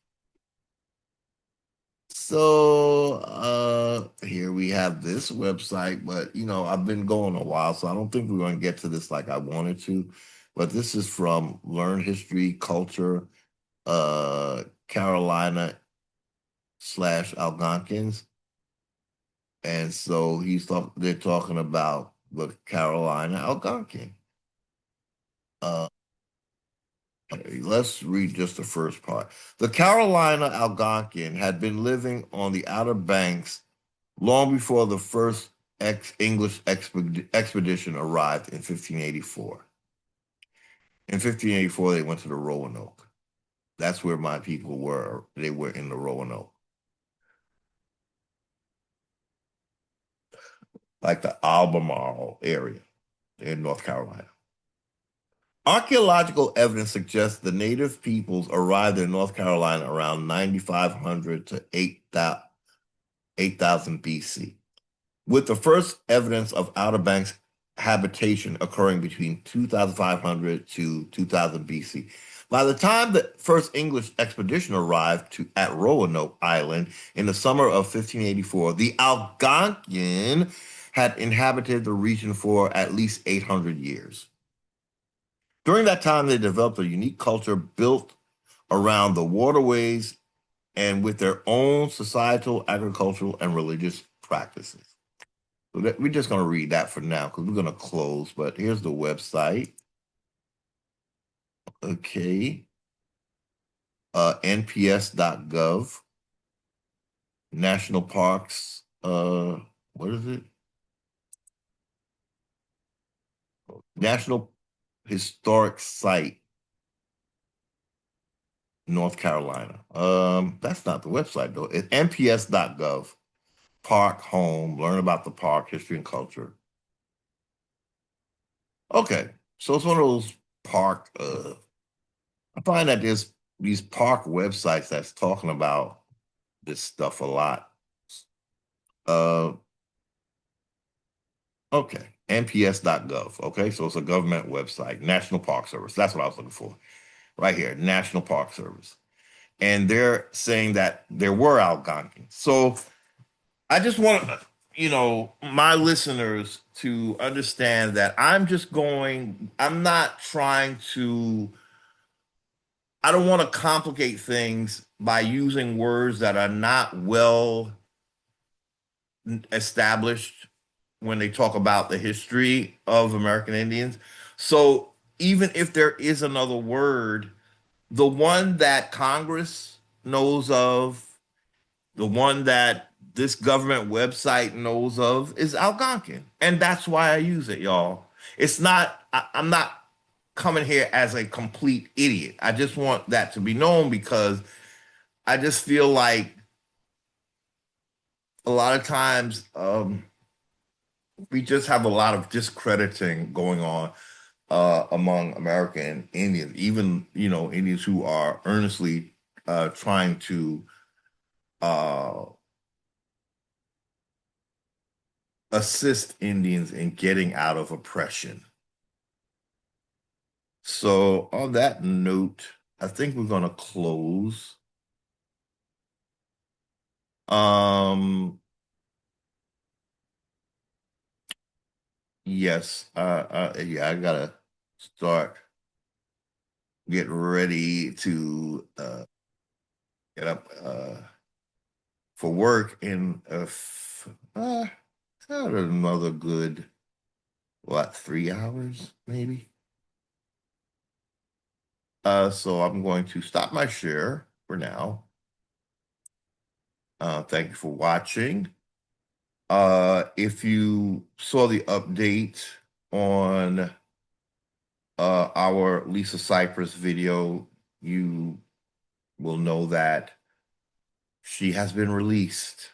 So here we have this website, but I've been going a while, so I don't think we're going to get to this like I wanted to. But this is from Learn History Culture, Carolina / Algonquins. And so they're talking about the Carolina Algonquin. Let's read just the first part. The Carolina Algonquin had been living on the Outer Banks long before the first English expedition arrived in 1584. In 1584, they went to the Roanoke. That's where my people were. They were in the Roanoke, like the Albemarle area in North Carolina. Archaeological evidence suggests the native peoples arrived in North Carolina around 9,500 to 8,000 BC, with the first evidence of Outer Banks habitation occurring between 2,500 to 2,000 BC. By the time the first English expedition arrived at Roanoke Island in the summer of 1584, the Algonquin had inhabited the region for at least 800 years. During that time, they developed a unique culture built around the waterways and with their own societal, agricultural, and religious practices. So we're just going to read that for now because we're going to close. But here's the website. Okay. NPS.gov. National Parks. What is it? National Historic Site, North Carolina. That's not the website though. It's nps.gov. Park, home, learn about the park, history and culture. Okay, so it's one of those park. I find that there's these park websites that's talking about this stuff a lot. Okay, nps.gov. Okay, so it's a government website, National Park Service. That's what I was looking for. Right here, National Park Service. And they're saying that there were Algonquins. So I just want my listeners to understand that I'm not trying to, I don't want to complicate things by using words that are not well established when they talk about the history of American Indians. So even if there is another word, the one that Congress knows of, the one that this government website knows of is Algonquin. And that's why I use it, y'all. I'm not coming here as a complete idiot. I just want that to be known because I just feel like a lot of times we just have a lot of discrediting going on among American Indians, even Indians who are earnestly trying to uh, assist Indians in getting out of oppression. So on that note, I think we're going to close. Yes, yeah, I gotta start getting ready to get up for work in uh, another good, what, 3 hours maybe? So I'm going to stop my share for now. Thank you for watching. If you saw the update on our Lisa Cypress video, you will know that she has been released.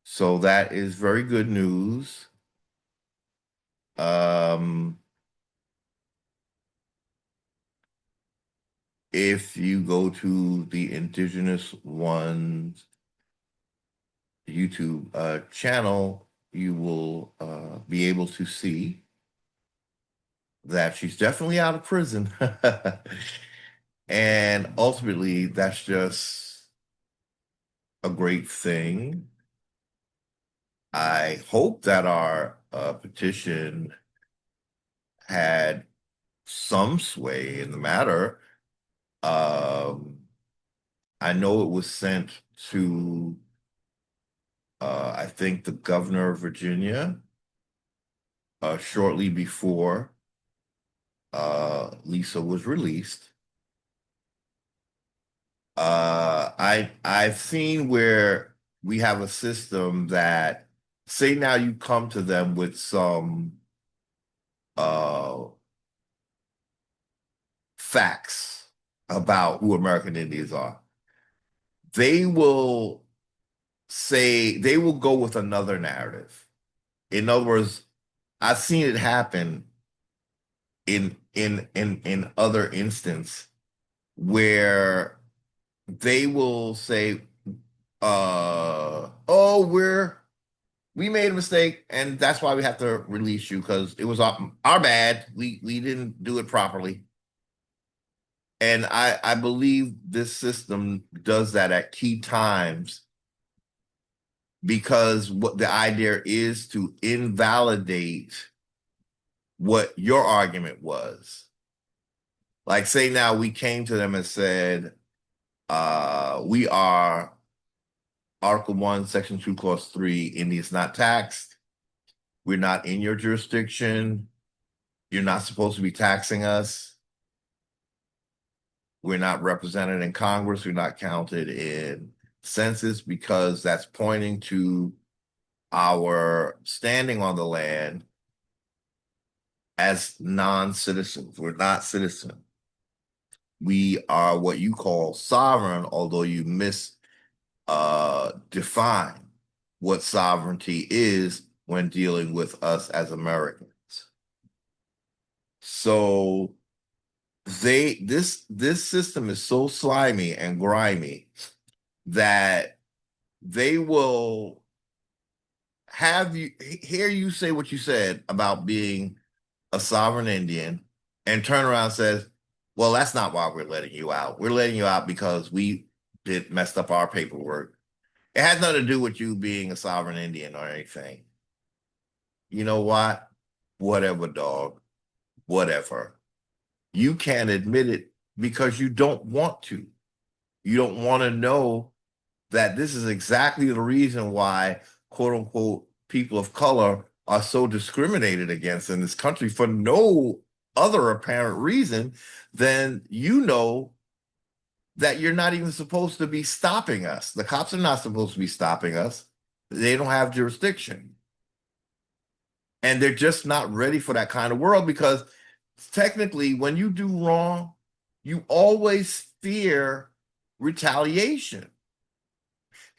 So that is very good news. If you go to the Indigenous Ones YouTube channel, you will be able to see that she's definitely out of prison. And ultimately, that's just a great thing. I hope that our petition had some sway in the matter. I know it was sent to, I think, the governor of Virginia shortly before Lisa was released. I've seen where we have a system that, say now you come to them with some facts about who American Indians are. They will go with another narrative. In other words, I've seen it happen in other instances where they will say, oh, we made a mistake and that's why we have to release you because it was our bad. We didn't do it properly. And I believe this system does that at key times because what the idea is to invalidate what your argument was. Like, say now we came to them and said, we are Article 1, Section 2, Clause 3, Indians not taxed. We're not in your jurisdiction. You're not supposed to be taxing us. We're not represented in Congress. We're not counted in census because that's pointing to our standing on the land as non-citizens. We're not citizens. We are what you call sovereign, although you define what sovereignty is when dealing with us as Americans. So this system is so slimy and grimy that they will have you hear you say what you said about being a sovereign Indian and turn around and says, well, that's not why we're letting you out. We're letting you out because we messed up our paperwork. It has nothing to do with you being a sovereign Indian or anything. You know what? Whatever, dog. Whatever. You can't admit it because you don't want to. You don't want to know that this is exactly the reason why, quote unquote, people of color are so discriminated against in this country for no other apparent reason than that you're not even supposed to be stopping us. The cops are not supposed to be stopping us. They don't have jurisdiction. And they're just not ready for that kind of world because technically when you do wrong, you always fear retaliation.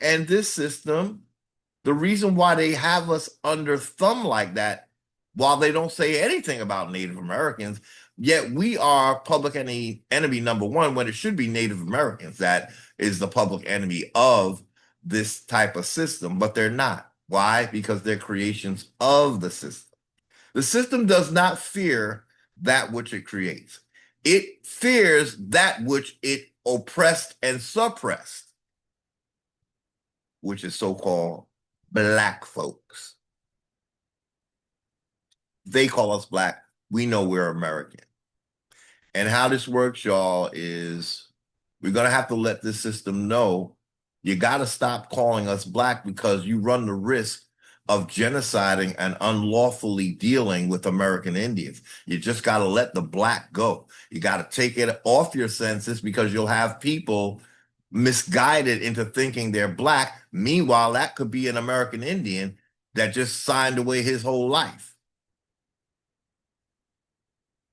And this system, the reason why they have us under thumb like that, while they don't say anything about Native Americans, Yet we are public enemy number one when it should be Native Americans that is the public enemy of this type of system, but they're not. Why? Because they're creations of the system. The system does not fear that which it creates. It fears that which it oppressed and suppressed, which is so-called Black folks. They call us Black. We know we're American. And how this works, y'all, is we're going to have to let this system know you got to stop calling us Black because you run the risk of genociding and unlawfully dealing with American Indians. You just got to let the Black go. You got to take it off your census because you'll have people misguided into thinking they're Black. Meanwhile, that could be an American Indian that just signed away his whole life,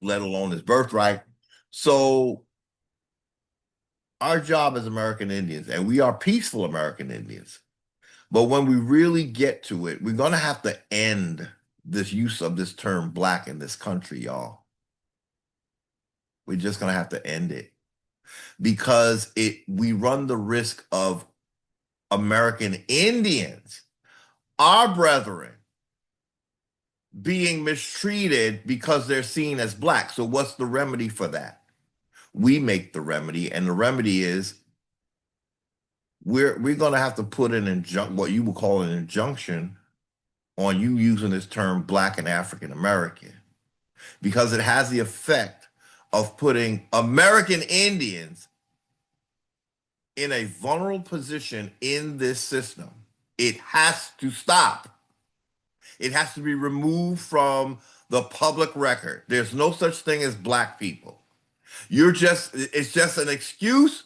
let alone his birthright. So our job as American Indians, and we are peaceful American Indians, but when we really get to it, we're going to have to end this use of this term Black in this country, y'all. We're just going to have to end it because we run the risk of American Indians, our brethren, being mistreated because they're seen as Black. So what's the remedy for that? We make the remedy, and the remedy is we're going to have to put what you would call an injunction on you using this term Black and African American, because it has the effect of putting American Indians in a vulnerable position in this system. It has to stop. It has to be removed from the public record. There's no such thing as Black people. It's just an excuse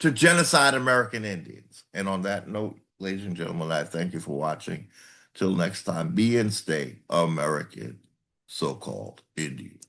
to genocide American Indians. And on that note, ladies and gentlemen, I thank you for watching. Till next time, be and stay American, so-called Indian.